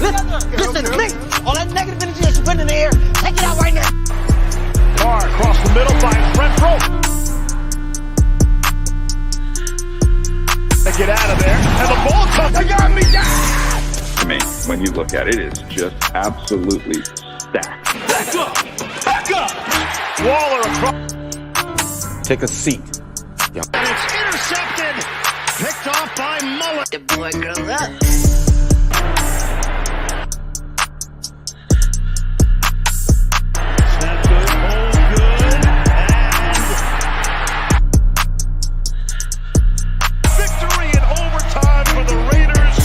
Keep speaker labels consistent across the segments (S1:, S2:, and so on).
S1: Listen to me. All that negative energy that you put in the air, take it out right now.
S2: Carr across the middle finds Renfro. They get out of there, and the ball comes. They got me down.
S3: I mean, when you look at it, it's just absolutely stacked.
S2: Back up! Back up! Waller across.
S4: Take a seat.
S2: And it's intercepted. Picked off by Mullen.
S1: The boy grew up.
S2: Snap good, hold good, and victory in overtime for the Raiders.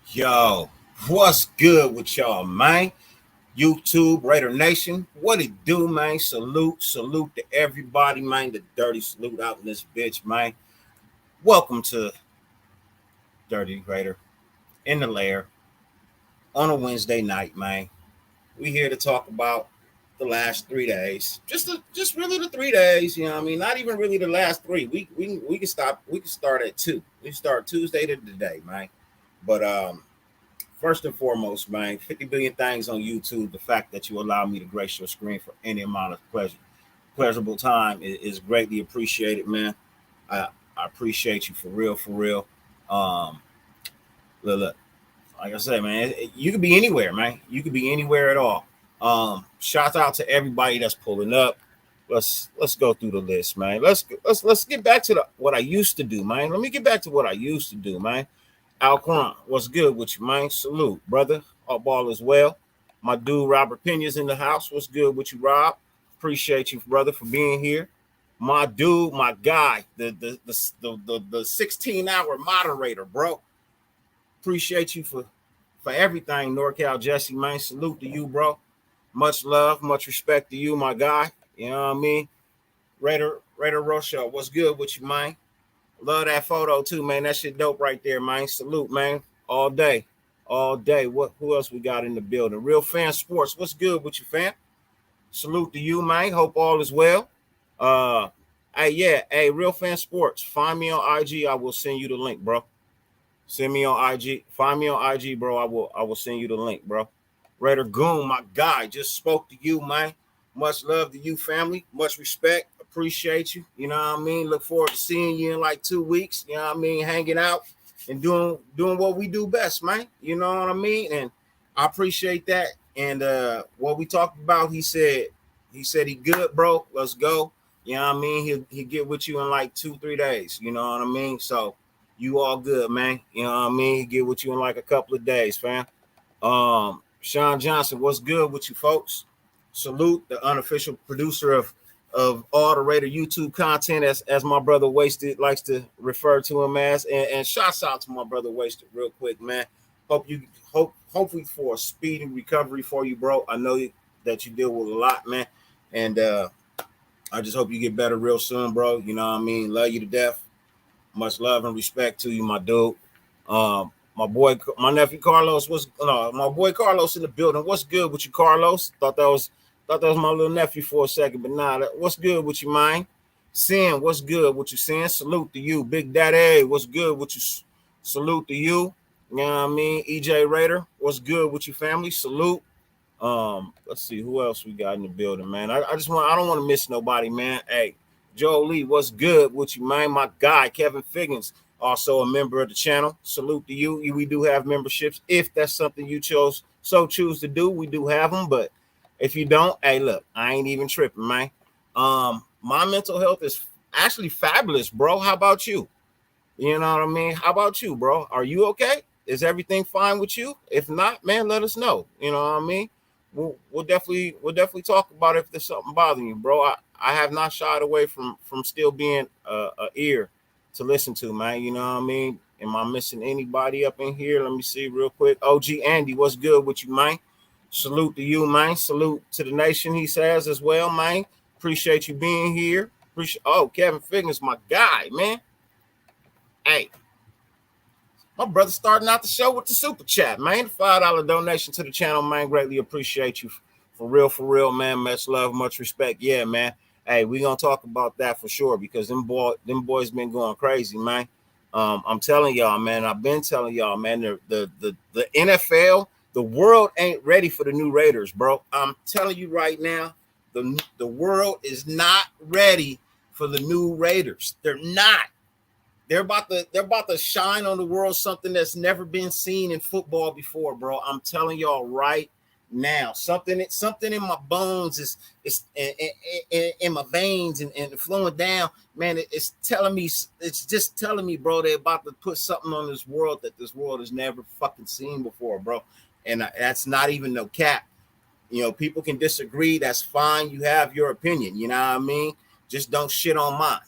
S5: Yo, what's good with y'all, man? YouTube, Raider Nation, what it do, man? Salute to everybody, man. The dirty salute out in this bitch, man. Welcome to Dirty Raider in the Lair on a Wednesday night, man. We here to talk about the last 3 days, just really the 3 days. You know what I mean? Not even really the last three. We can stop. We can start at 2. We start Tuesday to today, man. But first and foremost, man, 50 billion things on YouTube. The fact that you allow me to grace your screen for any amount of pleasurable time is greatly appreciated, man. I appreciate you for real. Look, like I said, man, you could be anywhere, man. You could be anywhere at all. Shout out to everybody that's pulling up. Let's go through the list, man. Let's get back to what I used to do, man. Let me get back to what I used to do, man. Alquan, what's good with you, man? Salute, brother. All ball as well. My dude Robert Pena's in the house. What's good with you, Rob? Appreciate you, brother, for being here. My dude, my guy, the 16-hour moderator, bro. Appreciate you for everything, NorCal Jesse, man. Salute to you, bro. Much love, much respect to you, my guy. You know what I mean? Raider Rochelle, what's good with you, man? Love that photo too, man. That shit dope right there, man. Salute, man. All day. Who else we got in the building? Real Fan Sports. What's good with you, fam? Salute to you, man. Hope all is well. Hey, Real Fan Sports. Find me on IG. I will send you the link, bro. Send me on IG. Find me on IG, bro. I will send you the link, bro. Raider Goon, my guy, just spoke to you, man. Much love to you, family. Much respect. Appreciate you. You know what I mean? Look forward to seeing you in like 2 weeks. You know what I mean? Hanging out and doing what we do best, man. You know what I mean? And I appreciate that. And what we talked about, he said he good, bro. Let's go. You know what I mean? He'll get with you in like 2-3 days. You know what I mean? So you all good, man. You know what I mean? He'll get with you in like a couple of days, fam. Sean Johnson, what's good with you, folks? Salute, the unofficial producer of all the Raider YouTube content, as my brother Wasted likes to refer to him as, and shouts out to my brother Wasted real quick, man. Hopefully for a speedy recovery for you, bro. I know that you deal with a lot, man, and I just hope you get better real soon, bro. You know what I mean? Love you to death. Much love and respect to you, my dude. My nephew Carlos my boy Carlos in the building. What's good with you, Carlos? Thought that was my little nephew for a second, but nah, what's good with you, man? Sin, what's good with you, Sin? Salute to you. Big Daddy, what's good with you? Salute to you. You know what I mean? EJ Raider, what's good with you, family? Salute. Let's see who else we got in the building, man. I don't want to miss nobody, man. Hey, Joe Lee, what's good with you, man? My guy, Kevin Figgins, also a member of the channel. Salute to you. We do have memberships. If that's something you choose to do, we do have them, but if you don't, hey, look, I ain't even tripping, man. My mental health is actually fabulous, bro. How about you? You know what I mean? How about you, bro? Are you okay? Is everything fine with you? If not, man, let us know. You know what I mean? We'll definitely talk about it if there's something bothering you, bro. I have not shied away from still being a ear to listen to, man. You know what I mean? Am I missing anybody up in here? Let me see real quick. OG Andy, what's good with you, man? Salute to you, man. Salute to the nation, he says as well, man. Appreciate you being here. Kevin Figgins, my guy, man. Hey, My brother starting out the show with the super chat, man. $5 donation to the channel, man. Greatly appreciate you. For real, man. Much love, much respect. Yeah, man. Hey, we gonna talk about that for sure because them boys been going crazy, man. I'm telling y'all, man. I've been telling y'all, man. The NFL, the world ain't ready for the new Raiders, bro. I'm telling you right now, the world is not ready for the new Raiders. They're not. They're about to shine on the world something that's never been seen in football before, bro. I'm telling y'all right now. Something in my bones is in my veins and flowing down. Man, it's just telling me, bro, they're about to put something on this world that this world has never fucking seen before, bro. And that's not even no cap. You know, people can disagree. That's fine. You have your opinion. You know what I mean? Just don't shit on mine.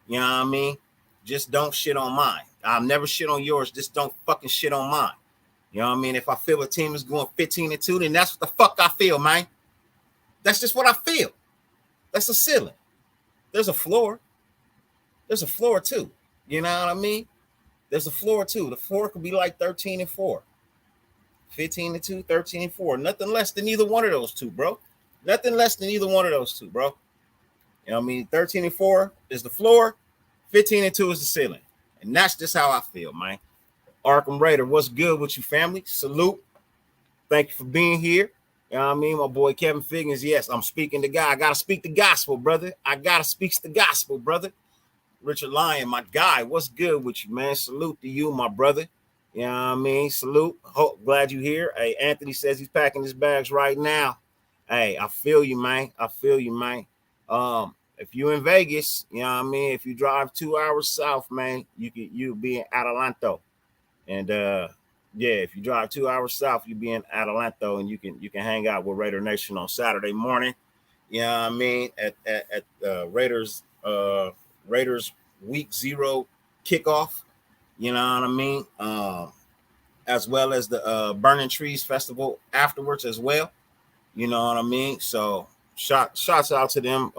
S5: You know what I mean? Just don't shit on mine. I'll never shit on yours. Just don't fucking shit on mine. You know what I mean? If I feel a team is going 15-2, then that's what the fuck I feel, man. That's just what I feel. That's a ceiling. There's a floor. There's a floor too. You know what I mean? There's a floor too. The floor could be like 13-4. 15-2, 13-4. Nothing less than either one of those two, bro. Nothing less than either one of those two, bro. You know what I mean? 13-4 is the floor. 15-2 is the ceiling. And that's just how I feel, man. Arkham Raider, what's good with you, family? Salute. Thank you for being here. You know what I mean? My boy Kevin Figgins. Yes, I'm speaking to God. I got to speak the gospel, brother. I got to speak the gospel, brother. Richard Lyon, my guy. What's good with you, man? Salute to you, my brother. You know what I mean? Salute. Glad you're here. Hey, Anthony says he's packing his bags right now. Hey, I feel you, man. I feel you, man. If you in Vegas, you know what I mean? If you drive 2 hours south, man, you'll be in Adelanto. And if you drive 2 hours south, you'll be in Adelanto and you can hang out with Raider Nation on Saturday morning. You know what I mean? At Raiders week 0 kickoff. You know what I mean? As well as the Burning Trees Festival afterwards as well. You know what I mean? So shouts out to them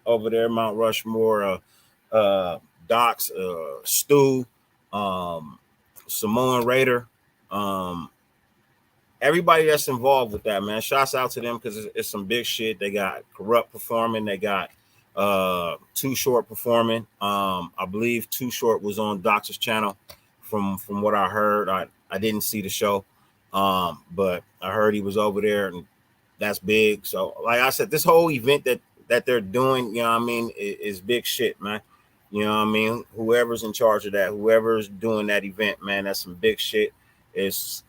S5: over there, Mount Rushmore, Docs, Stu, Samoan Raider, everybody that's involved with that, man. Shouts out to them because it's some big shit. They got Corrupt performing. They got Too Short performing. I believe Too Short was on Doc's channel from what I heard. I didn't see the show, but I heard he was over there, and that's big. So, like I said, this whole event that they're doing, you know what I mean, is big shit, man. You know what I mean? Whoever's in charge of that, whoever's doing that event, man, that's some big shit. It's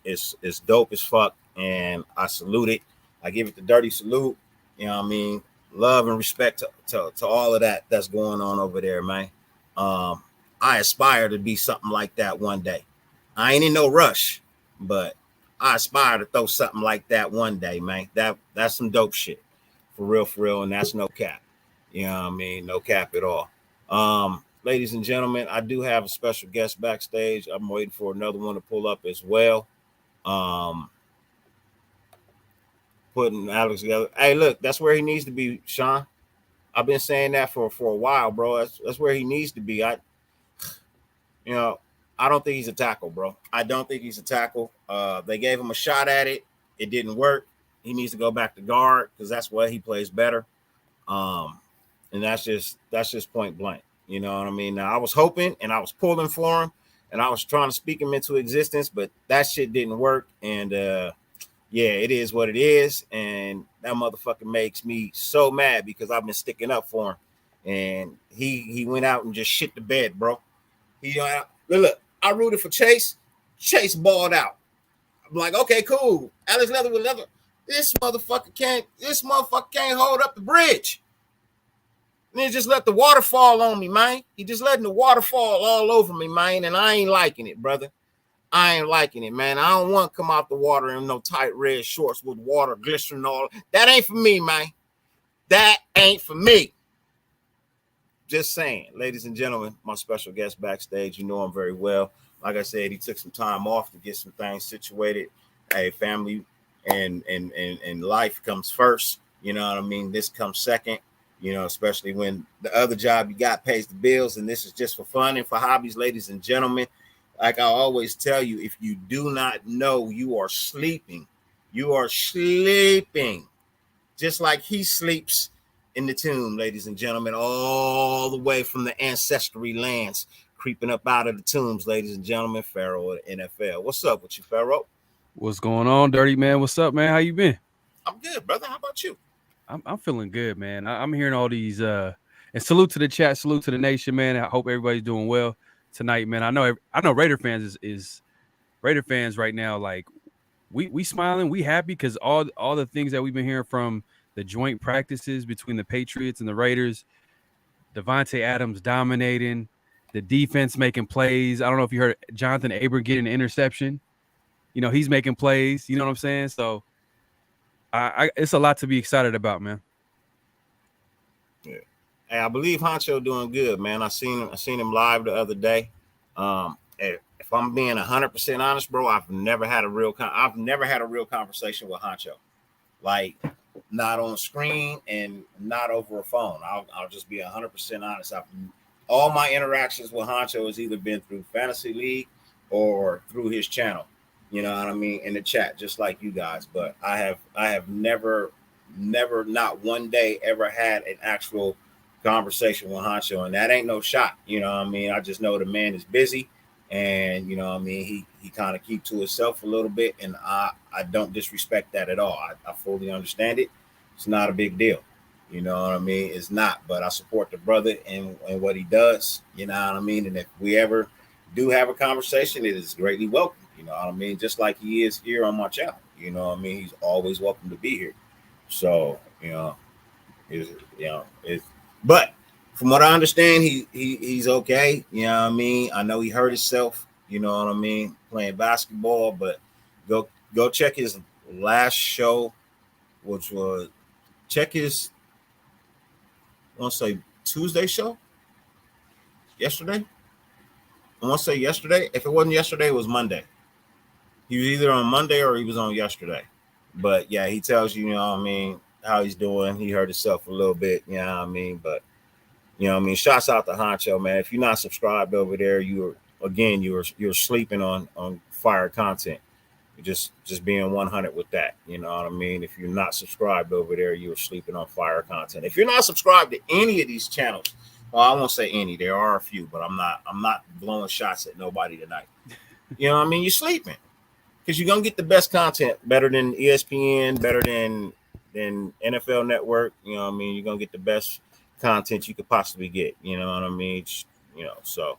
S5: dope as fuck, and I salute it. I give it the dirty salute. You know what I mean? Love and respect to all of that that's going on over there, man. I aspire to be something like that one day. I ain't in no rush, but I aspire to throw something like that one day, man. That's some dope shit. For real, and that's no cap. You know what I mean? No cap at all. Ladies and gentlemen, I do have a special guest backstage. I'm waiting for another one to pull up as well. Putting Alex together. Hey, look, that's where he needs to be, Sean. I've been saying that for a while, bro. That's where he needs to be. I don't think he's a tackle, bro. I don't think he's a tackle. They gave him a shot at it. It didn't work. He needs to go back to guard because that's where he plays better. And that's just point blank. You know what I mean? Now, I was hoping and I was pulling for him and I was trying to speak him into existence, but that shit didn't work. And it is what it is. And that motherfucker makes me so mad because I've been sticking up for him. And he went out and just shit the bed, bro. Look, I rooted for Chase. Chase balled out. I'm like, okay, cool. Alex Leatherwood. This motherfucker can't hold up the bridge. And he just let the water fall on me, man. He just letting the water fall all over me, man. And I ain't liking it, brother. I ain't liking it, man. I don't want to come out the water in no tight red shorts with water glistering all. That ain't for me, man. That ain't for me. Just saying, ladies and gentlemen, my special guest backstage, you know him very well. Like I said, he took some time off to get some things situated. Hey, family and life comes first. You know what I mean? This comes second, you know, especially when the other job you got pays the bills. And this is just for fun and for hobbies, ladies and gentlemen. like I always tell you, if you do not know, you are sleeping. You are sleeping. Just like he sleeps in the tomb, ladies and gentlemen, all the way from the ancestry lands, creeping up out of the tombs, ladies and gentlemen. Pharaoh of the NFL. What's up with you, Pharaoh?
S4: What's going on, Dirty Man? What's up, man? How you been?
S5: I'm good, brother. How about you?
S4: I'm feeling good, man. I'm hearing all these and salute to the chat, salute to the nation, man. I hope everybody's doing well tonight, man. I know Raider fans is Raider fans right now. Like we smiling, we happy because all the things that we've been hearing from the joint practices between the Patriots and the Raiders, Devontae Adams dominating, the defense making plays. I don't know if you heard Jonathan Abram getting an interception. You know, he's making plays. You know what I'm saying? So it's a lot to be excited about, man.
S5: Yeah. Hey, I believe Honcho doing good, man. I seen him live the other day. If I'm being 100% honest, bro, I've never had a real conversation with Honcho, like not on screen and not over a phone. I'll just be 100% honest. All my interactions with Honcho has either been through Fantasy League or through his channel. You know what I mean, in the chat, just like you guys. But I have never, not one day ever had an actual conversation with Honcho, and that ain't no shot. You know what I mean? I just know the man is busy, and you know what I mean, he kind of keep to himself a little bit, and I don't disrespect that at all. I fully understand it. It's not a big deal. You know what I mean? It's not, but I support the brother and what he does. You know what I mean? And if we ever do have a conversation, it is greatly welcome. You know what I mean? Just like he is here on my channel. You know what I mean? He's always welcome to be here. So, but from what I understand, he's okay. You know what I mean? I know he hurt himself, you know what I mean, playing basketball, but go check his last show, which was I want to say Tuesday show. Yesterday. I want to say yesterday. If it wasn't yesterday, it was Monday. He was either on Monday or he was on yesterday. But yeah, he tells you, you know what I mean, how he's doing. He hurt himself a little bit, you know what I mean? But you know what I mean, shouts out to Honcho, man. If you're not subscribed over there, you're sleeping on fire content. You're just being 100 with that. You know what I mean? If you're not subscribed over there, you're sleeping on fire content. If you're not subscribed to any of these channels, well, I won't say any. There are a few, but I'm not blowing shots at nobody tonight. You know what I mean? You're sleeping. Because you're going to get the best content, better than ESPN, better than NFL Network. You know what I mean? You're going to get the best content you could possibly get. You know what I mean? So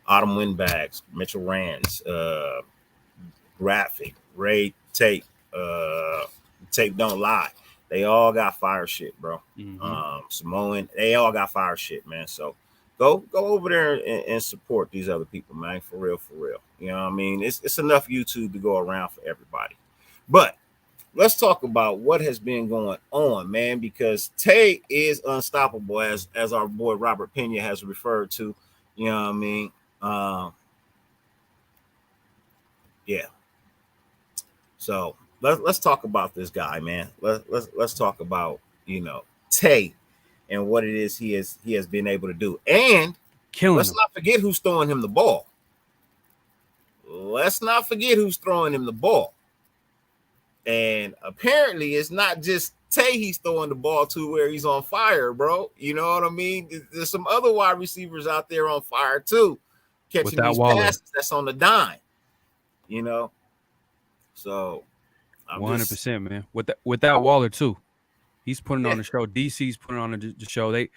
S5: Autumn Windbags, Mitchell Rands, Graphic, Ray Tape, Tape Don't Lie. They all got fire shit, bro. Mm-hmm. Samoan, they all got fire shit, man. So go over there and support these other people, man. For real. You know what I mean? It's enough YouTube to go around for everybody. But let's talk about what has been going on, man, because Tay is unstoppable, as our boy Robert Pena has referred to. You know what I mean? Yeah. So let's talk about this guy, man. Let's talk about, you know, Tay and what it is he has been able to do. And let's not forget who's throwing him the ball. And apparently it's not just Tay he's throwing the ball to where he's on fire, bro. You know what I mean? There's some other wide receivers out there on fire too, catching these passes that's on the dime. You know? So
S4: 100%, man. Without Waller too. He's putting on the show. DC's putting on the show. They,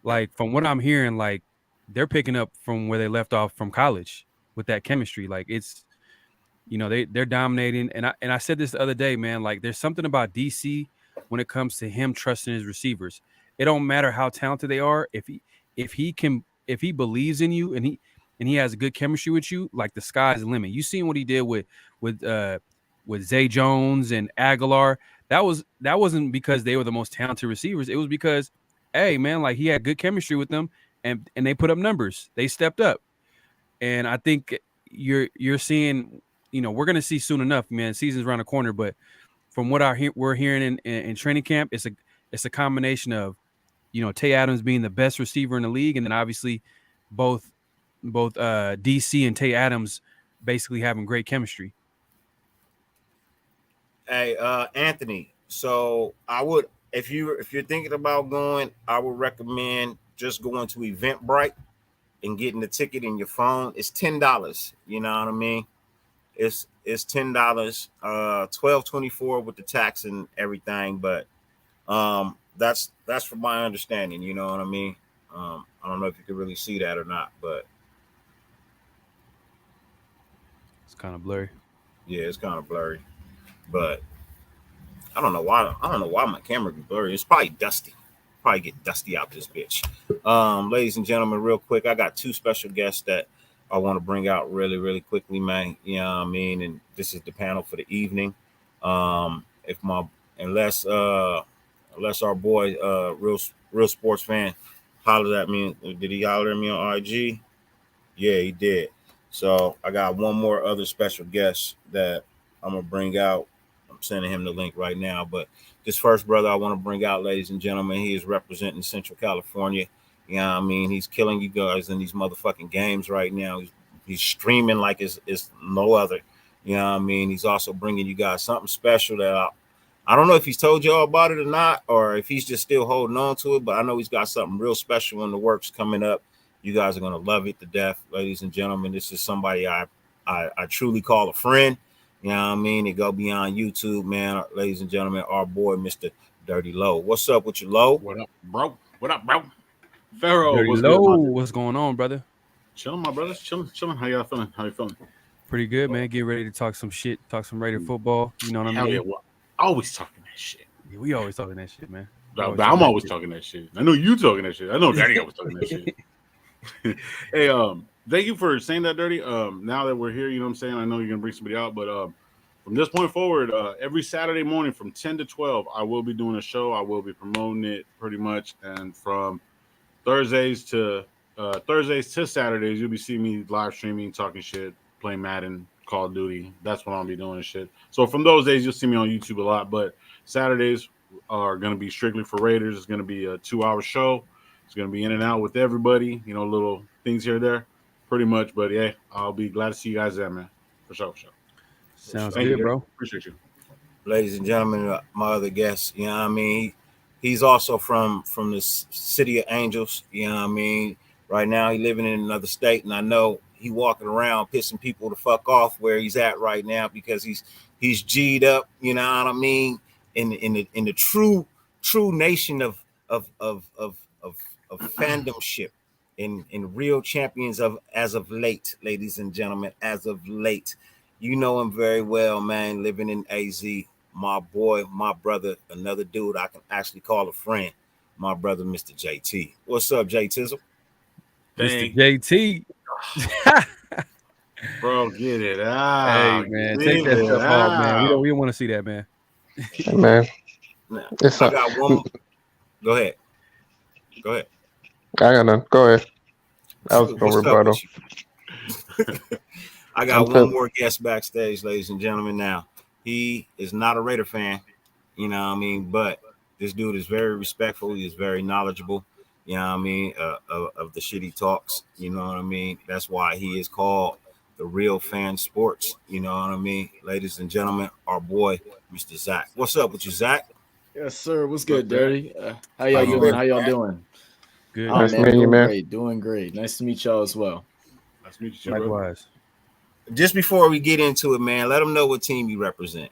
S4: like, from what I'm hearing, like, they're picking up from where they left off from college with that chemistry. Like, it's, you know, they're dominating. And I said this the other day, man, like, there's something about DC when it comes to him trusting his receivers. It don't matter how talented they are. If he believes in you and he has a good chemistry with you, like, the sky's the limit. You seen what he did with Zay Jones and Aguilar. That wasn't because they were the most talented receivers. It was because, hey, man, like, he had good chemistry with them, and they put up numbers. They stepped up, and I think you're seeing, you know, we're gonna see soon enough, man. Season's around the corner, but from what we're hearing in training camp, it's a combination of, you know, Tay Adams being the best receiver in the league, and then obviously both DC and Tay Adams basically having great chemistry.
S5: Hey, Anthony. So I would, if you're thinking about going, I would recommend just going to Eventbrite and getting the ticket in your phone. It's $10. You know what I mean? It's $10. $12.24 with the tax and everything. But that's from my understanding. You know what I mean? I don't know if you can really see that or not, but
S4: It's kind of blurry.
S5: yeah, it's kind of blurry. But I don't know why my camera be blurry. It's probably dusty. Probably get dusty out this bitch. Ladies and gentlemen, real quick, I got two special guests that I want to bring out really, really quickly, man. You know what I mean? And this is the panel for the evening. Unless our boy real sports fan hollered at me. Did he holler at me on IG? Yeah, he did. So I got one more other special guest that I'm gonna bring out. I'm sending him the link right now. But this first brother I want to bring out, ladies and gentlemen, he is representing Central California. You know what I mean? He's killing you guys in these motherfucking games right now. He's streaming like it's no other. You know what I mean? He's also bringing you guys something special that I don't know if he's told y'all about it or not, or if he's just still holding on to it, but I know he's got something real special in the works coming up. You guys are going to love it to death, ladies and gentlemen. This is somebody I truly call a friend. You know what I mean? It go beyond YouTube, man. Ladies and gentlemen, our boy, Mr. Dirty Low. What's up with you, Low?
S6: What up, bro? What up, bro? Pharaoh,
S4: Dirty
S6: what's
S4: Low,
S6: good,
S4: what's going on, brother?
S6: chilling, my brothers. Chilling. How y'all feeling? How you feeling?
S4: Pretty good, man. Get ready to talk some shit, talk some Raider football. You know what I
S6: Hell
S4: mean?
S6: yeah, well, always talking that shit.
S4: Yeah, we always talking that shit, man.
S6: But I'm always talking that shit. I know you talking that shit. I know Daddy always talking that shit. Hey, thank you for saying that, Dirty. Now that we're here, you know what I'm saying? I know you're gonna bring somebody out, but from this point forward, every Saturday morning from 10 to 12, I will be doing a show. I will be promoting it pretty much, and from Thursdays to Saturdays, you'll be seeing me live streaming, talking shit, playing Madden, Call of Duty. That's what I'll be doing and shit. So from those days, you'll see me on YouTube a lot, but Saturdays are going to be strictly for Raiders. It's going to be a 2-hour show. It's going to be in and out with everybody, you know, little things here and there, pretty much. But yeah, I'll be glad to see you guys there, man. For sure.
S4: Sounds
S6: Thank
S4: good,
S6: you,
S4: bro.
S6: Appreciate you.
S5: Ladies and gentlemen, my other guest, you know what I mean? He's also from the city of Angels, you know what I mean? Right now, he's living in another state, and I know he walking around pissing people the fuck off where he's at right now because he's G'd up, you know what I mean? In the true nation of fandomship, in real champions as of late, ladies and gentlemen, as of late. You know him very well, man, living in AZ. My boy, my brother, another dude I can actually call a friend, my brother, Mr. JT. What's up, J Tizzle?
S6: Dang.
S4: Mr. JT.
S6: Bro, get it out.
S4: Hey, man,
S6: Get
S4: take that
S6: it
S4: stuff off, man.
S6: out.
S4: We don't want to see that, man.
S7: Hey, man.
S5: Now,
S7: It's
S5: I got one. Go ahead.
S7: I got none. Go ahead. That was no
S5: What's up
S7: rebuttal.
S5: with you? I got one more guest backstage, ladies and gentlemen. Now, he is not a Raider fan, you know what I mean? But this dude is very respectful. He is very knowledgeable, you know what I mean, of the shit he talks, you know what I mean? That's why he is called the Real Fan Sports, you know what I mean? Ladies and gentlemen, our boy, Mr. Zach. What's up with you, Zach?
S8: Yes, sir. What's good, Dirty? How y'all
S5: you
S8: doing?
S5: been,
S8: How y'all
S5: man?
S8: doing?
S4: Good.
S7: Nice meeting you, man.
S8: Doing great. Nice to meet y'all as well.
S6: Nice to meet you, bro.
S4: Likewise.
S5: Just before we get into it, man, let them know what team you represent.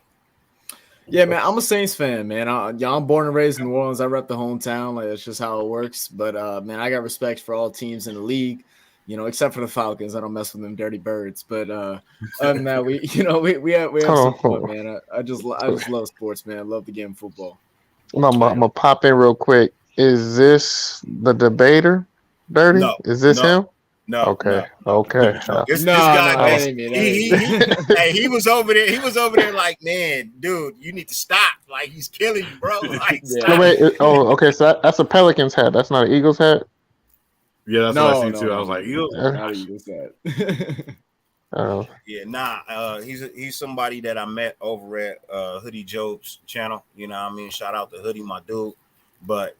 S8: Yeah, man, I'm a Saints fan, man. I'm born and raised in New Orleans. I rep the hometown. Like, that's just how it works. But, man, I got respect for all teams in the league, you know, except for the Falcons. I don't mess with them dirty birds. But other than that, we have some fun, man. I just love sports, man. I love the game of football.
S7: I'm gonna pop in real quick. Is this the debater, Dirty?
S5: No,
S7: Is this
S5: no.
S7: him?
S5: No.
S7: Okay.
S5: This guy,
S8: that ain't me.
S5: hey, he was over there. He was over there like, man, dude, you need to stop. Like, he's killing you, bro. Like, stop.
S7: No, wait. Oh, okay. So that's a Pelicans hat. That's not an Eagles hat.
S6: Yeah, that's what I see too. I was like,
S8: Eagles.
S7: Yeah.
S8: Eagles hat.
S5: Yeah, nah. He's somebody that I met over at Hoodie Job's channel. You know what I mean? Shout out to Hoodie, my dude. But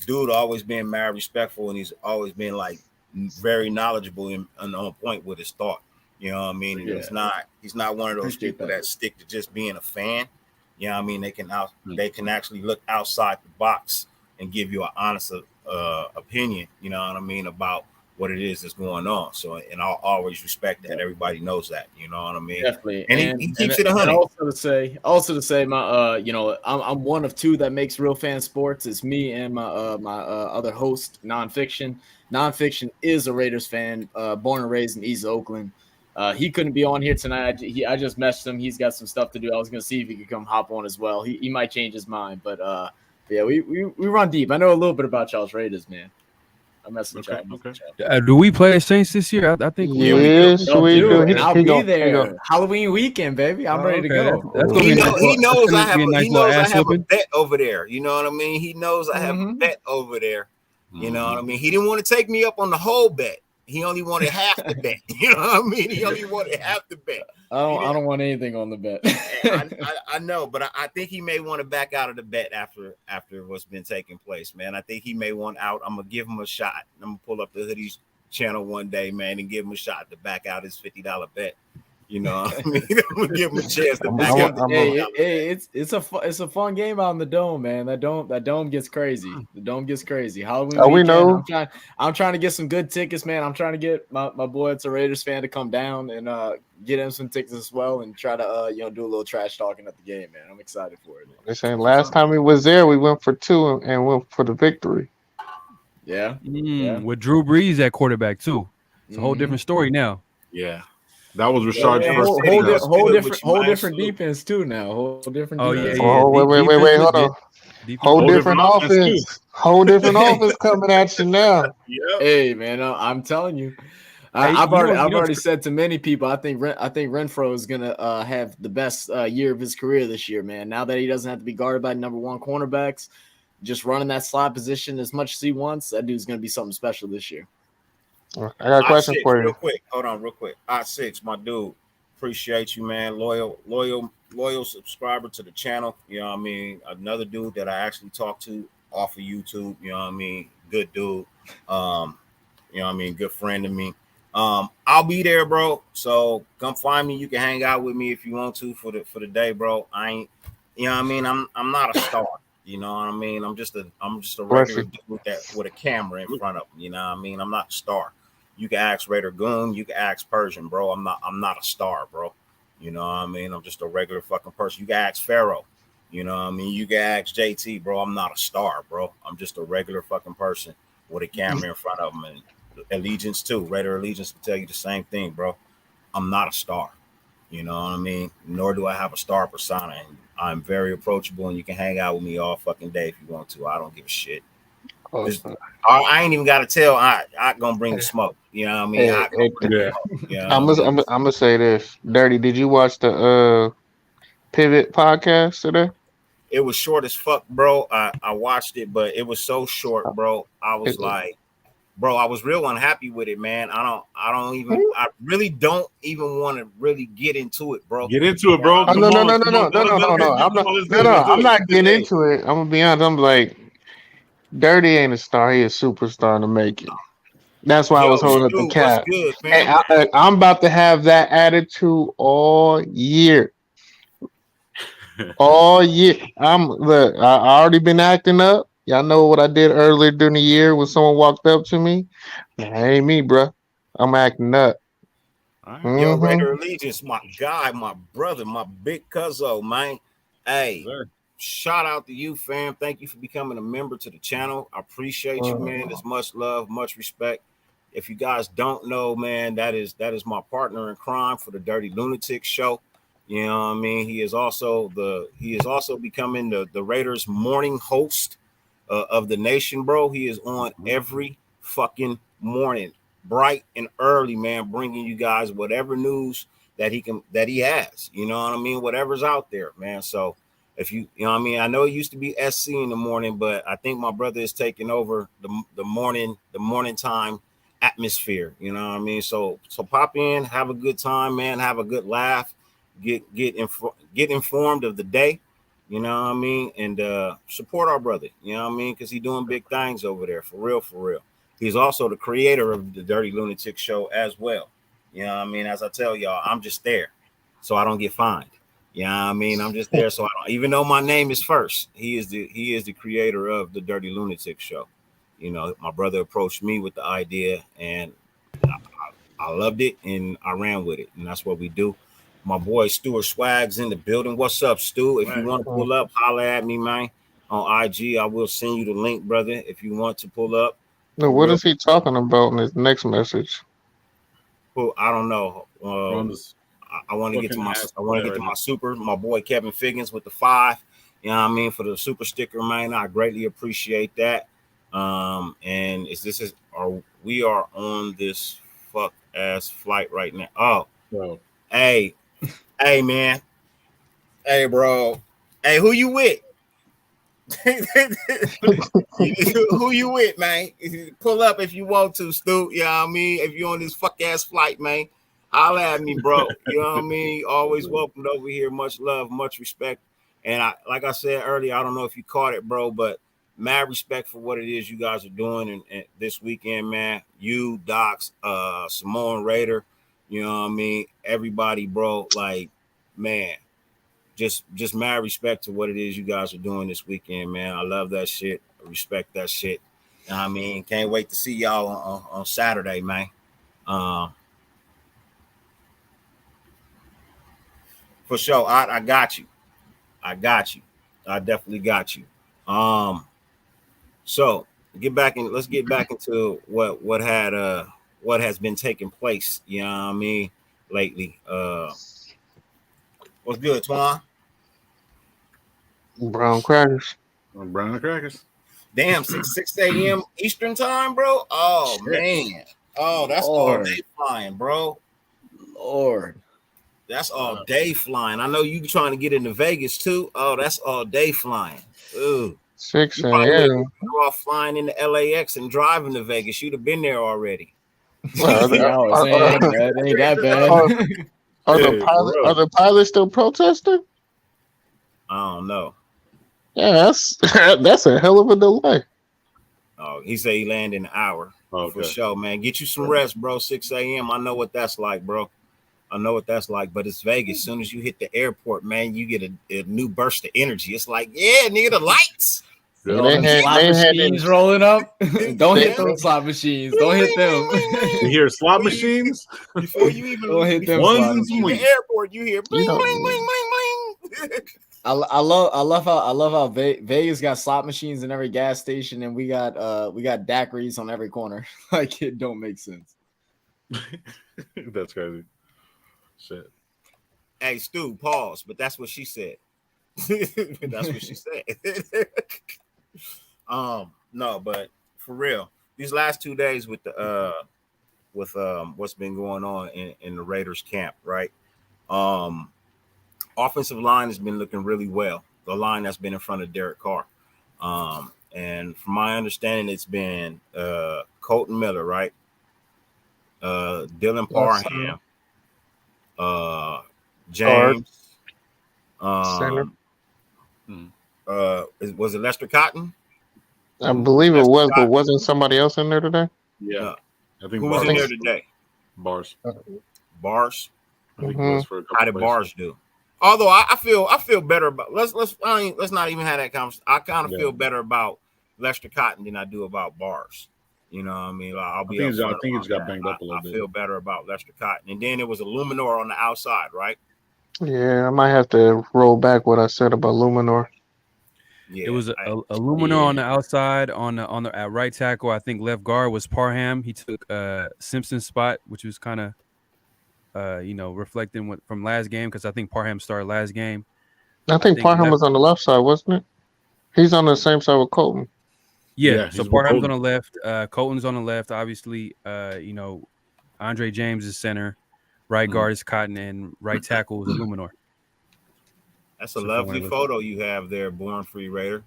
S5: dude always been mad respectful, and he's always been like very knowledgeable and on point with his thought. You know what I mean? And
S8: Yeah.
S5: he's not one of those
S8: Appreciate
S5: people
S8: that.
S5: that stick to just being a fan. You know what I mean? They can actually look outside the box and give you an honest opinion, you know what I mean, about what it is that's going on. So, and I'll always respect that. Everybody knows that, you know what I mean?
S8: Definitely.
S5: And he keeps it 100.
S8: Also to say, my you know, I'm one of two that makes Real Fan Sports. It's me and my other host, Nonfiction. Nonfiction is a Raiders fan, born and raised in East Oakland. He couldn't be on here tonight. I just messaged him. He's got some stuff to do. I was gonna see if he could come hop on as well. He might change his mind, but yeah, we run deep. I know a little bit about y'all's Raiders, man. I'm messing with y'all.
S4: Do we play Saints this year? I think
S7: Yes, we do.
S8: And I'll be there. Halloween weekend, baby. I'm ready to go.
S4: That's gonna
S5: He
S4: be
S5: knows I have
S4: ass
S5: a
S4: whooping.
S5: bet over there. You know what I mean? He knows I have a bet over there. You know what I mean? He didn't want to take me up on the whole bet. He only wanted half the bet. You know what I mean? He only wanted half the bet.
S8: I don't want anything on the bet.
S5: I know, but I think he may want to back out of the bet after what's been taking place, man. I think he may want out. I'm gonna give him a shot. I'm gonna pull up the Hoodies channel one day, man, and give him a shot to back out his $50 bet. You know what I mean? I'm gonna give him a chance to back out.
S8: It's a fun game out in the dome, man. That dome gets crazy. The dome gets crazy. Halloween.
S7: We
S8: weekend,
S7: know.
S8: I'm trying to get some good tickets, man. I'm trying to get my boy that's a Raiders fan to come down and get him some tickets as well and try to do a little trash talking at the game, man. I'm excited for it.
S7: They saying last time we was there, we went for 2 and went for the victory.
S8: Yeah.
S4: With Drew Brees at quarterback too. It's a whole different story now.
S6: Yeah. That was Rashard's first.
S8: Whole different defense too now. Whole different.
S4: Oh
S8: defense.
S4: yeah.
S7: Oh wait, hold on. Whole different offense. Whole different offense coming at you now.
S6: Yeah.
S8: Hey man, I'm telling you. I've already said to many people, I think Renfro is gonna have the best year of his career this year, man. Now that he doesn't have to be guarded by number one cornerbacks, just running that slot position as much as he wants, that dude's gonna be something special this year.
S7: I got a question for you.
S5: Real quick. Hold on, real quick. I6, my dude. Appreciate you, man. Loyal subscriber to the channel. You know what I mean? Another dude that I actually talked to off of YouTube. You know what I mean? Good dude. You know what I mean? Good friend to me. I'll be there, bro. So come find me. You can hang out with me if you want to for the day, bro. I ain't, you know what I mean? I'm not a star. You know what I mean? I'm just a regular dude with a camera in front of him. You know what I mean? I'm not a star. You can ask Raider Goon, you can ask Persian, bro. I'm not a star, bro. You know what I mean? I'm just a regular fucking person. You can ask Pharaoh. You know what I mean? You can ask JT, bro. I'm not a star, bro. I'm just a regular fucking person with a camera in front of him. And Allegiance too. Raider Allegiance will tell you the same thing, bro. I'm not a star. You know what I mean? Nor do I have a star persona. And I'm very approachable, and you can hang out with me all fucking day if you want to. I don't give a shit. I ain't even got to tell. I gonna bring the smoke. You know what I mean?
S7: I'm gonna say this. Dirty, did you watch the Pivot podcast today?
S5: It was short as fuck, bro. I watched it, but it was so short, bro. I was like, bro, I was real unhappy with it, man. I really don't even want to really get into it, bro.
S6: Get into it, bro.
S7: No. I'm not getting into it. I'm gonna be honest. I'm like, Dirty ain't a star. He a superstar in the making. That's why I was holding up the cap.
S5: Good,
S7: and I'm about to have that attitude all year. All year. I already been acting up. Y'all know what I did earlier during the year when someone walked up to me. That ain't me, bro. I'm acting up.
S5: Right. Yo, Raider Allegiance, my guy, my brother, my big cuzzo, man. Hey, shout out to you, fam. Thank you for becoming a member to the channel. I appreciate you, man. There's much love, much respect. If you guys don't know, man, that is my partner in crime for the Dirty Lunatic Show. You know what I mean? He is also becoming the Raiders morning host of the nation, bro. He is on every fucking morning, bright and early, man, bringing you guys whatever news that he has. You know what I mean? Whatever's out there, man. So if you know what I mean, I know it used to be SC in the morning, but I think my brother is taking over the morning time atmosphere. You know what I mean? So pop in, have a good time, man. Have a good laugh. Get informed of the day. You know what I mean? And support our brother. You know what I mean? Because he's doing big things over there. For real. He's also the creator of the Dirty Lunatic Show as well. You know what I mean? As I tell y'all, I'm just there so I don't get fined. You know what I mean? I'm just there so I don't, even though my name is first, he is the creator of the Dirty Lunatic Show. You know, my brother approached me with the idea and I loved it and I ran with it. And that's what we do. My boy Stuart Swag's in the building. What's up, Stu? If you want to pull up, holler at me, man. On IG, I will send you the link, brother, if you want to pull up.
S7: No, what is he talking about in his next message?
S5: Well, I don't know. I want to get to my super. My boy Kevin Figgins with the 5. You know what I mean, for the super sticker, man. I greatly appreciate that. And we are on this fuck ass flight right now. Oh,
S6: Bro.
S5: hey, man, hey, bro, hey, who you with? Who you with, man? Pull up if you want to, Stu. You know what I mean? If you're on this fuck ass flight, man, holla at me, bro. You know what I mean? Always welcomed over here. Much love, much respect. And like I said earlier, I don't know if you caught it, bro, but mad respect for what it is you guys are doing and this weekend, man. You, Docs, Samoan Raider, you know what I mean? Everybody, bro, like, man, just mad respect to what it is you guys are doing this weekend, man. I love that shit. I respect that shit. You know what I mean? Can't wait to see y'all on Saturday, man. For sure. I got you. I definitely got you. So let's get back into what has been taking place, you know what I mean, lately. What's good, Twan?
S7: Brown crackers.
S6: Brown crackers.
S5: Damn, 6 a.m. Eastern time, bro. Oh man. Oh, that's all day flying, bro.
S8: Lord.
S5: That's all day flying. I know you trying to get into Vegas too. Oh, that's all day flying. Ooh.
S7: 6
S5: a.m. You're off flying into LAX and driving to Vegas. You'd have been there already.
S8: Well, ain't that bad.
S7: Are the pilots still protesting?
S5: I don't know.
S7: Yeah, that's a hell of a delay.
S5: Oh, he said he landed in an hour.
S6: Okay.
S5: For sure, man. Get you some rest, bro. 6 a.m. I know what that's like, bro. I know what that's like, but it's Vegas. As soon as you hit the airport, man, you get a new burst of energy. It's like, yeah, nigga, the lights.
S8: Slot machines rolling up. Don't hit those slot machines. Don't hit them.
S6: You hear slot machines?
S5: Before you even
S8: don't hit them.
S5: Ones in the airport, you hear bling, bling, bling, bling, bling.
S8: I love how Vegas got slot machines in every gas station, and we got daiquiris on every corner. Like, it don't make sense.
S6: That's crazy. Shit.
S5: Hey, Stu, pause. But that's what she said. That's what she said. No, but for real, these last 2 days with the what's been going on in the Raiders camp, right? Offensive line has been looking really well. The line that's been in front of Derek Carr. And from my understanding, it's been Colton Miller, right? Dylan Parham, James, was it Lester Cotton?
S7: I believe it was, but wasn't somebody else in there today?
S6: Yeah, I think
S5: who was in there today?
S6: Bars.
S5: Bars.
S6: I think it was for a couple
S5: How did
S6: places.
S5: Bars do? Although I feel better about let's not even have that conversation. I kind of feel better about Lester Cotton than I do about Bars. You know what I mean? Like, I think
S6: he just got banged up a little bit.
S5: I feel better about Lester Cotton. And then it was a Luminor on the outside, right?
S7: Yeah, I might have to roll back what I said about Luminor.
S5: Yeah,
S4: it was a Luminor on the outside on the at right tackle. I think left guard was Parham. He took Simpson's spot, which was kind of reflecting from last game, because I think Parham started last game.
S7: I think Parham was on the left side, wasn't it? He's on the same side with Colton.
S4: Yeah, so Parham's on the left, Colton's on the left. Obviously, Andre James is center, right guard is Cotton, and right tackle is Luminor.
S5: That's a lovely photo you have there, Born Free Raider.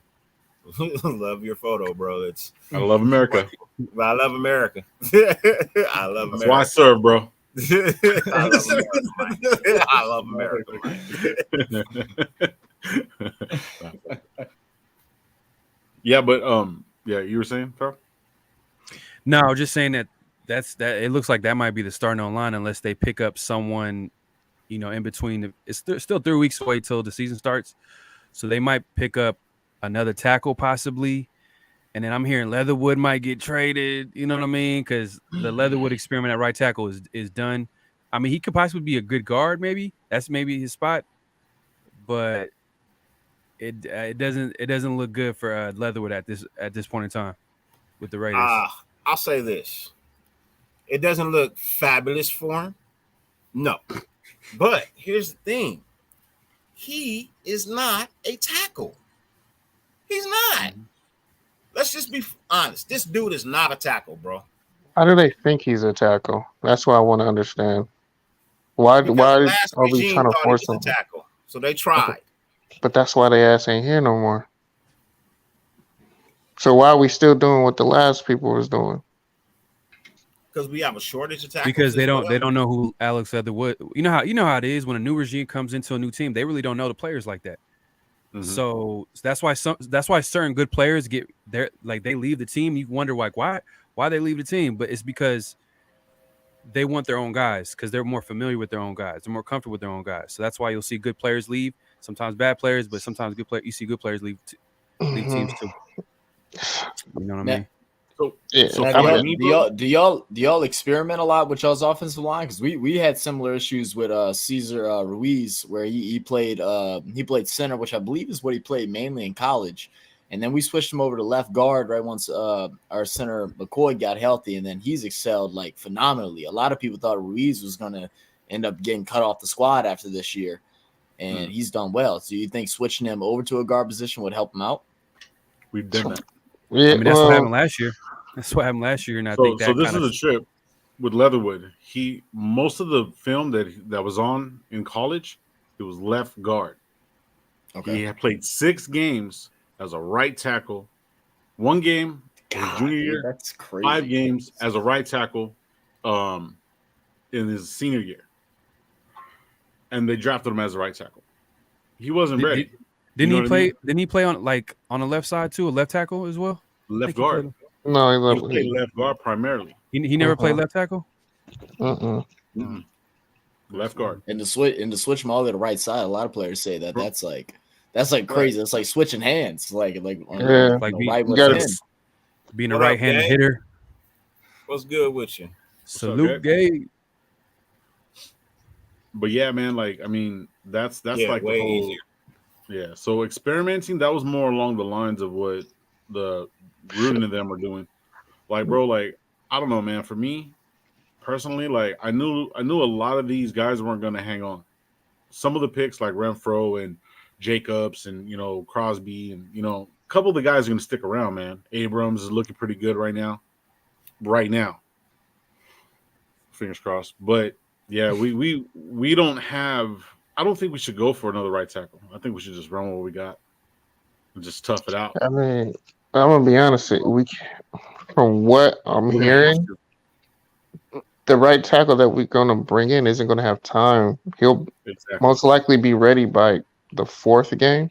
S5: Love your photo, bro.
S6: I love America.
S5: I love America. I love America.
S6: That's why I serve, bro.
S5: I love America.
S6: Yeah, but yeah, you were saying, Carl?
S4: No, I was just saying that that's that. It looks like that might be the starting on line unless they pick up someone, in between. It's still 3 weeks away till the season starts, so they might pick up another tackle possibly. And then I'm hearing Leatherwood might get traded. You know what I mean? Because the Leatherwood experiment at right tackle is done. I mean, he could possibly be a good guard. Maybe that's maybe his spot, but it doesn't look good for Leatherwood at this point in time with the Raiders.
S5: I'll say this: it doesn't look fabulous for him. No, but here's the thing: he is not a tackle. He's not. Let's just be honest. This dude is not a tackle, bro.
S7: How do they think he's a tackle? That's what I want to understand. Why
S5: Because
S7: are
S5: last
S7: we
S5: regime
S7: trying to
S5: thought
S7: force
S5: he
S7: him?
S5: was a tackle, so they tried.
S7: But that's why they ass ain't here no more. So why are we still doing what the last people was doing?
S5: Because we have a shortage of tackles.
S4: Because they
S5: as
S4: don't
S5: well.
S4: know who Alex Leatherwood. You know how it is when a new regime comes into a new team. They really don't know the players like that.
S6: Mhm.
S4: So that's why certain good players get there, like they leave the team. You wonder why they leave the team, but it's because they want their own guys because they're more familiar with their own guys. They're more comfortable with their own guys. So that's why you'll see good players leave. Sometimes bad players, but sometimes you see good players leave teams too. You know what I mean?
S7: Yeah,
S6: So
S8: Now,
S6: for
S8: do,
S6: me,
S8: y'all,
S6: bro,
S8: do y'all do y'all experiment a lot with y'all's offensive line? Because we had similar issues with Cesar Ruiz, where he played center, which I believe is what he played mainly in college, and then we switched him over to left guard right once our center McCoy got healthy, and then he's excelled like phenomenally. A lot of people thought Ruiz was gonna end up getting cut off the squad after this year, and he's done well. So you think switching him over to a guard position would help him out?
S6: we've done that.
S7: yeah.
S4: I mean, that's what happened last year. That's what happened last year, and I think that
S6: So this
S4: kind
S6: is a trip with Leatherwood. Most of the film that was on in college, it was left guard.
S8: Okay.
S6: He had played 6 games as a right tackle, 1 game his junior
S8: dude,
S6: year,
S8: that's crazy.
S6: 5 games as a right tackle in his senior year. And they drafted him as a right tackle. He wasn't ready.
S4: Didn't
S6: You
S4: he
S6: know what I
S4: play?
S6: mean?
S4: Didn't he play on the left side too, a left tackle as well? I
S6: Left
S4: think he
S6: guard.
S4: played-
S7: No,
S6: He played left guard primarily.
S4: He never played left tackle.
S6: Left guard.
S8: And to switch him all to the right side, a lot of players say that's like crazy. It's like switching hands, like
S7: Yeah.
S4: Like
S8: right
S7: you
S8: with
S7: gotta-
S8: him.
S4: Being a
S5: What up,
S4: right-handed
S5: Gabe?
S4: hitter.
S5: What's good with you?
S4: Salute,
S6: Gabe?
S4: Gabe.
S6: But yeah, man, like I mean, that's
S5: Yeah,
S6: like the
S5: way
S6: whole
S5: easier.
S6: yeah. So experimenting, that was more along the lines of what the Gruden and them are doing. Like, bro, like I don't know, man. For me personally, like I knew a lot of these guys weren't gonna hang on. Some of the picks like Renfro and Jacobs and Crosby and a couple of the guys are gonna stick around, man. Abrams is looking pretty good right now. Fingers crossed. But yeah, we don't have. I don't think we should go for another right tackle. I think we should just run what we got and just tough it out.
S7: I mean, I'm gonna be honest. From what I'm
S6: We're gonna have
S7: hearing,
S6: to.
S7: the right tackle that we're gonna bring in isn't gonna have time. He'll
S6: Exactly.
S7: most likely be ready by the 4th game,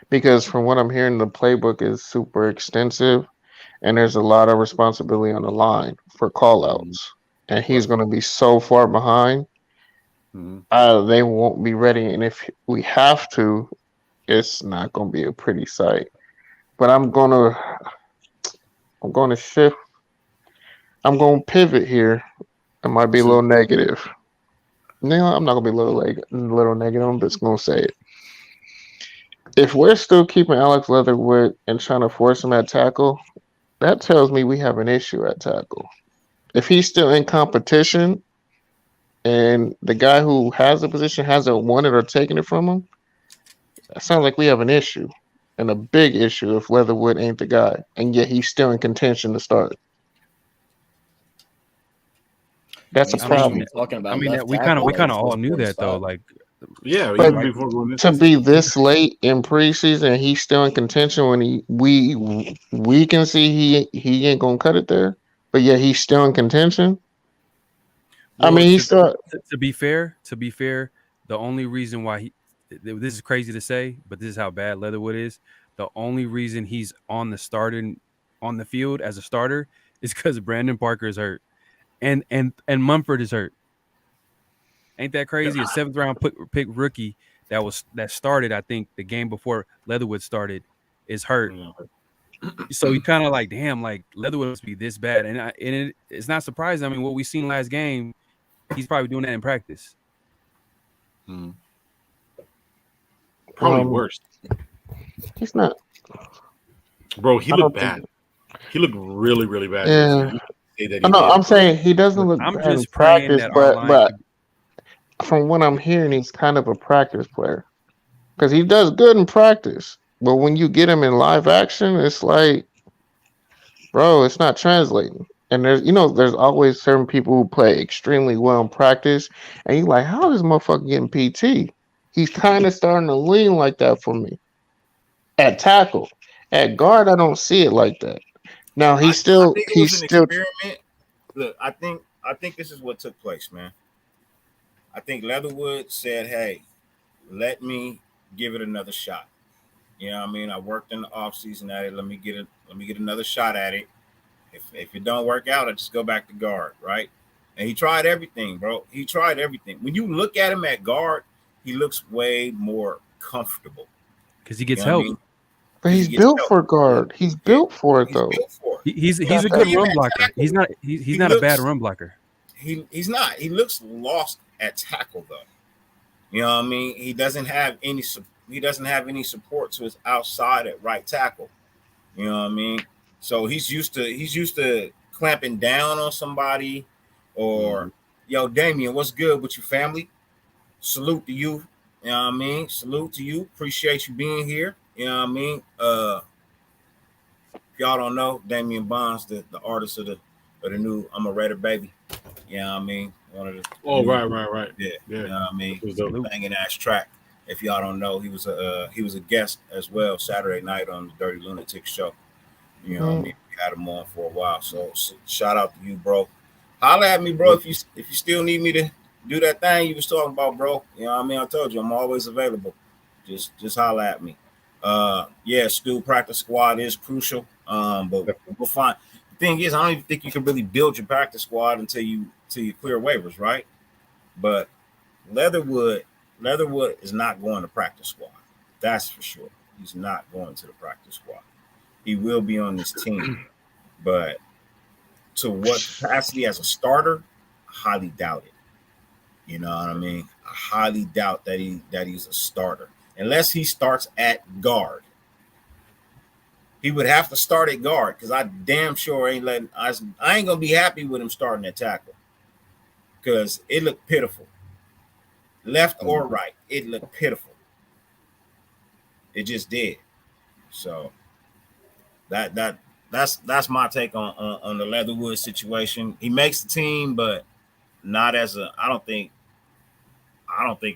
S7: because from what I'm hearing, the playbook is super extensive, and there's a lot of responsibility on the line for callouts, and he's gonna be so far behind.
S6: Mhm.
S7: They won't be ready, and if we have to, it's not gonna be a pretty sight. But I'm gonna shift. I'm gonna pivot here. It might be a little negative. No, I'm not gonna be a little negative. I'm just gonna say it. If we're still keeping Alex Leatherwood and trying to force him at tackle, that tells me we have an issue at tackle. If he's still in competition and the guy who has the position hasn't won it or taken it from him, that sounds like we have an issue, and a big issue if Leatherwood ain't the guy, and yet he's still in contention to start. That's a problem.
S8: Talking about
S4: I mean,
S8: left
S4: we
S8: tackle,
S4: kind of
S8: like,
S4: all
S8: it's
S4: knew
S8: the
S4: that
S8: first
S4: though.
S8: spot.
S4: Like,
S6: Yeah,
S7: But
S6: even before going into
S7: to be this late in preseason and he's still in contention when we can see he ain't gonna cut it there, but yet he's still in contention. I mean, he's still.
S4: to be fair, the only reason why this is crazy to say, but this is how bad Leatherwood is. The only reason he's on the field as a starter is because Brandon Parker is hurt, and Mumford is hurt. Ain't that crazy? A 7th round pick rookie that started, I think, the game before Leatherwood started is hurt. So you kind of like, damn, like Leatherwood must be this bad, and it's not surprising. I mean, what we seen last game, he's probably doing that in practice.
S6: Probably worse.
S7: He's not.
S6: Bro, he looked bad. He looked really, really bad.
S7: Yeah. I'm saying he doesn't look bad in practice, but from what I'm hearing, he's kind of a practice player because he does good in practice. But when you get him in live action, it's like, bro, it's not translating. And there's always certain people who play extremely well in practice, and you're like, how is this motherfucker getting PT? He's kind of starting to lean like that for me. At tackle, at guard, I don't see it like that. Now he's still
S5: experiment. Look, I think this is what took place, man. I think Leatherwood said, "Hey, let me give it another shot." You know what I mean? I worked in the offseason at it. Let me get another shot at it. If it don't work out, I just go back to guard, right? And he tried everything, bro. He tried everything. When you look at him at guard, he looks way more comfortable
S4: because he gets help.
S7: I mean? But he's built for guard. He's built for it, though.
S4: He's a good run blocker. He's not a bad run blocker.
S5: He's not. He looks lost at tackle, though. You know what I mean? He doesn't have any support to his outside at right tackle. You know what I mean? So he's used to clamping down on somebody, or yo, Damien, what's good with your family? Salute to you. You know what I mean? Salute to you. Appreciate you being here. You know what I mean? If y'all don't know, Damian Bonds, the artist of the new I'm a Raider Baby. You know what I mean? One of the
S6: right.
S5: Yeah. You know what I mean? Banging ass track. If y'all don't know, he was a guest as well Saturday night on the Dirty Lunatic show. You know what I mean? We had him on for a while. So shout out to you, bro. Holla at me, bro, if you still need me to do that thing you was talking about, bro. You know what I mean? I told you I'm always available. Just holla at me. Yeah, Stu, practice squad is crucial. But we'll find. The thing is, I don't even think you can really build your practice squad until you clear waivers, right? But Leatherwood is not going to practice squad. That's for sure. He's not going to the practice squad. He will be on this team, but to what capacity as a starter, I highly doubt it. You know what I mean? I highly doubt that he's a starter unless he starts at guard. He would have to start at guard because I damn sure ain't letting. I ain't gonna be happy with him starting at tackle because it looked pitiful. Left or right, it looked pitiful. It just did. So that's my take on the Leatherwood situation. He makes the team, but not as a. I don't think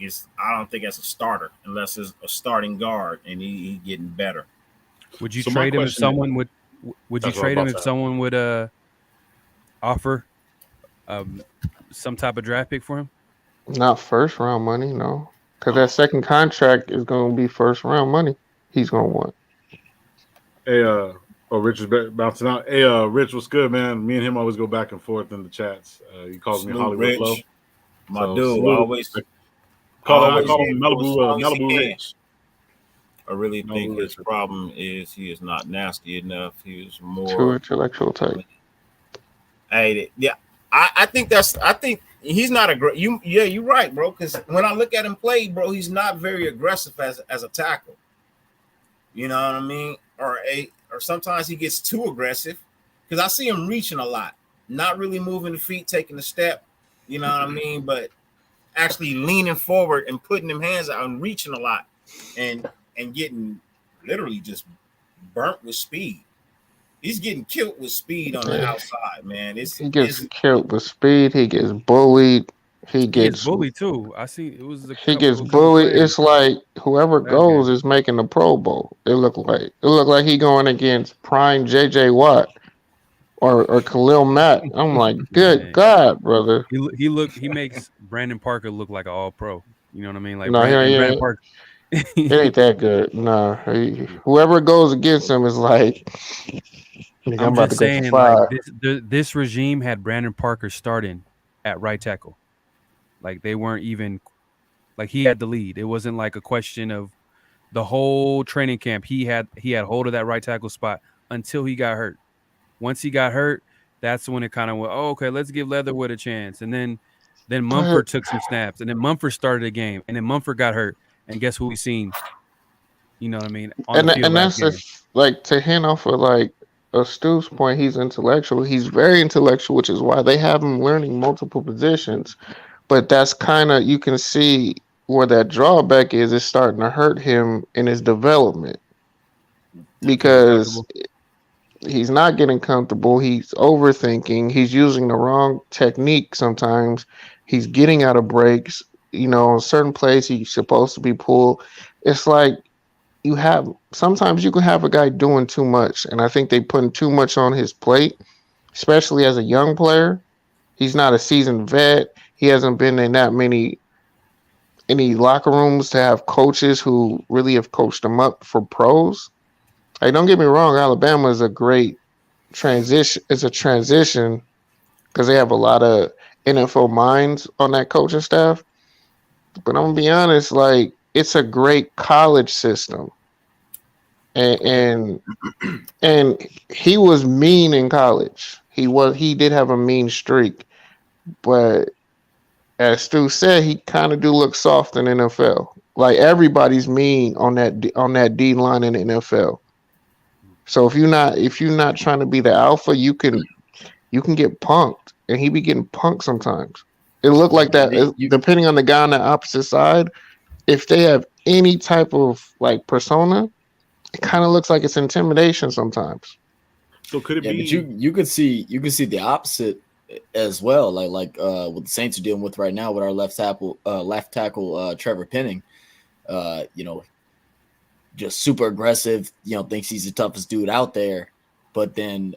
S5: as a starter unless it's a starting guard and he getting better.
S4: Would you trade him if someone would? Would you trade him if someone would offer some type of draft pick for him?
S7: Not first round money, no. Because that second contract is going to be first round money. He's going to want.
S6: Hey, Rich is bouncing out. Hey, Rich, what's good, man? Me and him always go back and forth in the chats. He calls me Hollywood
S5: Rich,
S6: Low.
S5: my dude. I
S6: call him Malibu Rich.
S5: I really think his problem is he is not nasty enough. He is more
S7: too intellectual type.
S5: Hey, yeah, I think he's not aggressive. You're right, bro. Because when I look at him play, bro, he's not very aggressive as a tackle. You know what I mean? Or sometimes he gets too aggressive because I see him reaching a lot, not really moving the feet, taking the step. You know what I mean? But actually leaning forward and putting them hands out and reaching a lot, and getting literally just burnt with speed. He's getting killed with speed on the outside, man. He gets
S7: killed with speed. He gets bullied. He gets
S4: bullied too. I see it was.
S7: He gets bullied. It's like whoever goes is making the Pro Bowl. It looked like he going against prime JJ Watt or Khalil Mack. I'm like, good God, brother.
S4: He makes Brandon Parker look like an All Pro. You know what I mean? Like
S7: no,
S4: Brandon Parker.
S7: It ain't that good. No, whoever goes against him is like Nigga,
S4: I'm
S7: about
S4: just
S7: to go for
S4: saying,
S7: 5.
S4: like this regime had Brandon Parker starting at right tackle. Like they weren't even like he had the lead. It wasn't like a question of the whole training camp. He had hold of that right tackle spot until he got hurt. Once he got hurt, that's when it kind of went, oh, okay, let's give Leatherwood a chance. And then Mumford took some snaps, and then Mumford started a game, and then Mumford got hurt. And guess who we seen? You know what I mean? On the field
S7: And
S4: last
S7: that's
S4: game.
S7: like to hint off of like a Stu's point. He's intellectual. He's very intellectual, which is why they have him learning multiple positions. But that's kind of, you can see where that drawback is. It's starting to hurt him in his development because he's not getting comfortable. He's overthinking. He's using the wrong technique sometimes. He's getting out of breaks. You know, certain plays he's supposed to be pulled. It's like sometimes you can have a guy doing too much, and I think they putting too much on his plate, especially as a young player. He's not a seasoned vet. He hasn't been in that many locker rooms to have coaches who really have coached him up for pros. Like, don't get me wrong, Alabama is a great transition. It's a transition because they have a lot of NFL minds on that coaching staff. But I'm gonna be honest, like, it's a great college system. And he was mean in college. He did have a mean streak, but as Stu said, he kind of do look soft in NFL. Like everybody's mean on that D line in the NFL. So if you're not trying to be the alpha, you can get punked, and he be getting punked sometimes. It looked like that depending on the guy on the opposite side. If they have any type of like persona, it kind of looks like it's intimidation sometimes.
S6: So could it be?
S8: But you could see the opposite as well, like what the Saints are dealing with right now with our left tackle Trevor Penning. You know, just super aggressive. You know, thinks he's the toughest dude out there, but then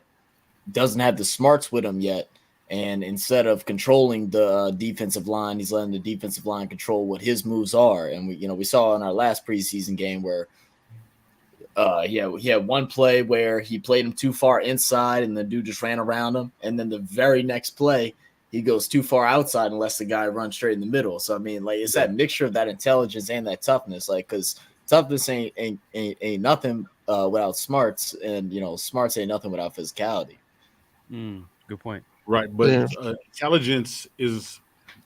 S8: doesn't have the smarts with him yet. And instead of controlling the defensive line, he's letting the defensive line control what his moves are. And we saw in our last preseason game where he had one play where he played him too far inside and the dude just ran around him. And then the very next play, he goes too far outside and lets the guy run straight in the middle. So, I mean, like, it's that mixture of that intelligence and that toughness. Like, because toughness ain't nothing without smarts. And, smarts ain't nothing without physicality.
S4: Good point.
S6: Right, but intelligence is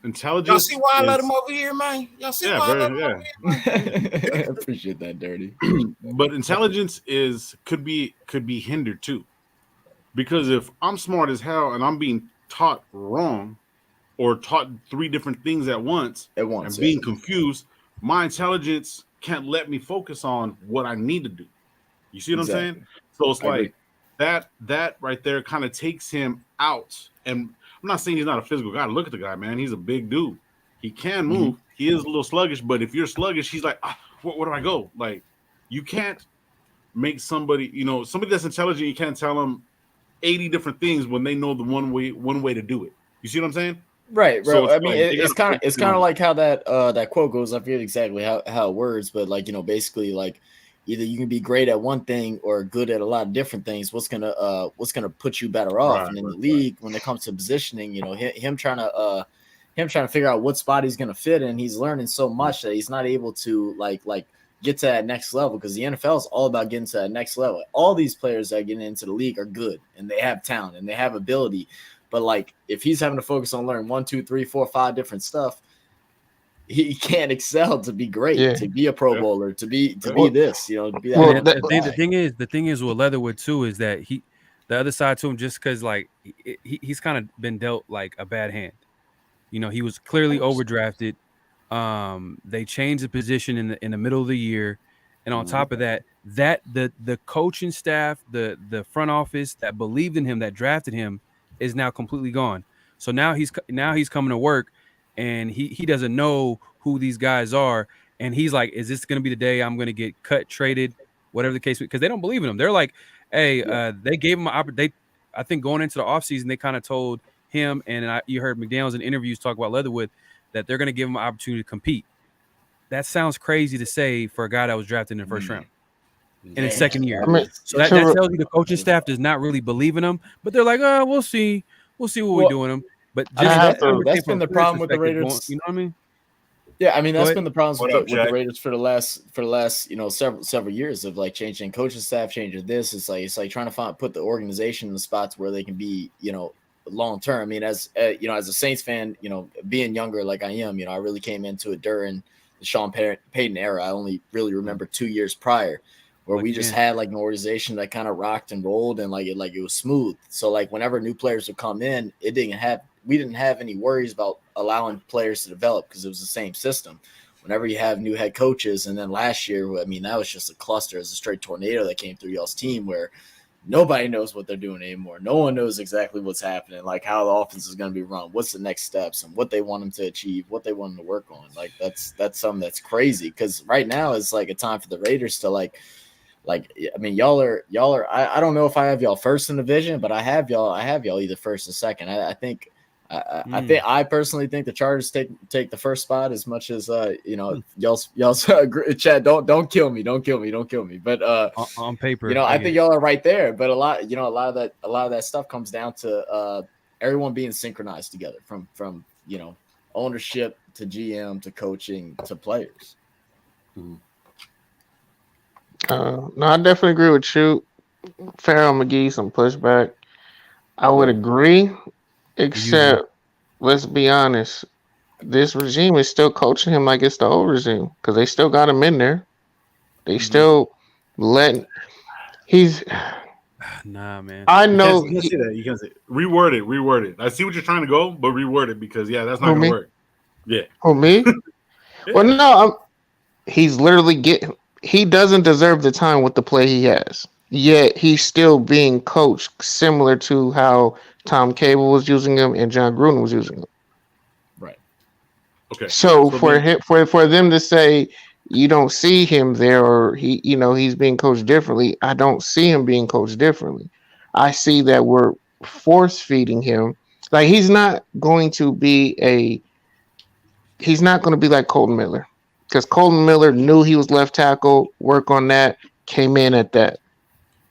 S6: intelligence.
S5: Y'all see why I let him over here, man? Y'all see why I let him over here?
S8: I appreciate that, Dirty.
S6: But intelligence could be hindered too, because if I'm smart as hell and I'm being taught wrong, or taught 3 different things at once and being confused, my intelligence can't let me focus on what I need to do. You see what I'm saying? So it's like that right there kind of takes him out. And I'm not saying he's not a physical guy. Look at the guy, man. He's a big dude. He can move. Mm-hmm. He is a little sluggish, but if you're sluggish, he's like, where do I go? Like, you can't make somebody that's intelligent, you can't tell them 80 different things when they know the one way to do it. You see what I'm saying?
S8: Right, bro. So I mean, it's kind of like how that quote goes. I forget exactly how it words, but like, basically like, either you can be great at one thing or good at a lot of different things. What's gonna put you better off? Right, and in the league, when it comes to positioning, him trying to figure out what spot he's gonna fit in, he's learning so much that he's not able to like get to that next level, because the NFL is all about getting to that next level. All these players that are getting into the league are good and they have talent and they have ability, but like if he's having to focus on learning 1, 2, 3, 4, 5 different stuff, he can't excel to be great, to be a Pro Bowler, to be this, to be that.
S4: The thing is with Leatherwood too is that the other side to him, just because like he's kind of been dealt like a bad hand. He was clearly overdrafted. They changed the position in the middle of the year, and on top of that the coaching staff, the front office that believed in him, that drafted him, is now completely gone. So now he's coming to work, and he doesn't know who these guys are, and he's like, is this going to be the day I'm going to get cut, traded, whatever the case, because they don't believe in him. They're like, hey, they gave him an opportunity. I think going into the offseason, they kind of told him, and you heard McDaniels in interviews talk about Leatherwood, that they're going to give him an opportunity to compete. That sounds crazy to say for a guy that was drafted in the first round. in his second year.
S7: I mean,
S4: So that tells you the coaching staff does not really believe in him, but they're like, oh, we'll see what we do in him. But
S8: that's been the problem with the Raiders.
S4: You know what I mean?
S8: Yeah, I mean that's been the problems with
S5: up,
S8: the Raiders for the last several years of like changing coaching staff, changing this. It's like trying to put the organization in the spots where they can be long term. I mean, as as a Saints fan, being younger like I am, I really came into it during the Sean Payton era. I only really remember 2 years prior, where we just had like an organization that kind of rocked and rolled and like it was smooth. So like whenever new players would come in, we didn't have any worries about allowing players to develop because it was the same system. Whenever you have new head coaches, and then last year, I mean, that was just a cluster, as a straight tornado that came through y'all's team where nobody knows what they're doing anymore. No one knows exactly what's happening, like how the offense is going to be run, what's the next steps, and what they want them to achieve, what they want them to work on. Like that's something that's crazy because right now it's like a time for the Raiders to like I mean, y'all are. I don't know if I have y'all first in the division, but I have y'all either first or second. I personally think the Chargers take the first spot as much as y'all's Chad, don't kill me. But
S4: on paper,
S8: I think y'all are right there. But a lot of that stuff comes down to everyone being synchronized together from ownership to GM to coaching to players.
S4: Mm-hmm.
S7: No, I definitely agree with you. Farrell McGee, some pushback. I would agree, except let's be honest, this regime is still coaching him like it's the old regime because they still got him in there. They still letting. He's.
S4: Nah, man.
S7: I know.
S6: You can't say that. You can't say reword it. I see what you're trying to go, but reword it because that's not gonna work. Yeah.
S7: Oh, me?
S6: Yeah.
S7: Well, no, he's literally getting. He doesn't deserve the time with the play he has. Yet he's still being coached similar to how Tom Cable was using him and John Gruden was using him.
S6: Right. Okay.
S7: So for them to say you don't see him there or he's being coached differently, I don't see him being coached differently. I see that we're force feeding him. Like he's not going to be like Colton Miller. Because Colton Miller knew he was left tackle, work on that, came in at that.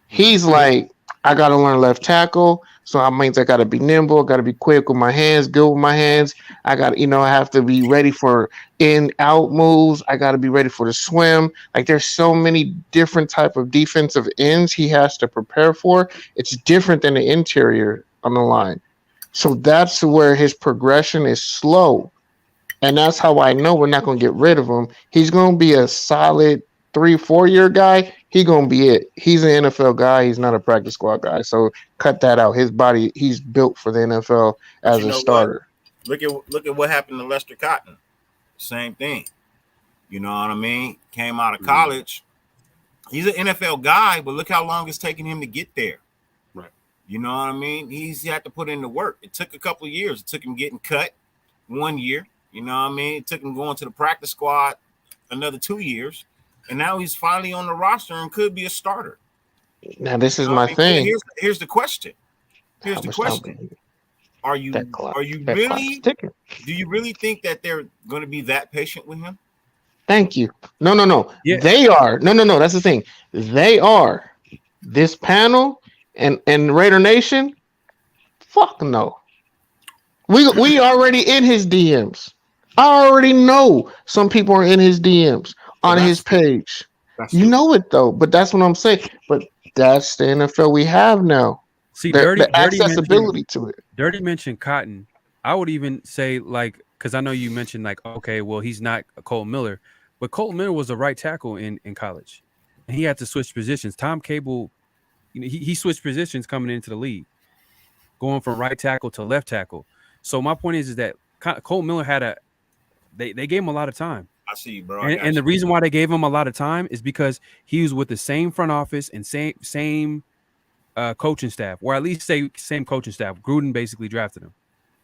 S7: He's like, I got to learn left tackle, so that means I got to be nimble, got to be quick with my hands, good with my hands. I got, I have to be ready for in-out moves. I got to be ready for the swim. Like there's so many different type of defensive ends he has to prepare for. It's different than the interior on the line. So that's where his progression is slow. And that's how I know we're not going to get rid of him. He's going to be a solid 3-4 year guy. He's going to be it. He's an NFL guy. He's not a practice squad guy. So cut that out. His body, he's built for the NFL as a starter.
S5: Look at what happened to Lester Cotton. Same thing. You know what I mean? Came out of college. He's an NFL guy, but look how long it's taken him to get there.
S6: Right.
S5: You know what I mean? He's had to put in the work. It took a couple of years. It took him getting cut 1 year. You know what I mean? It took him going to the practice squad another 2 years. And now he's finally on the roster and could be a starter.
S7: Now, this is my thing.
S5: Here's the question. Here's the question. Do you really think that they're going to be that patient with him?
S7: Thank you. No.
S4: Yeah.
S7: They are. No. That's the thing. They are. This panel and Raider Nation, fuck no. We already in his DMs. I already know some people are in his DMs on his page. You know it though, but that's what I'm saying. But that's the NFL we have now.
S4: See,
S7: the accessibility to it.
S4: Dirty mentioned Cotton. I would even say because I know you mentioned okay, well he's not a Colton Miller, but Colton Miller was a right tackle in college, and he had to switch positions. Tom Cable, he switched positions coming into the league, going from right tackle to left tackle. So my point is that Colton Miller had they gave him a lot of time.
S5: I see, bro.
S4: And the reason why they gave him a lot of time is because he was with the same front office and same coaching staff, or at least same coaching staff. Gruden basically drafted him.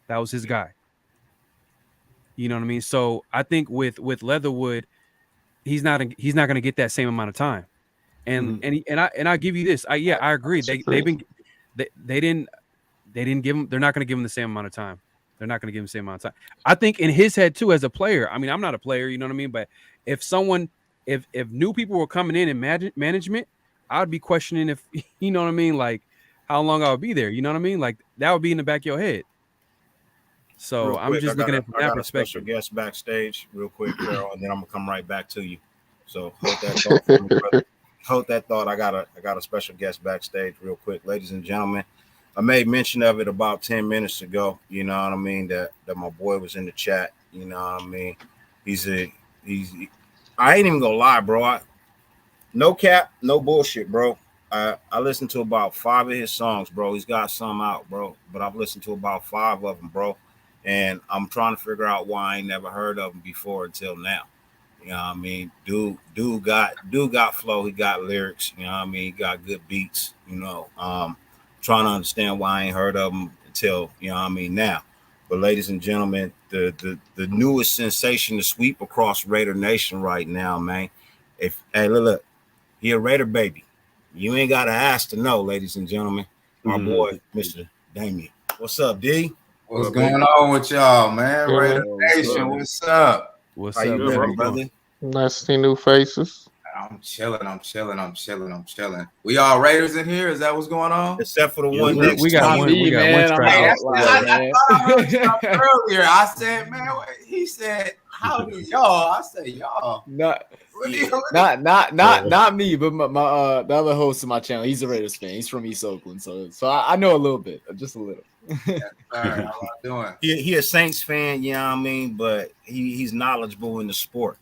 S4: That was his guy. You know what I mean? So I think with Leatherwood, he's not going to get that same amount of time. And I give you this. I agree. They're not going to give him the same amount of time. They're not going to give him the same amount of time. I think in his head too, as a player. I mean, I'm not a player, you know what I mean? But if new people were coming in management, I'd be questioning if you know what I mean, like how long I would be there. You know what I mean? Like that would be in the back of your head. So
S5: Real
S4: I'm
S5: quick,
S4: just looking at it from
S5: I
S4: that
S5: got a special
S4: perspective.
S5: guest backstage, real quick, Carol, and then I'm gonna come right back to you. So hold that thought for me, brother. Hold that thought. I got a special guest backstage, real quick, ladies and gentlemen. I made mention of it about 10 minutes ago. You know what I mean? That my boy was in the chat. You know what I mean? I ain't even gonna lie, bro. No cap, no bullshit, bro. I listened to about 5 of his songs, bro. He's got some out, bro, but I've listened to about 5 of them, bro. And I'm trying to figure out why I ain't never heard of him before until now. You know what I mean? Dude got flow. He got lyrics. You know what I mean? He got good beats. You know, trying to understand why I ain't heard of him until, you know what I mean, now. But ladies and gentlemen, the newest sensation to sweep across Raider Nation right now, man. Hey, look, he a Raider baby. You ain't got to ask to know, ladies and gentlemen. My boy, Mr. Damien. What's up, D?
S9: What's going on with y'all, man?
S7: Yeah.
S9: Raider Nation, what's up?
S4: What's
S5: How
S4: up,
S5: you
S4: bro?
S5: doing, brother?
S7: Nice to see new faces.
S9: I'm chilling. We all Raiders in here? Is that what's going on?
S5: Except for the one
S4: we-
S5: next
S4: we
S5: to
S4: got
S5: you.
S4: one-
S8: Me,
S4: we got
S8: man.
S4: one
S8: I'm
S4: strike.
S9: Hey,
S8: out
S9: that's what
S8: loud,
S9: I
S8: man.
S9: thought I heard something earlier. I said, man, he said, how do y'all? I said, y'all.
S8: Not me, but my the other host of my channel. He's a Raiders fan. He's from East Oakland, so I know a little bit, just a little.
S9: Sir, how y'all doing?
S5: He a Saints fan, you know what I mean, but he's knowledgeable in the sport,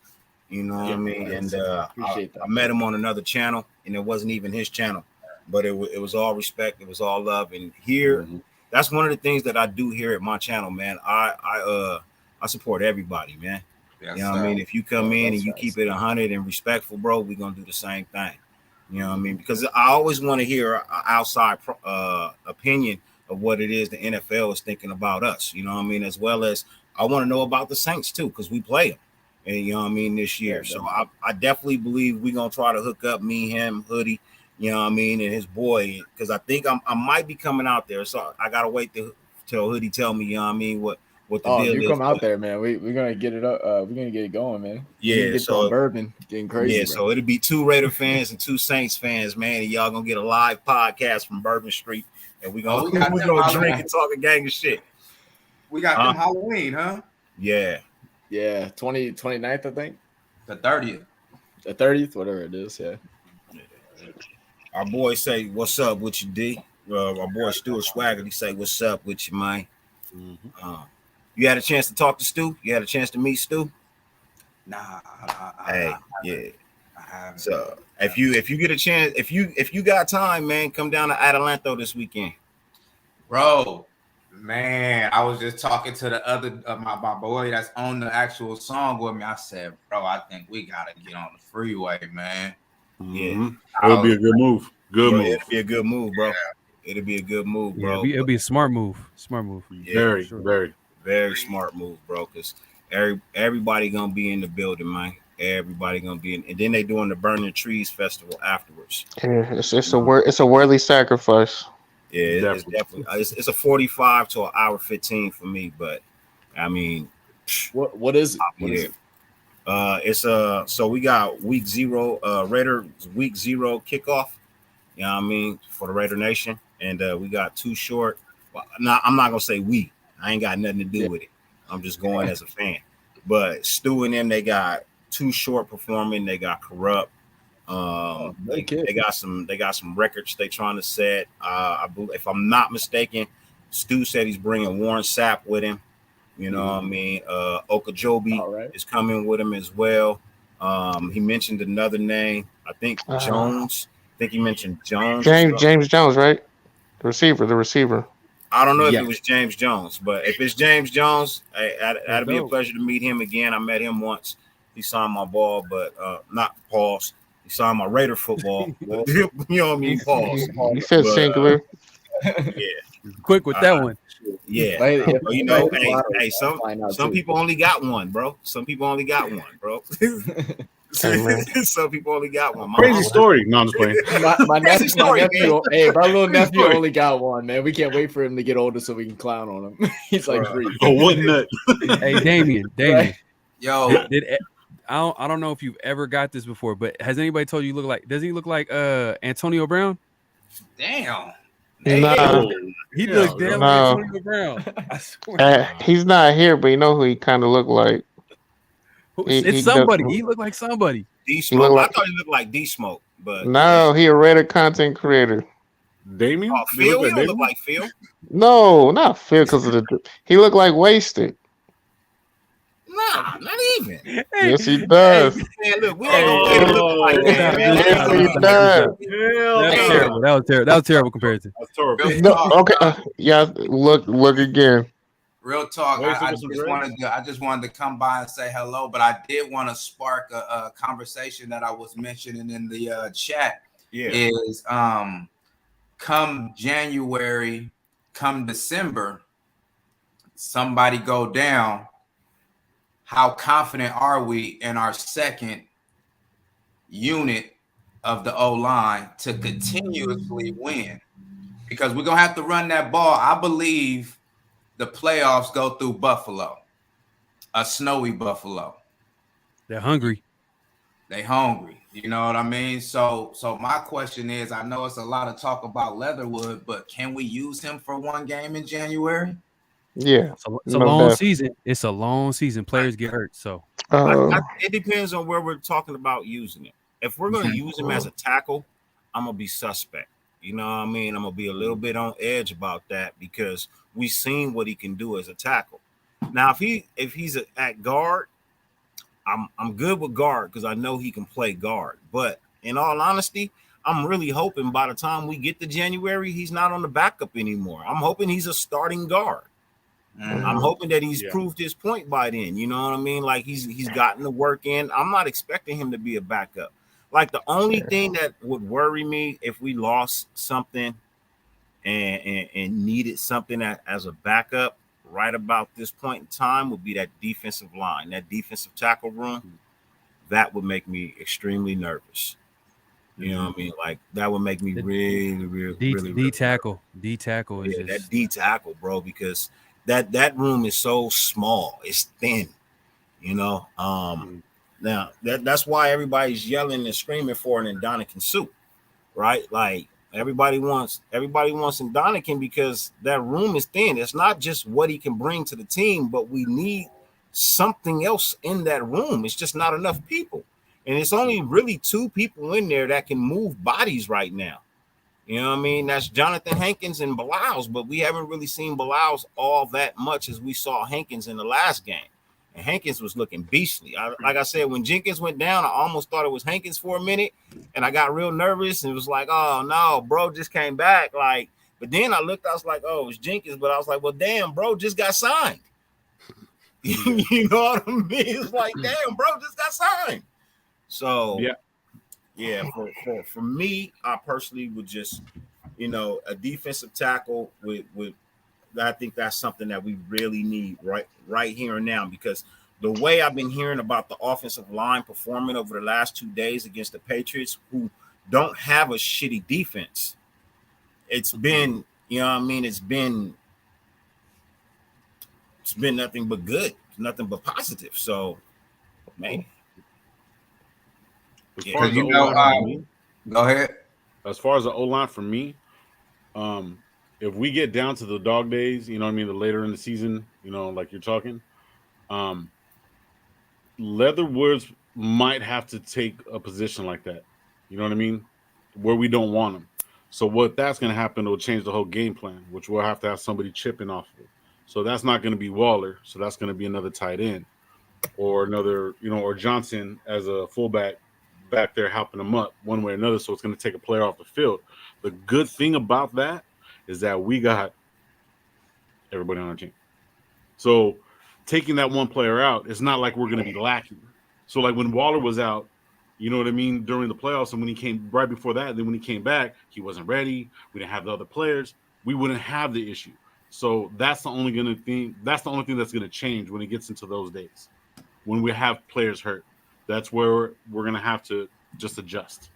S5: you know what I mean. And
S8: Appreciate that.
S5: I met him on another channel, and it wasn't even his channel, but it was all respect, it was all love. And here, that's one of the things that I do here at my channel, man. I support everybody, man.
S9: Yes,
S5: You know what I
S9: sir.
S5: mean? If you come in and
S8: that's
S5: you
S8: right.
S5: keep it 100 and respectful, bro, we're gonna do the same thing. You know what I mean? Because I always want to hear an outside opinion of what it is the NFL is thinking about us. You know what I mean? As well as I want to know about the Saints too, because we play them. And you know what I mean this year.
S8: Yeah,
S5: So I definitely believe we're gonna try to hook up me, him, Hoodie, you know what I mean, and his boy, because I think I might be coming out there. So I gotta wait till Hoodie tell me, you know what I mean, what the
S8: Oh,
S5: deal
S8: you
S5: is.
S8: come out there, man. We're gonna get it up. We're gonna get it going, man.
S5: Yeah,
S8: We're gonna get
S5: so-
S8: some bourbon, getting crazy.
S5: Yeah,
S8: bro.
S5: so it'll be 2 Raider fans and 2 Saints fans, man, and y'all gonna get a live podcast from Bourbon Street, and we
S9: Oh,
S5: gonna
S9: we got
S5: we
S9: them
S5: gonna
S9: out
S5: drink
S9: there.
S5: and talk a gang of shit.
S9: We got them Halloween, huh?
S5: Yeah,
S8: yeah, 29th, I think,
S9: The 30th.
S8: the 30th, whatever it is. Yeah.
S5: our boy say, "What's up with you, D?" Our boy Stuart Swagger, he say, "What's up with you, man?" You had a chance to talk to Stu? You had a chance to meet Stu?
S9: Nah.
S5: Hey, yeah.
S9: I haven't.
S5: So if you get a chance, if you got time, man, come down to Adelanto this weekend.
S9: Bro, man, I was just talking to the other my boy that's on the actual song with me. I said, bro, I think we gotta get on the freeway, man.
S5: Yeah.
S6: It'll be a good move. Good
S5: Bro,
S6: move.
S5: it'll be a good move, bro. It'll be a good move,
S4: Yeah,
S5: bro.
S4: it'll be a smart move. Smart move.
S5: Yeah,
S6: Very,
S4: sure.
S6: very.
S5: Very smart move, bro. Because everybody gonna be in the building, man. Everybody gonna be in, and then they doing the Burning Trees Festival afterwards.
S7: Yeah, it's a worthy sacrifice.
S5: Yeah, it's definitely it's a 45 to an hour 15 for me, but I mean,
S8: What is it?
S5: I'll be there. It's so we got week 0, Raiders week 0 kickoff. You know what I mean, for the Raider Nation, and we got 2 short. Well, I'm not gonna say we. I ain't got nothing to do with it. I'm just going as a fan. But Stu and them, they got 2 short performing. They got Corrupt. They got some records they trying to set. I believe, if I'm not mistaken, Stu said he's bringing Warren Sapp with him. You know what I mean? Okajobi is coming with him as well. He mentioned another name. I think Jones. I think he mentioned Jones.
S7: James Jones, right? The receiver.
S5: I don't know if it was James Jones, but if it's James Jones, that'd be a pleasure to meet him again. I met him once. He signed my ball, but not pause. He signed my Raider football. You know what I mean? Pause.
S7: You said singular.
S5: Yeah.
S4: Quick with that one.
S5: Yeah. But, you know, hey, some people only got one, bro. Some people only got one, bro. Some people only got one.
S6: Crazy story. No, I'm just playing.
S8: My little nephew only got one, man. We can't wait for him to get older so we can clown on him. He's like 3.
S6: Oh, what nut?
S4: Hey, Damien.
S9: Yo,
S4: I don't know if you've ever got this before, but has anybody told you does he look like Antonio Brown?
S9: Damn.
S7: Nah,
S4: He looks damn like
S7: no.
S4: Antonio Brown. I swear.
S7: He's not here, but you know who he kind of looked like.
S4: It's somebody. He looked like somebody.
S5: D Smoke. I thought he looked like D Smoke, but
S7: no, he a Reddit content creator.
S6: Damien?
S5: Oh, Phil, he don't look like Phil.
S7: No, not Phil, because of the. He looked like wasted.
S5: Nah, not even.
S7: Yes, he does.
S5: Man, look, we ain't gonna let him look like that, man.
S7: Yes, he does.
S4: That was terrible comparison.
S6: That's terrible.
S7: No, okay, yeah. Look again.
S9: Real talk.
S6: Wait,
S9: I just wanted to come by and say hello, but I did want to spark a conversation that I was mentioning in the chat.
S5: Yeah.
S9: Is come January, come December, somebody go down. How confident are we in our second unit of the O-line to continuously win? Because we're gonna have to run that ball. I believe the playoffs go through Buffalo, a snowy Buffalo.
S4: They're hungry.
S9: They hungry. You know what I mean? So my question is, I know it's a lot of talk about Leatherwood, but can we use him for one game in January?
S7: Yeah,
S4: it's a long season. It's a long season. Players get hurt, so
S5: it depends on where we're talking about using it. If we're going to use him as a tackle, I'm gonna be suspect. You know what I mean? I'm gonna be a little bit on edge about that because we've seen what he can do as a tackle. Now, if he's at guard, I'm good with guard because I know he can play guard. But in all honesty, I'm really hoping by the time we get to January, he's not on the backup anymore. I'm hoping he's a starting guard. I'm hoping that he's proved his point by then. You know what I mean? Like he's gotten the work in. I'm not expecting him to be a backup. Like the only thing that would worry me if we lost something and needed something as a backup right about this point in time would be that defensive line, that defensive tackle room. That would make me extremely nervous. You know what I mean? Like that would make me really
S4: D tackle. D tackle is
S5: that D tackle, bro, because that room is so small, it's thin, you know. Now that's why everybody's yelling and screaming for an Ndamukong Suh, right? Like everybody wants Ndamukong because that room is thin. It's not just what he can bring to the team, but we need something else in that room. It's just not enough people, and it's only really 2 people in there that can move bodies right now. You know what I mean? That's Jonathan Hankins and Blouse, but we haven't really seen Blouse all that much as we saw Hankins in the last game. And Hankins was looking beastly. Like I said, when Jenkins went down, I almost thought it was Hankins for a minute, and I got real nervous and it was like, oh no, bro just came back. Like, but then I looked, I was like, oh, it's Jenkins, but I was like, well, damn, bro just got signed. You know what I mean? It's like, damn, bro just got signed. So yeah, for me, I personally would just, you know, a defensive tackle with I think that's something that we really need right here and now, because the way I've been hearing about the offensive line performing over the last 2 days against the Patriots, who don't have a shitty defense, it's been, you know what I mean, it's been nothing but good, nothing but positive. So, man.
S9: Yeah, you know, go ahead.
S6: As far as the O-line for me, if we get down to the dog days, you know what I mean, the later in the season, you know, like you're talking, Leatherwoods might have to take a position like that, you know what I mean, where we don't want him. So what that's going to happen, it'll change the whole game plan, which we'll have to have somebody chipping off of it. So that's not going to be Waller. So that's going to be another tight end or another, you know, or Johnson as a fullback back there helping him up one way or another. So it's going to take a player off the field. The good thing about that is that we got everybody on our team. So taking that one player out, it's not like we're going to be lacking. So like when Waller was out, you know what I mean, during the playoffs, and when he came right before that, then when he came back, he wasn't ready. We didn't have the other players. We wouldn't have the issue. So that's the only thing that's going to change when it gets into those days. When we have players hurt, that's where we're going to have to just adjust.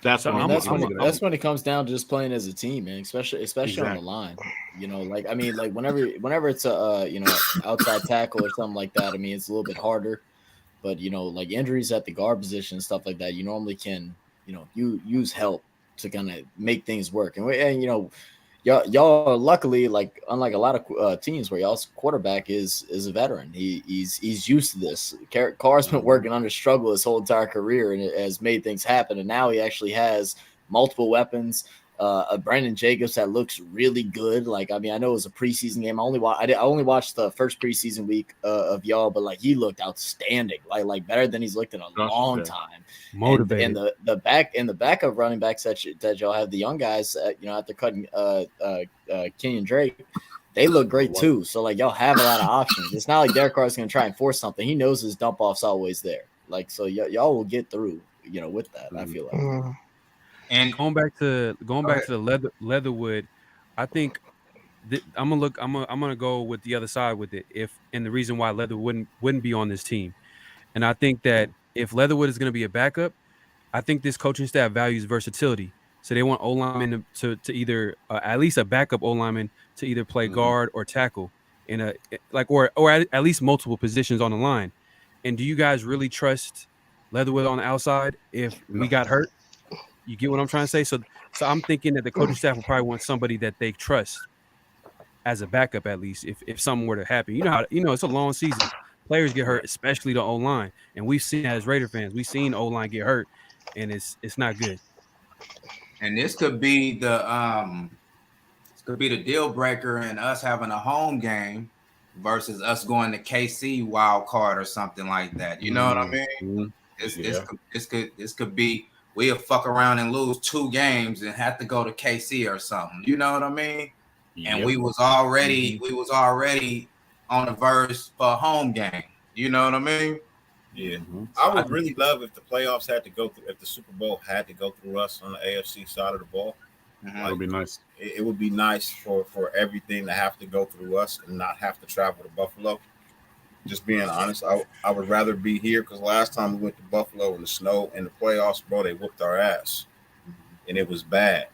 S6: That's
S8: when it comes down to just playing as a team, man. Especially on the line. You know, like I mean, like whenever it's a you know, outside tackle or something like that. I mean, it's a little bit harder. But like injuries at the guard position and stuff like that, you normally can you use help to kind of make things work. And y'all luckily, like unlike a lot of teams where y'all's quarterback is a veteran, he's used to this. Carr's been working under struggle his whole entire career, and it has made things happen. And now he actually has multiple weapons. A Brandon Jacobs that looks really good. Like, I mean, I know it was a preseason game. I only watched the first preseason week of y'all, but like he looked outstanding, like better than he's looked in a long time.
S4: Motivated.
S8: And the backup running backs that y'all have, the young guys, after cutting Kenyon Drake, they look great too. So like y'all have a lot of options. It's not like Derek Carr is going to try and force something. He knows his dump off's always there. Like, so y'all will get through, with that. I feel like.
S4: And going back to the Leatherwood, I think I'm gonna go with the other side with it. And the reason why Leatherwood wouldn't be on this team, and I think that if Leatherwood is going to be a backup, I think this coaching staff values versatility. So they want O-lineman to either at least a backup O-lineman to either play guard or tackle in or at least multiple positions on the line. And do you guys really trust Leatherwood on the outside if we got hurt? You get what I'm trying to say? So I'm thinking that the coaching staff will probably want somebody that they trust as a backup, at least if something were to happen. It's a long season. Players get hurt, especially the O-line. And we've seen, as Raider fans, we've seen O-line get hurt, and it's not good.
S9: And this could be the deal breaker in us having a home game versus us going to KC wild card or something like that. You know what I mean? This could be we'll fuck around and lose 2 games and have to go to KC or something. You know what I mean? Yep. And we was already on the verge for a home game. You know what I mean?
S5: Yeah. I would really love if the playoffs had to go through, if the Super Bowl had to go through us on the AFC side of the ball.
S6: That would be nice.
S5: It would be nice for everything to have to go through us and not have to travel to Buffalo. Just being honest, I would rather be here because last time we went to Buffalo in the snow in the playoffs, bro, they whooped our ass, and it was bad.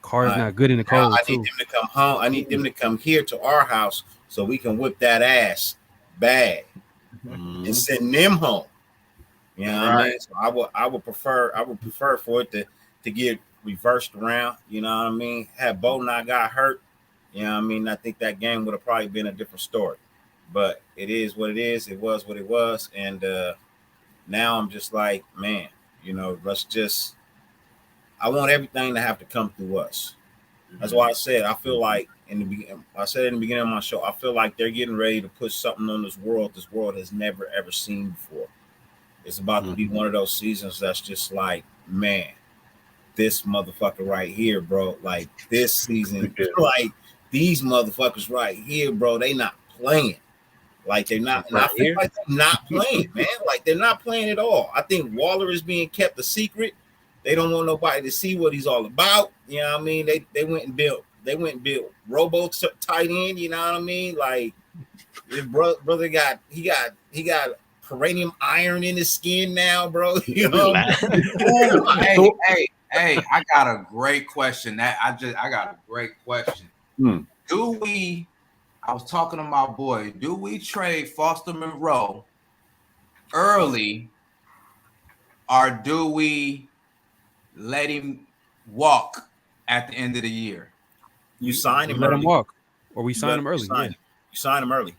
S4: Car's not good in the cold.
S5: I need them to come home. I need them to come here to our house so we can whip that ass bad and send them home. You know what I mean? So I would prefer for it to get reversed around. You know what I mean? Had Bo not got hurt, you know what I mean? I think that game would have probably been a different story. But it is what it is. It was what it was. And now I'm just like, man, I want everything to have to come through us. That's why I said, I feel like in the beginning of my show, I feel like they're getting ready to put something on this world has never, ever seen before. It's about to be one of those seasons that's just like, man, this motherfucker right here, bro. Like this season, like these motherfuckers right here, bro, they not playing. Like they're not, and I feel like they're not playing, man. Like they're not playing at all. I think Waller is being kept a secret. They don't want nobody to see what he's all about. You know what I mean? They went and built Robo tight end. You know what I mean? Like his brother got cranium iron in his skin now, bro. You know?
S9: Hey, I got a great question. I got a great question. I was talking to my boy. Do we trade Foster Monroe early, or do we let him walk at the end of the year?
S5: You sign him,
S4: let
S5: early.
S4: him walk, or we sign him early.
S5: You sign him early.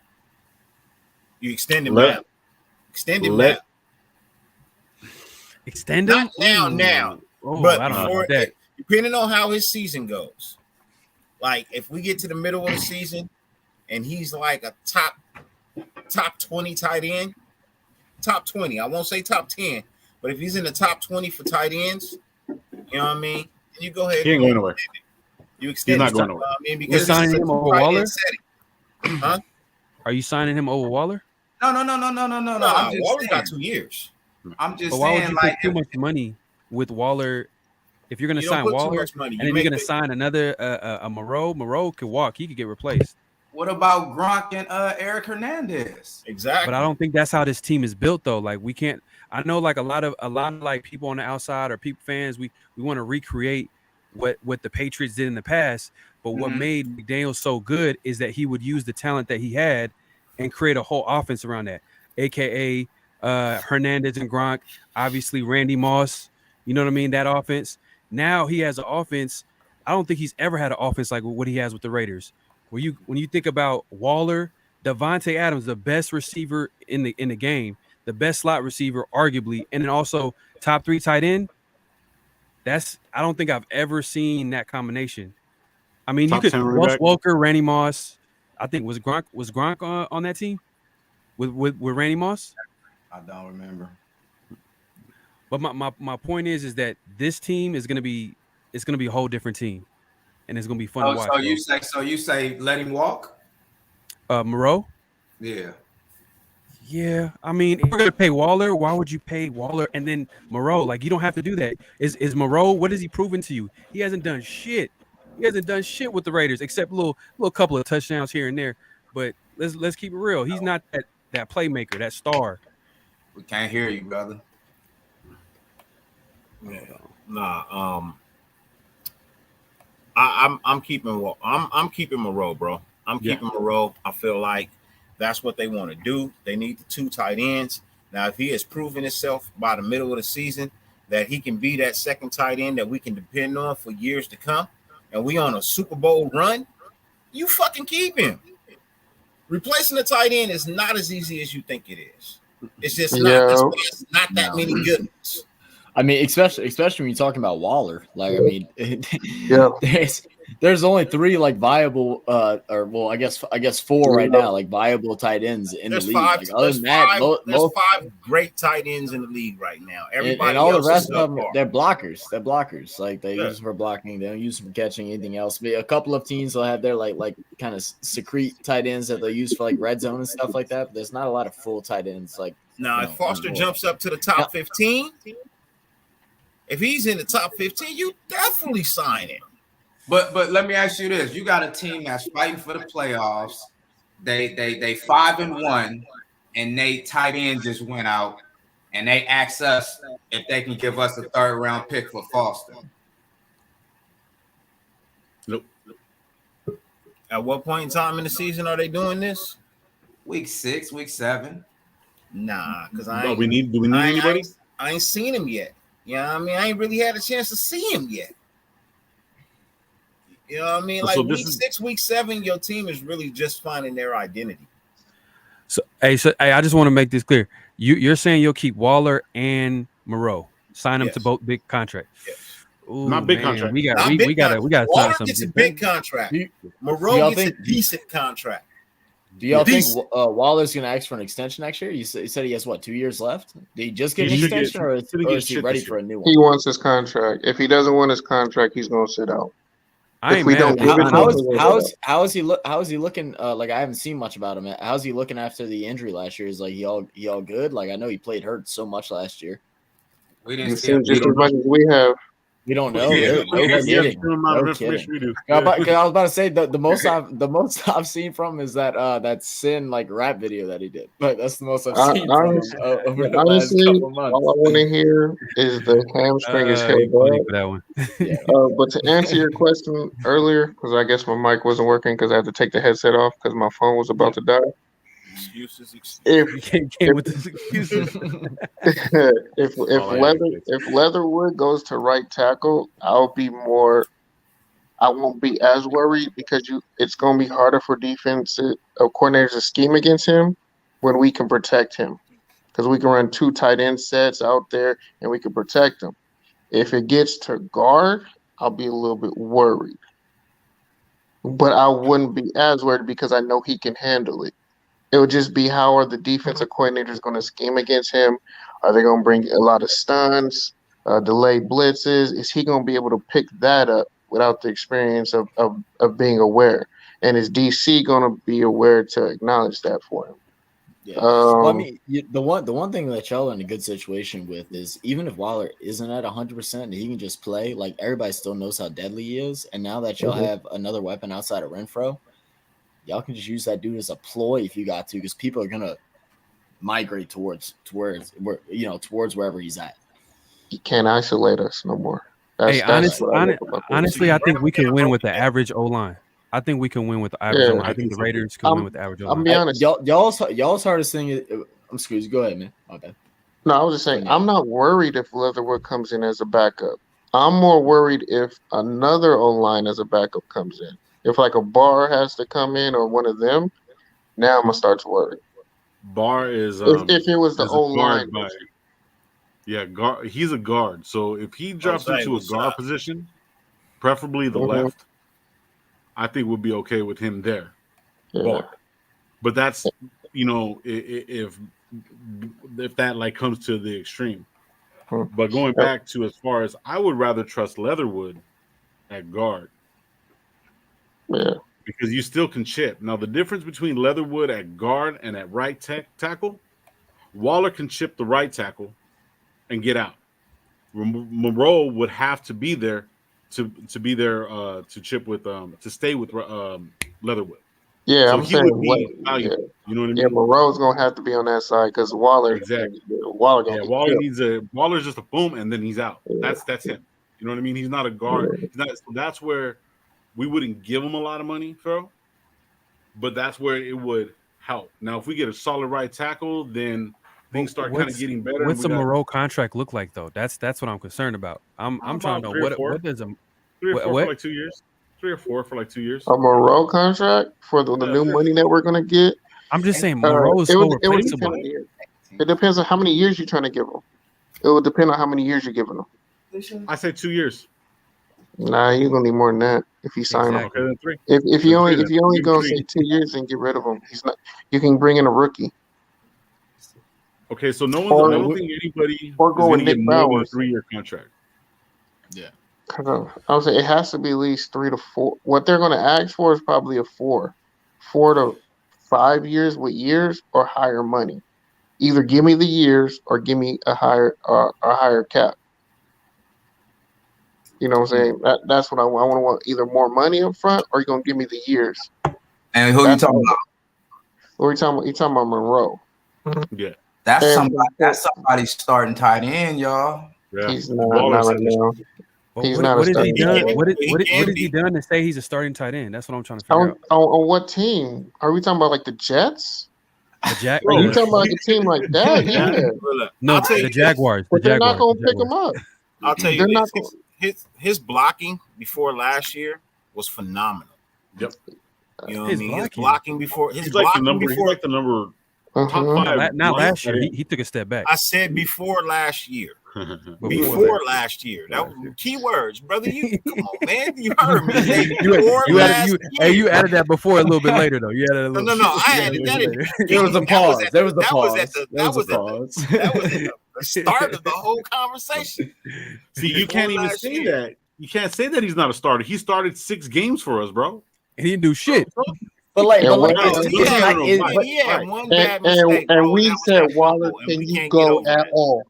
S5: You extend him now. Extend him now.
S4: Extend him
S5: now.
S4: Oh,
S5: but
S4: I don't know about that.
S5: Depending on how his season goes, like if we get to the middle of the season and he's like a top 20 tight end, top 20. I won't say top 10, but if he's in the top 20 for tight ends, you know what I mean? You go ahead.
S6: He ain't going nowhere.
S5: You extend.
S6: He's not going nowhere.
S5: I mean, because
S4: you're signing him over Waller.
S5: Huh?
S4: Are you signing him over Waller?
S9: No.
S5: Waller's got 2 years.
S9: I'm just
S4: but why
S9: saying,
S4: would you take too much money with Waller? If you're going to sign Waller, and then you're going to sign another a Moreau could walk. He could get replaced.
S9: What about Gronk and Eric Hernandez?
S5: Exactly.
S4: But I don't think that's how this team is built, though. Like we can't. I know, like a lot of like people on the outside or people fans, we want to recreate what the Patriots did in the past. But what made McDaniel so good is that he would use the talent that he had and create a whole offense around that, aka Hernandez and Gronk, obviously Randy Moss. You know what I mean? That offense. Now he has an offense. I don't think he's ever had an offense like what he has with the Raiders. When you think about Waller, Devontae Adams, the best receiver in the game, the best slot receiver, arguably, and then also top 3 tight end. I don't think I've ever seen that combination. I mean,
S6: Top
S4: you could
S6: 10 running
S4: Wes
S6: back.
S4: Welker, Randy Moss. I think was Gronk on that team with Randy Moss.
S9: I don't remember.
S4: But my point is that this team is gonna be a whole different team, and it's gonna be fun to watch.
S9: So you say let him walk?
S4: Moreau.
S9: Yeah.
S4: Yeah, I mean, if you're gonna pay Waller, why would you pay Waller and then Moreau? Like, you don't have to do that. Is Moreau? What has he proven to you? He hasn't done shit. He hasn't done shit with the Raiders except a little couple of touchdowns here and there. But let's keep it real. He's not that playmaker, that star.
S9: We can't hear you, brother.
S5: Yeah, nah. I'm keeping Moreau, bro. I'm keeping Moreau. I feel like that's what they want to do. They need the 2 tight ends. Now, if he has proven himself by the middle of the season that he can be that second tight end that we can depend on for years to come, and we on a Super Bowl run, you fucking keep him. Replacing the tight end is not as easy as you think it is. It's just not. It's not that many good ones.
S8: I mean, especially when you're talking about Waller. Like, I mean,
S7: Yeah.
S8: there's only 3 like viable, I guess 4 right now, like viable tight ends in the league. Like, other than that,
S5: there's 5 great tight ends in the league right now. Everybody
S8: and all
S5: else
S8: the rest
S5: is
S8: of them,
S5: subpar.
S8: they're blockers. They're blockers. Like, they use them for blocking. They don't use them for catching anything else. But a couple of teams will have their like kind of secrete tight ends that they use for like red zone and stuff like that. But there's not a lot of full tight ends. Like,
S5: Now, if Foster jumps up to the top 15, if he's in the top 15, you definitely sign him.
S9: But let me ask you this: you got a team that's fighting for the playoffs. They 5-1, and they tight end just went out, and they asked us if they can give us a 3rd round pick for Foster.
S6: Nope.
S5: At what point in time in the season are they doing this?
S9: Week 6, week 7.
S5: Nah, because
S6: Do we need anybody?
S5: I ain't seen him yet. You know what I mean? I ain't really had a chance to see him yet. You know what I mean? Like,
S6: So
S5: week 6, week 7, your team is really just finding their identity.
S4: So I just want to make this clear. You're saying you'll keep Waller and Moreau, sign them to both big contracts.
S5: Yes.
S4: Ooh,
S6: Not big
S4: man,
S6: contract.
S4: We
S5: Not
S4: gotta
S5: big
S4: sign
S5: Waller
S4: something.
S5: gets a big contract. Moreau
S8: y'all
S5: gets
S8: think-
S5: a decent contract.
S8: do y'all think
S5: Decent.
S8: Waller's going to ask for an extension next year? You said he has 2 years left. Did he just get
S6: He
S8: an
S6: should get-
S8: extension, or
S6: should get
S8: is he
S6: shit
S8: ready
S6: this
S8: for a
S6: year.
S8: new one?
S7: He wants his contract. If he doesn't want his contract, he's gonna sit out.
S4: I
S7: If
S4: ain't
S7: we
S4: mad
S7: don't
S4: at
S7: give it
S4: that.
S7: to him,
S8: How is he looking? Like, I haven't seen much about him. How's he looking after the injury last year? Is like he all good? Like, I know he played hurt so much last year.
S9: We
S7: You've
S9: didn't see
S7: seen
S9: him.
S7: just as much as we have.
S8: We don't know.
S9: Yeah,
S8: No
S9: we-
S6: He has
S8: kidding.
S6: the amount of
S8: No
S6: information we do.
S8: I was about to say the most I've seen from him is that Sin like rap video that he did. But that's the most I've seen from him over the last
S7: Honestly,
S8: couple months.
S7: all I want to hear is the hamstring is held
S4: You funny
S7: up.
S4: for that one.
S7: But to answer your question earlier, because I guess my mic wasn't working because I had to take the headset off because my phone was about to die.
S5: Excuses.
S7: If
S4: You came with this excuses.
S7: if Leatherwood goes to right tackle, I won't be as worried because it's going to be harder for defense coordinators to scheme against him when we can protect him, because we can run 2 tight end sets out there and we can protect him. If it gets to guard, I'll be a little bit worried, but I wouldn't be as worried because I know he can handle it. It would just be, how are the defensive coordinators going to scheme against him? Are they going to bring a lot of stunts, delayed blitzes? Is he going to be able to pick that up without the experience of being aware? And is DC going to be aware to acknowledge that for him?
S8: Yeah. Well, I mean, the one thing that y'all are in a good situation with is, even if Waller isn't at 100% and he can just play, like, everybody still knows how deadly he is. And now that y'all have another weapon outside of Renfro, y'all can just use that dude as a ploy if you got to, because people are gonna migrate towards wherever he's at.
S7: He can't isolate us no more. That's
S4: Honestly, I think we can win with the average O line. I think we can win with the average O line. I think the Raiders can win with the average O line.
S7: I'll be honest.
S8: Y'all's hardest thing is, I'm excused. Go ahead, man. My bad.
S7: No, I was just saying, I'm not worried if Leatherwood comes in as a backup. I'm more worried if another O-line as a backup comes in. If like a Barr has to come in or one of them, now I'm gonna start to worry.
S6: Barr is
S7: If it was the
S6: is a guard
S7: O-line,
S6: by- yeah, guard. He's a guard. So if he drops
S5: say,
S6: into a
S5: what's
S6: guard
S5: up?
S6: position, preferably the
S7: Mhm.
S6: left, I think we'll be okay with him there.
S7: yeah.
S6: Barr. But that's if that like comes to the extreme.
S7: Hmm.
S6: But going back to as far as I would rather trust Leatherwood at guard
S7: Yeah.
S6: because you still can chip. Now the difference between Leatherwood at guard and at right tackle, Waller can chip the right tackle and get out. Moreau would have to be there to chip with to stay with Leatherwood.
S7: Yeah,
S6: So
S7: I'm
S6: he
S7: saying
S6: would be
S7: what,
S6: valuable.
S7: yeah.
S6: You know what I mean?
S7: Yeah, Moreau's gonna have to be on that side because Waller.
S6: Exactly.
S7: Waller gonna
S6: Yeah,
S7: get
S6: Waller
S7: killed.
S6: Waller's just a boom and then he's out.
S7: Yeah.
S6: That's him. You know what I mean? He's not a guard. He's not. That's where we wouldn't give him a lot of money, Phil. But that's where it would help. Now, if we get a solid right tackle, then things start kind of getting better.
S4: What's the Moreau contract look like though? That's what I'm concerned about. I'm trying to know what does a
S6: 3 or 4
S4: what?
S6: for like 2 years. 3 or 4 for like 2 years.
S7: A Moreau contract for the
S6: Yeah,
S7: new
S6: sure.
S7: money that we're gonna get.
S4: I'm just saying Moreau is
S7: It
S4: so
S7: would
S4: replaceable.
S7: depend. It depends on how many years you're trying to give him. It will depend on how many years you're giving him.
S6: I say 2 years.
S7: Nah, you're gonna need more than that if you sign him.
S4: Exactly.
S6: Okay, then 3.
S7: If you only
S6: Give him
S7: gonna
S6: 3.
S7: say 2 years, then get rid of him. He's not. You can bring in a rookie.
S6: Okay, so no
S7: Or-
S6: one's. I don't think anybody
S7: or
S6: is
S7: go
S6: going
S7: with
S6: to get
S7: Nick
S6: more than a
S7: Bowers.
S6: 3-year contract.
S7: I would say it has to be at least 3 to 4. What they're gonna ask for is probably a 4 to 5 years with years or higher money. Either give me the years or give me a higher cap. You know what I'm saying? That's what I want. I want either more money up front or you're gonna give me the years.
S9: And who you
S7: That's
S9: talking
S7: all.
S9: about?
S7: What are you talking about? You talking about Monroe?
S6: Yeah,
S9: That's
S7: And-
S9: somebody. That's somebody starting tight end, y'all.
S6: yeah.
S7: He's not
S6: Waller's
S7: right now.
S4: But
S7: He's
S4: what,
S7: not a
S4: what has he
S7: starting tight
S4: done?
S7: end.
S4: What
S5: He can
S4: has he
S5: be.
S4: done to say he's a starting tight end? That's what I'm trying to figure
S7: On,
S4: out.
S7: on what team? Are we talking about like the Jets?
S4: The
S7: Are you
S4: Jaguars.
S7: talking about like a team like that? Yeah.
S5: Look,
S4: No,
S5: I'll tell
S4: the
S5: you
S4: Jaguars.
S7: But
S4: The
S7: they're not
S4: Jaguars.
S7: gonna pick him up.
S5: I'll tell you
S7: They're not
S5: this. His blocking before last year was phenomenal.
S6: Yep.
S5: You know what I
S4: His
S5: mean? His
S4: blocking.
S5: blocking before his
S6: He's like the
S5: blocking
S6: number. He's
S5: before.
S6: like the number
S7: Uh-huh.
S6: top 5.
S4: Not last
S6: tight
S4: year.
S6: end.
S4: He took a step back.
S5: I said before last year.
S4: Before
S5: Before
S4: that.
S5: last year. That was key words, brother. You come on, man. You heard me.
S4: You added that before a little bit later though. You added a little.
S5: No. I
S4: you
S5: added
S4: a
S5: that
S4: little
S5: in.
S4: later.
S8: There was a
S5: That
S8: pause.
S5: at-
S8: There was the
S5: that
S8: pause.
S5: was at the-
S8: There
S5: that
S8: was
S5: was
S8: a
S5: at the-
S8: pause.
S5: That was at the start of the whole conversation.
S6: See, you can't even
S5: last
S6: say
S5: year.
S6: that. You can't say that he's not a starter. He started 6 games for us, bro.
S4: He didn't do shit.
S8: But like,
S7: Yeah,
S8: but like,
S7: what-
S8: it's
S5: He had,
S8: not- it-
S6: right.
S8: but-
S5: he had
S6: right.
S5: one bad mistake,
S7: And
S5: bro,
S7: we
S5: that was
S7: said,
S5: that
S7: Waller,
S5: fumble, and
S7: can
S5: we
S7: you
S5: can't get
S7: go
S5: over
S7: at
S5: that.
S7: all?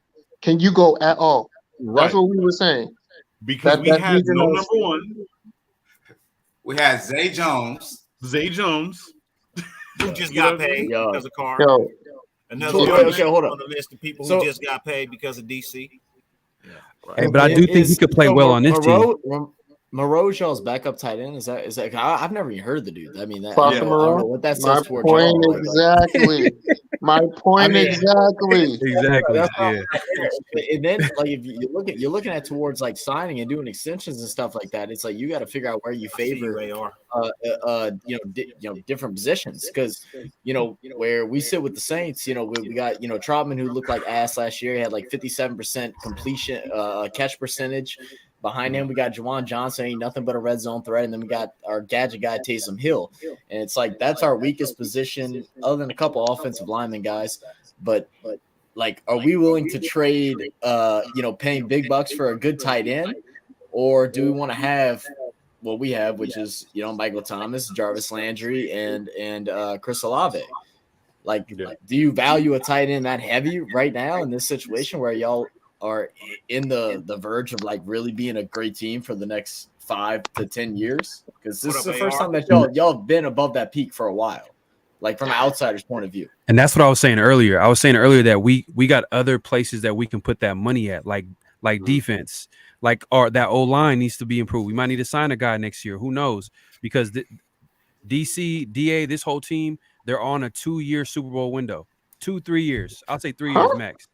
S7: Can you go at all?
S6: Right.
S7: That's what we were saying.
S6: Because we
S7: that
S6: had
S7: means
S6: no
S7: you're
S6: number
S7: not-
S6: one,
S9: We had Zay Jones.
S6: Zay Jones.
S5: Who just
S6: You
S5: got
S6: know,
S5: paid
S8: yo.
S5: because of Carr.
S7: Yo,
S5: Another
S8: Okay,
S5: one
S8: okay, hold on.
S5: on the list of people
S8: So-
S5: who just got paid because of DC.
S4: Hey, but I do think he could play well on this team.
S8: Moreau y'all's backup tight end. Is that? I've never even heard the dude. I mean, that,
S7: Foster
S8: I don't
S7: Moreau?
S8: know what that
S7: my
S8: says for
S7: point
S8: y'all. Like,
S7: exactly. My point
S8: mean-
S7: exactly.
S4: Exactly.
S8: That's
S4: Yeah.
S8: and then like if you're looking at towards like signing and doing extensions and stuff like that, it's like you got to figure out where you
S5: I see you,
S8: favor
S5: AR.
S8: different positions because where we sit with the Saints, we got Trotman who looked like ass last year. He had like 57% completion catch percentage. Behind him, we got Juwan Johnson, ain't nothing but a red zone threat, and then we got our gadget guy Taysom Hill, and it's like that's our weakest position, other than a couple offensive lineman guys. But like, are we willing to trade, paying big bucks for a good tight end, or do we want to have what we have, which is Michael Thomas, Jarvis Landry, and Chris Olave? Like, do you value a tight end that heavy right now in this situation where y'all are in the verge of like really being a great team for the next 5 to 10 years? Because this is the first time that y'all have been above that peak for a while, like from an outsider's point of view.
S4: And that's what I was saying earlier. I was saying earlier that we got other places that we can put that money at, like defense, like that O line needs to be improved. We might need to sign a guy next year. Who knows? Because DC, DA, this whole team, they're on a 2-year Super Bowl window. 2-3 years. I'll say 3
S7: Huh?
S4: years max.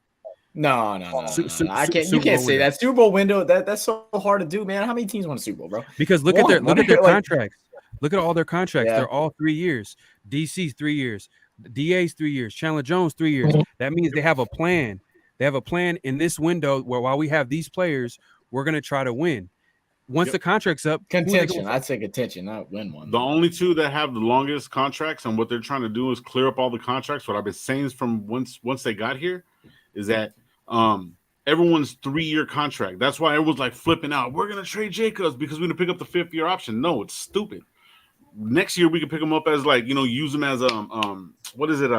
S8: No. I can't. You
S4: Super
S8: can't
S4: Bowl
S8: say
S4: window.
S8: that Super Bowl window. That's so hard to do, man. How many teams won a Super Bowl, bro?
S4: Because look at their
S8: Like,
S4: contracts. Look at all their contracts.
S8: Yeah.
S4: They're all 3 years. DC's 3 years. DA's 3 years. Chandler Jones 3 years. That means they have a plan. They have a plan in this window where while we have these players, we're gonna try to win. Once the contract's up, who they
S8: Contention.
S4: gonna-
S8: I'd say contention, not win one.
S6: The only two that have the longest contracts and what they're trying to do is clear up all the contracts. What I've been saying is from once they got here is that everyone's 3-year contract. That's why everyone's like flipping out. We're gonna trade Jacobs because we're gonna pick up the 5th-year option. No, it's stupid. Next year we can pick him up as like, you know, use him as what is it?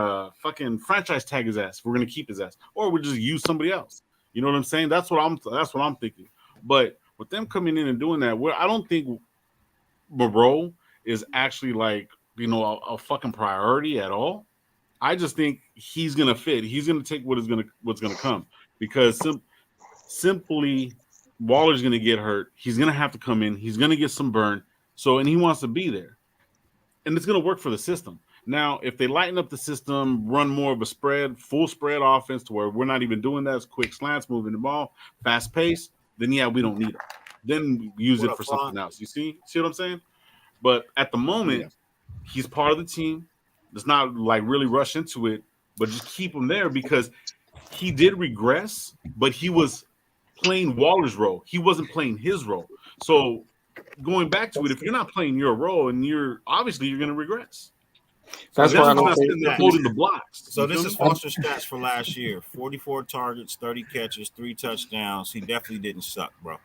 S6: Fucking franchise tag his ass. We're gonna keep his ass, or we just use somebody else. You know what I'm saying? That's what I'm thinking. But with them coming in and doing that, I don't think Moreau is actually like, you know, a fucking priority at all. I just think he's gonna fit. He's gonna take what's gonna come because simply Waller's gonna get hurt. He's gonna have to come in. He's gonna get some burn. So and he wants to be there, and it's gonna work for the system. Now, if they lighten up the system, run more of a full spread offense to where we're not even doing that, it's quick slants, moving the ball, fast pace, then yeah, we don't need it. Then use it for something else. You see what I'm saying? But at the moment, he's part of the team. Let's not like really rush into it, but just keep him there because he did regress, but he was playing Waller's role. He wasn't playing his role. So going back to it, if you're not playing your role, and you're going to regress.
S7: That's why I don't think
S5: that.
S6: Holding the blocks.
S5: So this is Foster's stats for last year: 44 targets, 30 catches, 3 touchdowns. He definitely didn't suck, bro.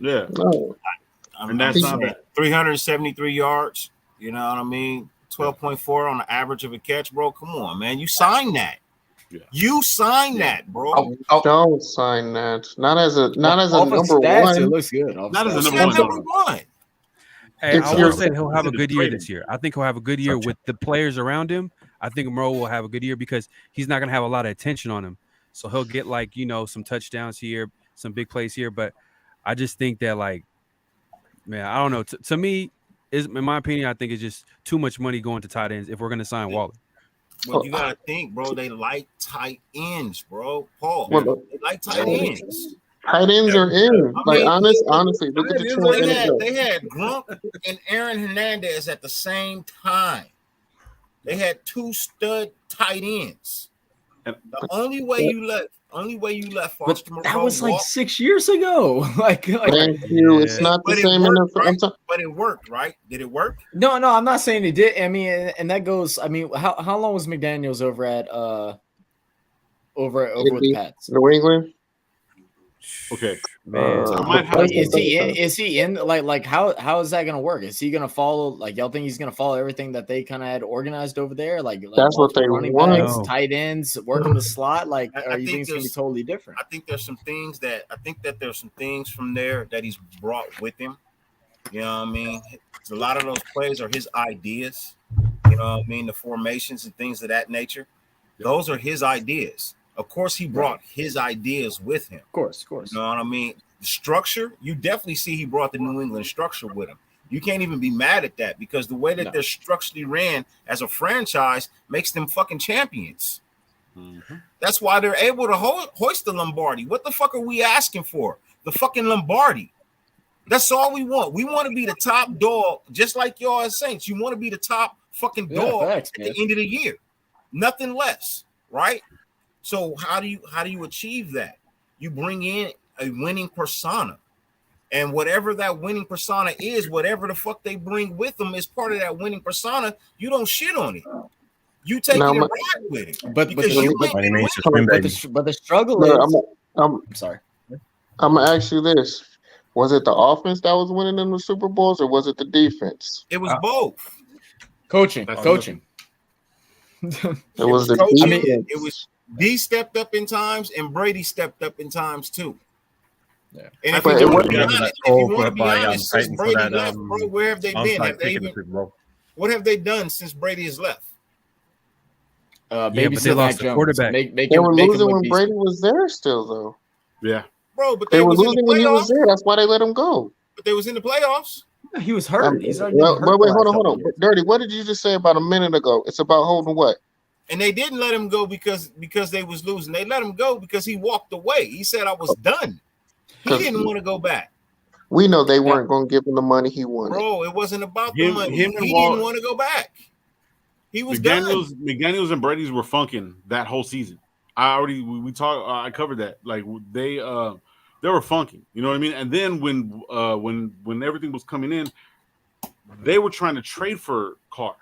S6: Yeah,
S7: no.
S6: and that's not bad.
S5: 373 yards. You know what I mean? 12.4 on the average of a catch, bro. Come on, man. You signed that.
S6: Yeah.
S5: You signed that, bro.
S7: Don't sign that. Not as a
S8: Off of
S7: number
S8: stats,
S7: one.
S8: It looks good.
S6: Not as a
S5: You
S6: number
S5: said
S6: one.
S5: number one.
S4: Hey,
S7: It's
S4: I
S7: your-
S4: will say he'll have a good year
S6: Trading.
S4: this year. I think he'll have a good year with the players around him. I think Moreau will have a good year because he's not going to have a lot of attention on him. So he'll get like, you know, some touchdowns here, some big plays here. But I just think that like, man, I don't know. To me, in my opinion, I think it's just too much money going to tight ends if we're going to sign Waller.
S5: Well, you gotta think, bro. They like tight ends, bro. Paul,
S7: Well,
S5: they like tight ends.
S7: Tight ends are in.
S5: I
S7: Like
S5: mean,
S7: honestly, look at Detroit.
S5: They had Gronk and Aaron Hernandez at the same time. They had 2 stud tight ends. The only way you let Foster Moreau
S8: That was like
S5: walk,
S8: 6 years ago. like
S7: Thank you. It's not the
S5: but it
S7: same
S5: worked,
S7: enough.
S5: right? But it worked, right? Did it work?
S8: no, I'm not saying he did. I mean, and that goes. I mean, how long was McDaniels over at over with the Pats?
S7: New England.
S6: Okay.
S4: Man,
S6: I might have
S8: Like, is he in like how is that gonna work? Is he gonna follow like y'all think he's gonna follow everything that they kind of had organized over there? Like
S7: That's what they
S8: running
S7: want.
S8: backs, tight ends, working the slot. Like,
S5: I
S8: or you
S5: think
S8: think it's gonna be
S5: there's-
S8: totally different?
S5: I think there's some things from there that he's brought with him. You know what I mean? A lot of those plays are his ideas. You know what I mean? The formations and things of that nature. Those are his ideas. Of course, he brought his ideas with him.
S8: Of course.
S5: You know what I mean? The structure, you definitely see he brought the New England structure with him. You can't even be mad at that because the way that they're structurally ran as a franchise makes them fucking champions.
S6: Mhm.
S5: That's why they're able to hoist the Lombardi. What the fuck are we asking for? The fucking Lombardi. That's all we want. We want to be the top dog, just like y'all as Saints. You want to be the top fucking dog
S8: facts,
S5: at
S8: man.
S5: the end of the year. Nothing less, right? So how do you achieve that? You bring in a winning persona. And whatever that winning persona is, whatever the fuck they bring with them as part of that winning persona, you don't shit on it. You take
S7: Now,
S5: it and
S7: my-
S5: ride with it.
S8: But
S5: Because
S8: the,
S5: you
S8: but,
S5: ain't been
S8: but the struggle
S7: Look,
S8: is.
S7: I'm
S8: I'm sorry.
S7: gonna ask you this: was it the offense that was winning in the Super Bowls, or was it the defense?
S5: It was both.
S8: Coaching.
S6: That's
S8: Coaching.
S7: It was the
S5: coaching.
S7: defense.
S5: It was D stepped up in times and Brady stepped up in times too.
S8: Yeah.
S5: And if
S7: But
S5: you
S7: it
S5: want to
S7: wasn't-
S5: be honest, since Brady left, bro, where have they been? What have they done since Brady has left?
S4: but
S8: Baby
S4: they lost the quarterback.
S8: Make
S7: They
S8: him,
S7: were
S8: make him
S7: losing
S8: look
S7: when
S8: decent.
S7: Brady was there still, though.
S6: Yeah.
S5: Bro, but
S7: They were
S5: was in the
S7: losing when he was
S5: playoffs.
S7: there. That's why they let him go.
S5: But they was in the playoffs.
S8: He was hurt. He's already
S7: Well,
S8: been hurt
S7: wait,
S8: the
S7: hold
S8: last
S7: on.
S8: couple years.
S7: Dirty, what did you just say about a minute ago? It's about holding what?
S5: And they didn't let him go because they was losing. They let him go because he walked away. He said, I was done. He didn't want to go back.
S7: We know they weren't going to give him the money he wanted.
S5: Bro, it wasn't about the money. He
S6: and
S5: didn't want to go back. He was
S6: McDaniels and Brady's were funking that whole season. I covered that. Like they were funking. You know what I mean? And then when everything was coming in, they were trying to trade for Carr.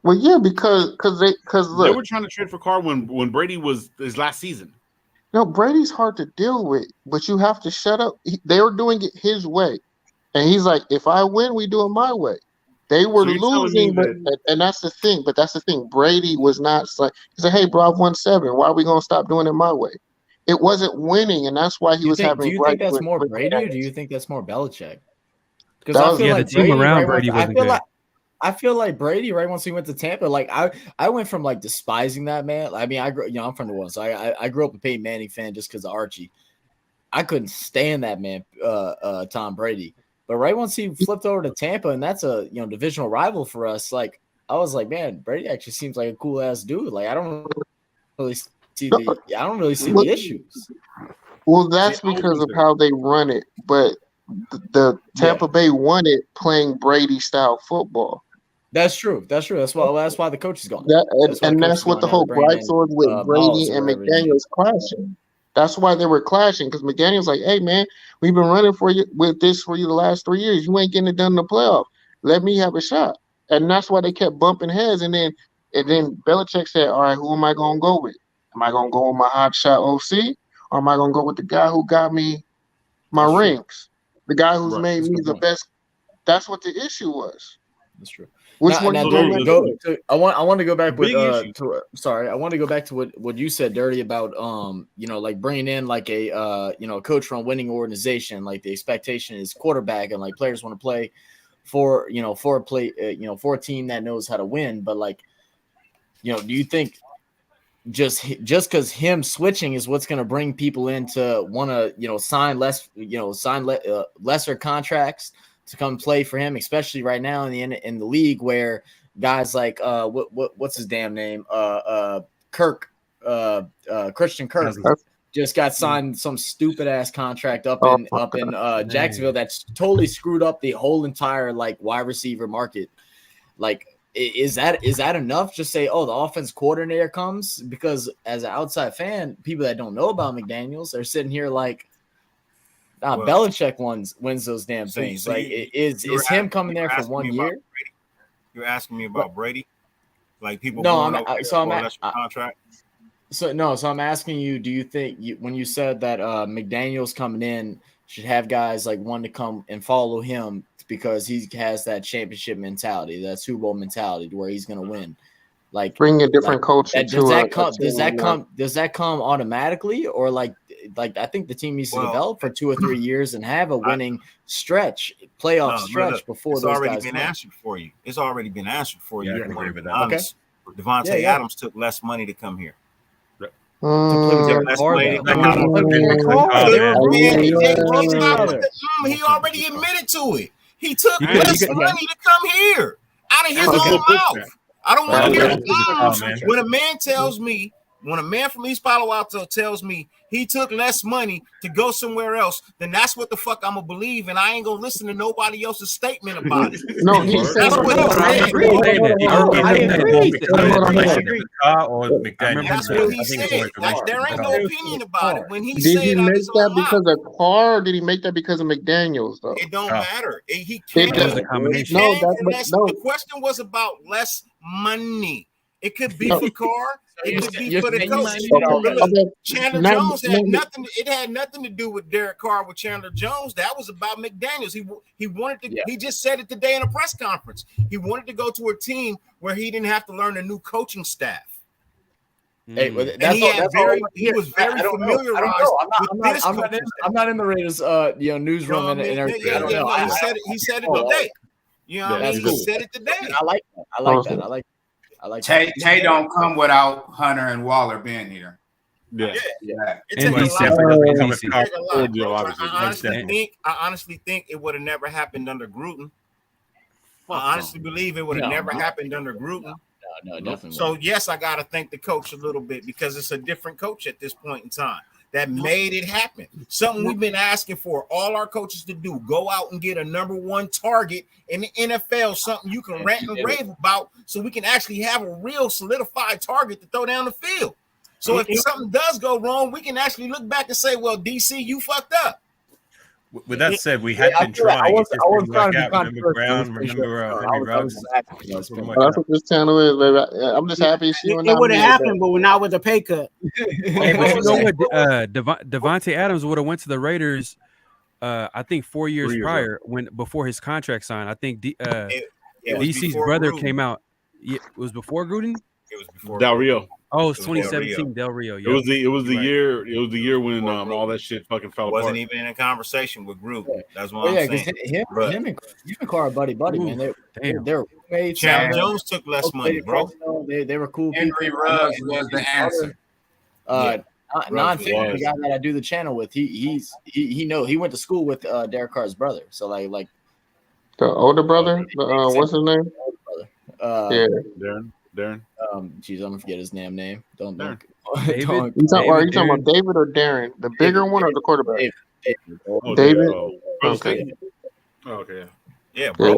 S7: Well, yeah, because
S6: they were trying to trade for Carr when Brady was his last season.
S7: No, Brady's hard to deal with, but you have to shut up. They were doing it his way, and he's like, "If I win, we do it my way." They were losing, and that's the thing. But that's the thing. Brady was not like he said, "Hey, bro, I've won 7. Why are we gonna stop doing it my way?" It wasn't winning, and that's why he was having.
S8: Do you think that's more Brady, or do you think that's more Belichick?
S7: Because
S8: I feel like
S4: the team around Brady wasn't good.
S8: I feel like Brady, right once he went to Tampa, like I went from like despising that man. I mean, I'm from New Orleans, so I grew up a Peyton Manning fan just because of Archie. I couldn't stand that man, Tom Brady. But right once he flipped over to Tampa, and that's a divisional rival for us, like I was like, man, Brady actually seems like a cool ass dude. Like I don't really see the issues.
S7: Well, that's because of how they run it, but the Tampa Bay won it playing Brady style football.
S8: That's true. That's why the coach is gone.
S7: That's what the whole gripe was with Brady and McDaniels clashing. That's why they were clashing, because McDaniels like, hey man, we've been running for you with this for you the last 3 years. You ain't getting it done in the playoff. Let me have a shot. And that's why they kept bumping heads. And then Belichick said, all right, who am I gonna go with? Am I gonna go with my hot shot OC, or am I gonna go with the guy who got me my rings? The guy who's made me the best. That's what the issue was.
S8: That's true.
S7: Which
S8: I want to go back with I want to go back to what you said, Dirty, about like bringing in like a coach from a winning organization. Like the expectation is quarterback, and like players want to play for a team that knows how to win. But like, do you think just because him switching is what's going to bring people in to want to sign lesser contracts to come play for him, especially right now in the league where guys like what's his damn name Christian Kirk just got signed some stupid ass contract up in Jacksonville that's totally screwed up the whole entire like wide receiver market. Like, is that enough? Just say, oh, the offense coordinator comes, because as an outside fan, people that don't know about McDaniels are sitting here like, Belichick wins those damn things.
S5: So
S8: like, is him coming there for 1 year?
S5: You're asking me about Brady, like people.
S8: No,
S5: contract.
S8: So I'm asking you. Do you think when you said that McDaniels coming in should have guys like want to come and follow him because he has that championship mentality, that Super Bowl mentality, where he's going to win? Like,
S7: bring a different culture.
S8: Does that come automatically, or like I think the team needs to develop for 2 or 3 years and have a winning playoff stretch before those guys.
S5: It's already been answered for you. It's already been answered for you.
S6: I can agree with that.
S8: Okay.
S5: Devontae Adams took less money to come here. He already admitted to it. He took less money to come here out of his own mouth. I don't want to hear it. When a man from East Palo Alto tells me he took less money to go somewhere else, then that's what the fuck I'm gonna believe, and I ain't gonna listen to nobody else's statement about it.
S7: No, he said
S5: that's what he said. There ain't no opinion about it. When he
S7: did
S5: said,
S7: he make that because of Carr, or did he make that because of McDaniels? Though
S5: it don't matter. He
S4: It
S5: can't.
S4: was a combination.
S5: The question was about less money. It could be for Carr. It could be for the coach. Chandler Jones had nothing. It had nothing to do with Derek Carr with Chandler Jones. That was about McDaniels. He wanted to. He just said it today in a press conference. He wanted to go to a team where he didn't have to learn a new coaching staff.
S8: Hey, well,
S5: he was very familiarized with this.
S8: I'm not in the Raiders, newsroom and everything.
S5: He said it today. You know what I mean? He said it today.
S8: I like that. I like
S9: Tay don't come without Hunter and Waller being here.
S5: Yeah. It
S4: And
S5: takes
S4: he
S5: a lot.
S4: said
S5: I honestly think it would have never happened under Gruden. I honestly believe it would have never happened under Gruden.
S8: No, definitely.
S5: So yes, I gotta thank the coach a little bit because it's a different coach at this point in time that made it happen. Something we've been asking for all our coaches to do: go out and get a number one target in the NFL, something you can rant and rave about, so we can actually have a real solidified target to throw down the field. So if something does go wrong, we can actually look back and say, "Well, DC, you fucked up."
S10: With that said, we had been trying.
S8: I was trying to be
S10: remember Brown, remember Henry Ruggs.
S7: That's what this channel is, baby. I'm just happy you and
S1: It would have happened, but we're not with the pay cut.
S4: Hey, but you know what? Devontae Adams would have went to the Raiders. I think 4 years prior, before his contract signed. I think DC's brother came out. Yeah, it was before Gruden.
S5: It was before
S6: Del Rio.
S4: Oh, it's 2017 Del Rio.
S6: It was the year when all that shit fucking fell apart.
S5: Wasn't even in a conversation with Gruden. That's what
S8: Yeah,
S5: I'm
S8: because
S5: saying.
S8: him and Carr are buddy, man. They're roommates.
S5: Chandler Jones took less money, bro.
S8: They were cool
S9: Henry
S8: people.
S9: Ruggs was the answer.
S8: Non-family, the guy that I do the channel with, he went to school with Derek Carr's brother. So like
S7: the older brother. What's his name?
S6: Darren.
S8: Geez, I'm gonna forget his name. Don't.
S7: Are you talking about David or Darren? The bigger one or the quarterback? David.
S6: Okay. Okay.
S5: Yeah, bro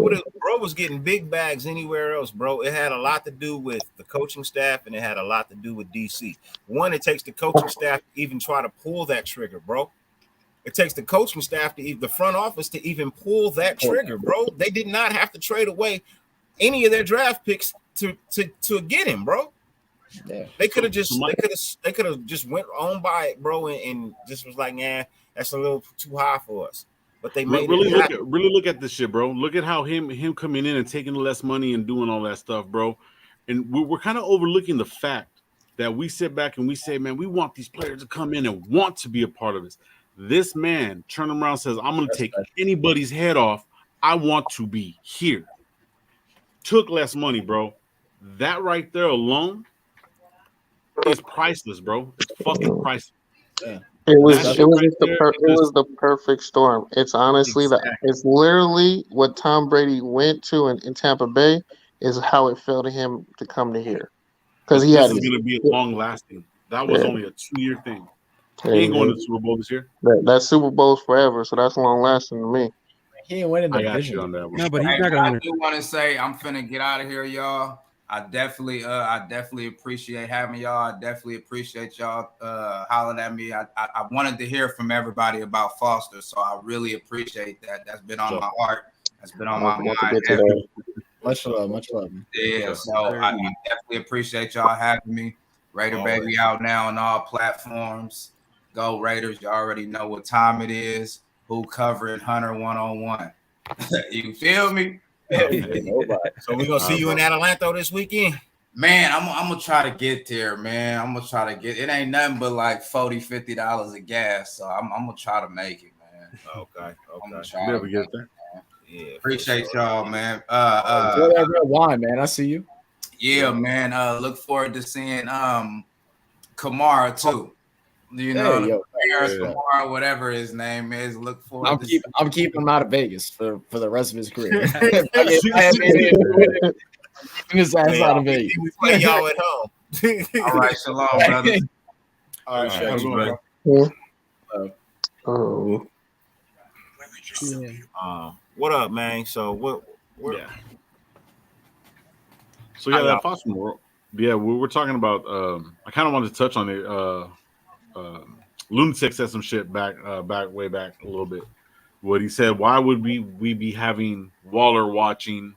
S5: was getting big bags anywhere else, bro. It had a lot to do with the coaching staff, and it had a lot to do with DC. One, it takes the coaching staff to even try to pull that trigger, bro. It takes the coaching staff the front office to even pull that trigger, bro. They did not have to trade away any of their draft picks to get him, bro.
S8: Yeah.
S5: They could have just went on by it, bro, and just was like, nah, that's a little too high for us. But they made
S6: really look at this shit, bro. Look at how him coming in and taking less money and doing all that stuff, bro. And we're kind of overlooking the fact that we sit back and we say, man, we want these players to come in and want to be a part of this. This man turn around and says, I'm going to take anybody's head off. I want to be here. Took less money, bro. That right there alone is priceless, bro. It's fucking priceless. Yeah.
S7: It was the perfect storm. It's honestly it's literally what Tom Brady went to in Tampa Bay is how it felt to him to come to here. Because he had
S6: going to be long lasting. That was only a 2-year thing. He ain't going to the Super Bowl this year.
S7: That Super Bowl's forever, so that's long lasting to me.
S8: He ain't winning the
S6: division on that one.
S4: No, but he's not gonna win.
S9: I do want to say I'm finna get out of here, y'all. I definitely appreciate having y'all. I definitely appreciate y'all hollering at me. I wanted to hear from everybody about Foster, so I really appreciate that. That's been on my heart. That's been on my mind.
S8: Much love.
S9: Yeah, so I definitely appreciate y'all having me. Raider Baby out now on all platforms. Go Raiders! You already know what time it is. Who covering Hunter 1-on-1? You feel me?
S5: So we're gonna see you in Atlanta this weekend.
S9: Man, I'm gonna try to get there, man. I'm gonna try to get it. Ain't nothing but like $40-$50 of gas, so I'm gonna try to make it, man.
S5: Okay.
S9: I'm gonna try
S6: never get there.
S9: Yeah, appreciate y'all, man.
S8: Enjoy that red wine, man. I see you.
S9: Yeah, man. Look forward to seeing Kamara too. You know, Kamara, whatever his name is. Look forward.
S8: I'm keeping him out of Vegas for the rest of his career. His ass out of Vegas.
S5: We play y'all at home.
S9: All right, shalom, brothers.
S5: All right, shalom, what up, man? So what?
S6: So that Foster world. Yeah, we're talking about. I kind of wanted to touch on it. Lunatic said some shit way back a little bit. What he said, why would we be having Waller watching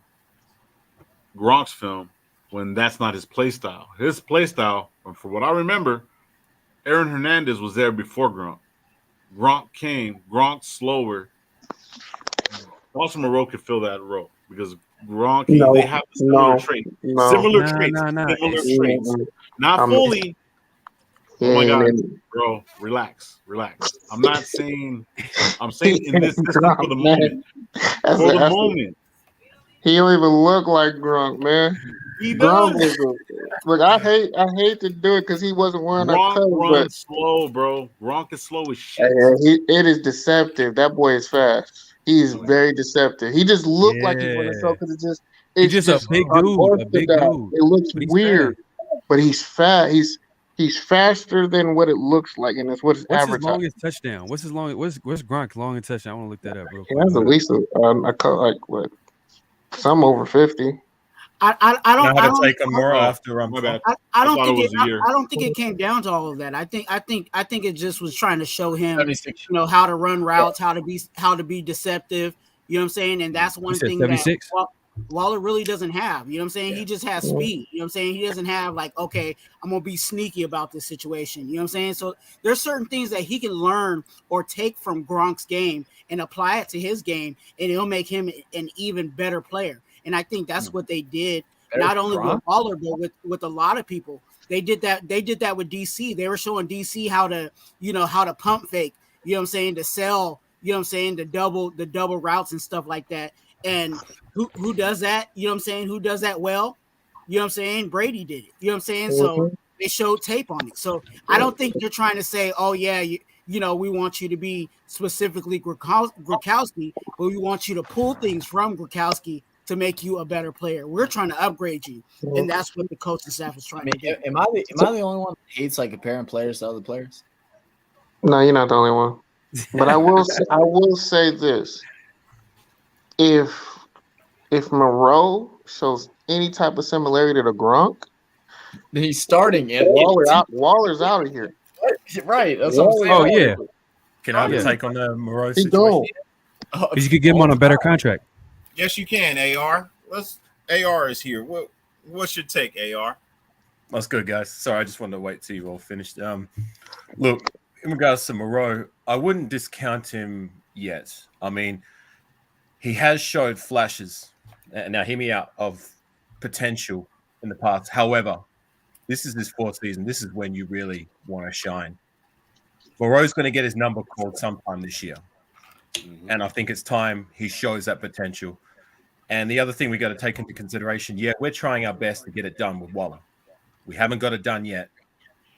S6: Gronk's film when that's not his play style? His play style, from what I remember, Aaron Hernandez was there before Gronk. Gronk came, Gronk slower. Foster Moreau could fill that role because Gronk, they have similar traits. Similar traits. Not fully. Oh my God, bro, relax. I'm not saying. I'm saying in this for the moment. For the moment,
S7: he don't even look like Gronk, man.
S6: He does.
S7: Look, I hate to do it because he wasn't wearing a coat.
S6: Runs slow, bro. Gronk is slow as shit.
S7: It is deceptive. That boy is fast. He is very deceptive. He just looked like he wanted to show because
S4: He's just a big dude. A big dude.
S7: It looks
S4: But he's
S7: weird, but he's fast. He's faster than what it looks like, and it's what's
S4: What's his
S7: advertised.
S4: longest touchdown? What's Gronk's longest touchdown? I want to look that up real
S7: He
S4: quick.
S7: has at least like what, some over 50.
S10: I
S11: don't
S10: take a more after
S6: my bad.
S11: I don't
S6: thought
S11: think
S6: it was a year.
S11: I don't think it came down to all of that. I think it just was trying to show him,
S8: 76.
S11: how to run routes, how to be deceptive. You know what I'm saying? And that's one
S4: said
S11: thing
S4: 76?
S11: that Waller really doesn't have. You know what I'm saying? He just has speed. You know what I'm saying? He doesn't have like, okay, I'm gonna be sneaky about this situation. You know what I'm saying? So there's certain things that he can learn or take from Gronk's game and apply it to his game, and it'll make him an even better player. And I think that's what they did, not only with Waller, but with a lot of people. They did that with DC. They were showing DC how to pump fake, you know what I'm saying, to sell, you know what I'm saying, the double routes and stuff like that. And who does that? You know what I'm saying? Who does that well? You know what I'm saying? Brady did it. You know what I'm saying? So they showed tape on it. So I don't think they're trying to say, oh yeah, we want you to be specifically Gronkowski, but we want you to pull things from Gronkowski to make you a better player. We're trying to upgrade you, and that's what the coaching staff is trying to do.
S8: Am I the only one that hates like comparing players to other players?
S7: No, you're not the only one. But I will say this: if Moreau shows any type of similarity to Gronk,
S8: then he's starting. And
S7: Waller's out of here.
S8: Right. That's what I'm saying.
S4: Oh yeah.
S10: Can I have a take on the Moreau
S7: He
S10: situation?
S7: don't.
S4: Because you could get him on a better contract.
S5: Yes, you can, AR. AR is here. What's your take, AR?
S10: That's good, guys. Sorry, I just wanted to wait till you all finished. Look, in regards to Moreau, I wouldn't discount him yet. I mean, he has showed flashes, now hear me out, of potential in the past. However, this is his fourth season. This is when you really want to shine. Moreau's going to get his number called sometime this year. And I think it's time he shows that potential. And the other thing we got to take into consideration, we're trying our best to get it done with Waller. We haven't got it done yet.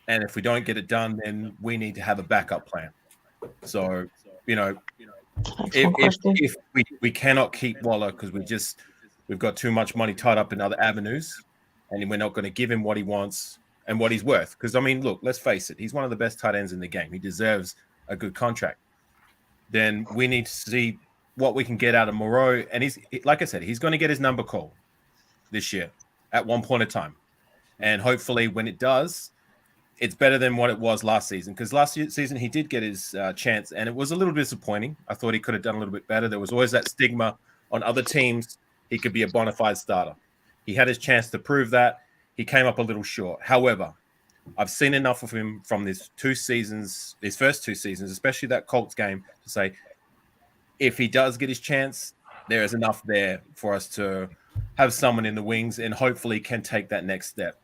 S10: And if we don't get it done, then we need to have a backup plan. So, if we cannot keep Waller because we've got too much money tied up in other avenues, and we're not going to give him what he wants and what he's worth. Because, I mean, look, let's face it. He's one of the best tight ends in the game. He deserves a good contract. Then we need to see what we can get out of Moreau. And he's, like I said, he's going to get his number called this year at one point in time. And hopefully when it does, it's better than what it was last season. Because last season he did get his chance, and it was a little disappointing. I thought he could have done a little bit better. There was always that stigma on other teams. He could be a bona fide starter. He had his chance to prove that. He came up a little short. However, I've seen enough of him from his first 2 seasons, especially that Colts game, to say if he does get his chance, there is enough there for us to have someone in the wings and hopefully can take that next step.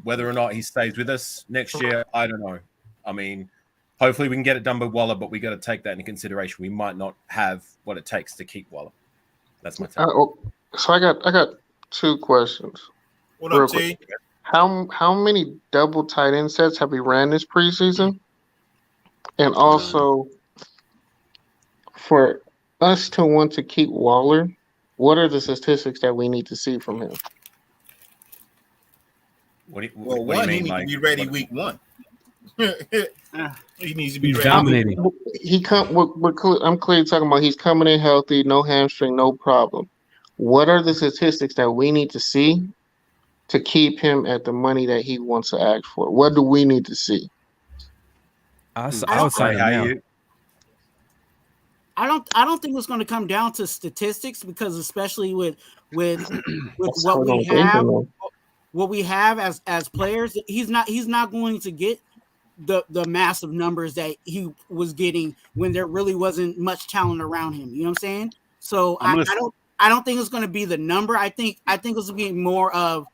S10: Whether or not he stays with us next year, I don't know. I mean, hopefully we can get it done with Waller, but we got to take that into consideration. We might not have what it takes to keep Waller. That's my take.
S7: So I got 2 questions.
S5: What up, T?
S7: How many double tight end sets have we ran this preseason? And also, for us to want to keep Waller, what are the statistics that we need to see from him?
S10: What do
S5: he needs to be ready week 1. He needs to be ready.
S4: Dominating.
S7: I'm clearly talking about he's coming in healthy, no hamstring, no problem. What are the statistics that we need to see to keep him at the money that he wants to ask for? What do we need to see?
S4: I would say now.
S11: I don't think it's going to come down to statistics, because especially with what we have as players, he's not going to get the massive numbers that he was getting when there really wasn't much talent around him. You know what I'm saying? So I don't think it's going to be the number. I think it's going to be more of,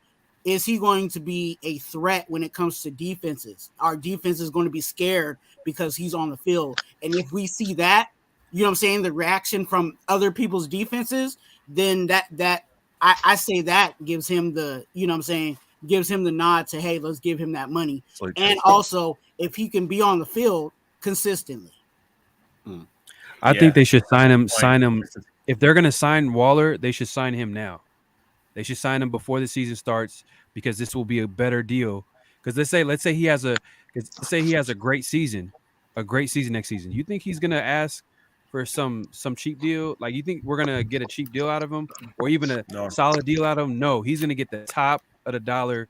S11: is he going to be a threat when it comes to defenses? Our defense is going to be scared because he's on the field. And if we see that, you know what I'm saying, the reaction from other people's defenses, then that I say that gives him the, you know what I'm saying, gives him the nod to, hey, let's give him that money. And also, if he can be on the field consistently.
S4: I think they should sign him. If they're going to sign Waller, they should sign him now. They should sign him before the season starts because this will be a better deal. Because let's say he has a great season next season. You think he's gonna ask for some cheap deal? Like, you think we're gonna get a cheap deal out of him, or even a solid deal out of him? No, he's gonna get the top of the dollar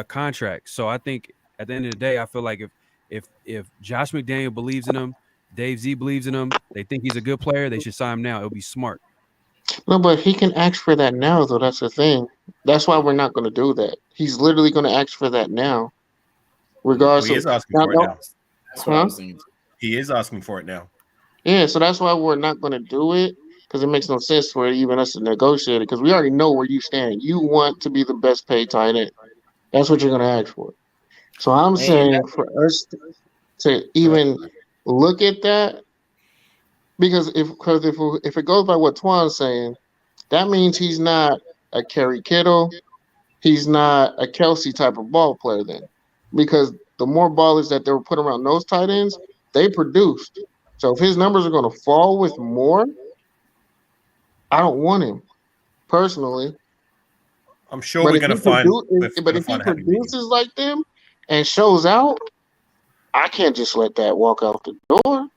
S4: contract. So I think at the end of the day, I feel like if Josh McDaniel believes in him, Dave Z believes in him, they think he's a good player, they should sign him now. It'll be smart.
S7: No, but he can ask for that now, though. That's the thing. That's why we're not going to do that. He's literally going to ask for that now, regardless.
S10: He is asking for it now.
S8: That's what I was thinking.
S10: He is asking for it now.
S7: Yeah, so that's why we're not going to do it, because it makes no sense for even us to negotiate it, because we already know where you stand. You want to be the best paid tight end. That's what you're going to ask for. So I'm saying for us to even look at that, because if it goes by what Twan's saying, that means he's not a Kerry Kittle, he's not a Kelsey type of ball player then, because the more ballers that they were put around those tight ends, they produced. So if his numbers are going to fall with more, I don't want him personally.
S10: I'm sure we're going to find.
S7: But if he produces like them and shows out, I can't just let that walk out the door.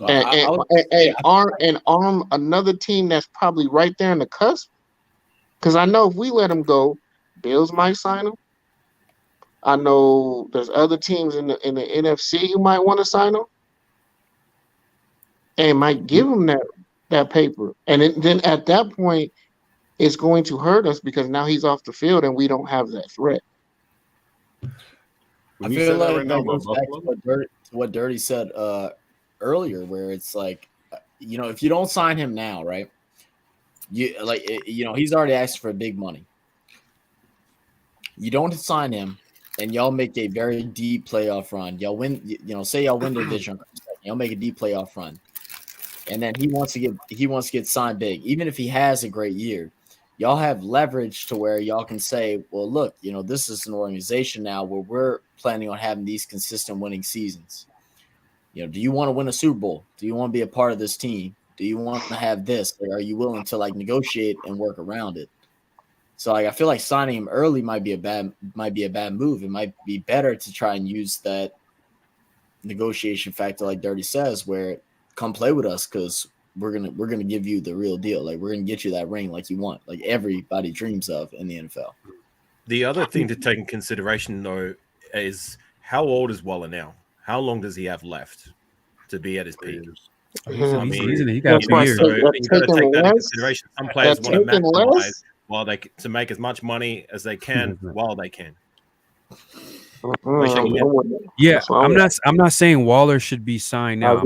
S7: And arm another team that's probably right there in the cusp. Because I know if we let him go, Bills might sign him. I know there's other teams in the NFC who might want to sign him, and might give him that paper. And then at that point, it's going to hurt us because now he's off the field and we don't have that threat.
S8: I feel like that goes back to what Dirty said earlier, where it's like, if you don't sign him now, right? He's already asked for big money. You don't sign him, and y'all make a very deep playoff run. Y'all win, say y'all win the division, y'all make a deep playoff run, and then he wants to get signed big, even if he has a great year. Y'all have leverage to where y'all can say, well, look, this is an organization now where we're planning on having these consistent winning seasons. Do you want to win a Super Bowl? Do you want to be a part of this team? Do you want to have this? Or are you willing to negotiate and work around it? So I feel like signing him early might be a bad move. It might be better to try and use that negotiation factor, like Dirty says, where come play with us because we're gonna give you the real deal. Like, we're gonna get you that ring like you want, like everybody dreams of in the NFL.
S10: The other thing to take in consideration, though, is how old is Waller now? How long does he have left to be at his peak? I mean,
S4: he got 2 years.
S10: So you got to take that into consideration. Some players want to maximize to make as much money as they can while they can.
S4: Yeah, I'm not saying Waller should be signed now.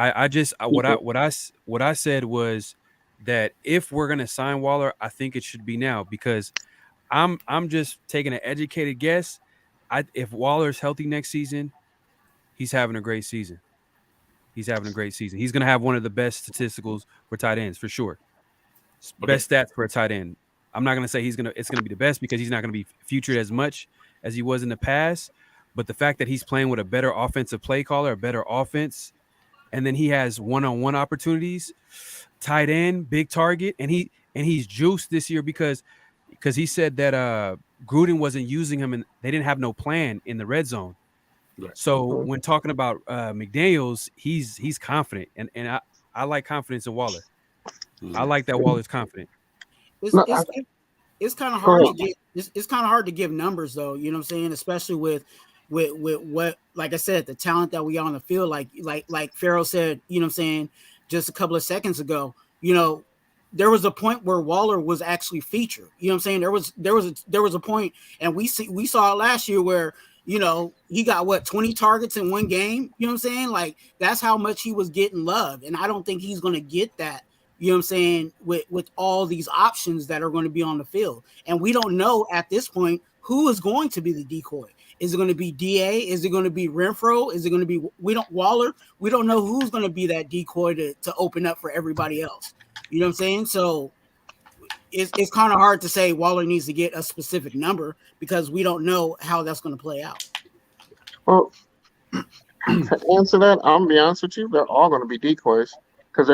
S4: What I said was that if we're gonna sign Waller, I think it should be now, because I'm just taking an educated guess. If Waller's healthy next season, he's having a great season. He's gonna have one of the best statisticals for tight ends for sure. Best stats for a tight end. I'm not gonna say it's gonna be the best, because he's not gonna be featured as much as he was in the past. But the fact that he's playing with a better offensive play caller, a better offense, and then he has one-on-one opportunities, tight end, big target, and he's juiced this year because he said that Gruden wasn't using him and they didn't have no plan in the red zone. Right. So when talking about McDaniels, he's confident, and I like confidence in Waller. I like that Waller's confident.
S11: It's kind of hard to get. It's kind of hard to give numbers, though. You know what I'm saying? Especially with what, like I said, the talent that we on the field. Like Pharaoh said, you know what I'm saying, just a couple of seconds ago. There was a point where Waller was actually featured. You know what I'm saying? There was a point, and we saw it last year where, he got 20 targets in one game. You know what I'm saying? Like, that's how much he was getting love. And I don't think he's going to get that, you know what I'm saying, with all these options that are going to be on the field. And we don't know at this point who is going to be the decoy. Is it going to be DA? Is it going to be Renfro? Is it going to be Waller? We don't know who's going to be that decoy to open up for everybody else. You know what I'm saying? So it's kind of hard to say Waller needs to get a specific number because we don't know how that's going to play out.
S7: Well, to answer that, I'm gonna be honest with you, they're all going to be decoys, because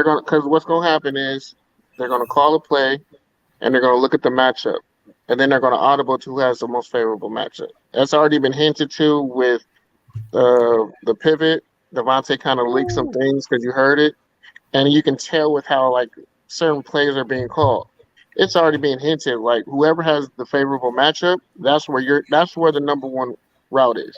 S7: what's going to happen is they're going to call a play, and they're going to look at the matchup, and then they're going to audible to who has the most favorable matchup. That's already been hinted to with the pivot. Devontae kind of leaked some things because you heard it, and you can tell with how like certain plays are being called. It's already being hinted. Like whoever has the favorable matchup, that's where the number one route is.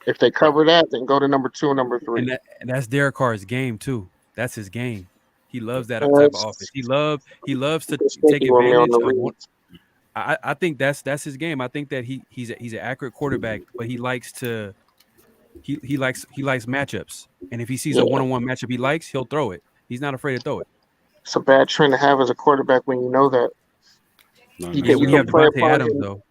S7: If they cover that, then go to number 2 and number 3.
S4: And that's Derek Carr's game too. That's his game. He loves that type of offense. He loves to take advantage of. I think that's his game. I think that he's an accurate quarterback, but he likes to he likes matchups. And if he sees a one-on-one matchup he likes, he'll throw it. He's not afraid to throw it.
S7: It's a bad trend to have as a quarterback when you know that.
S4: You have Devontae Adams though.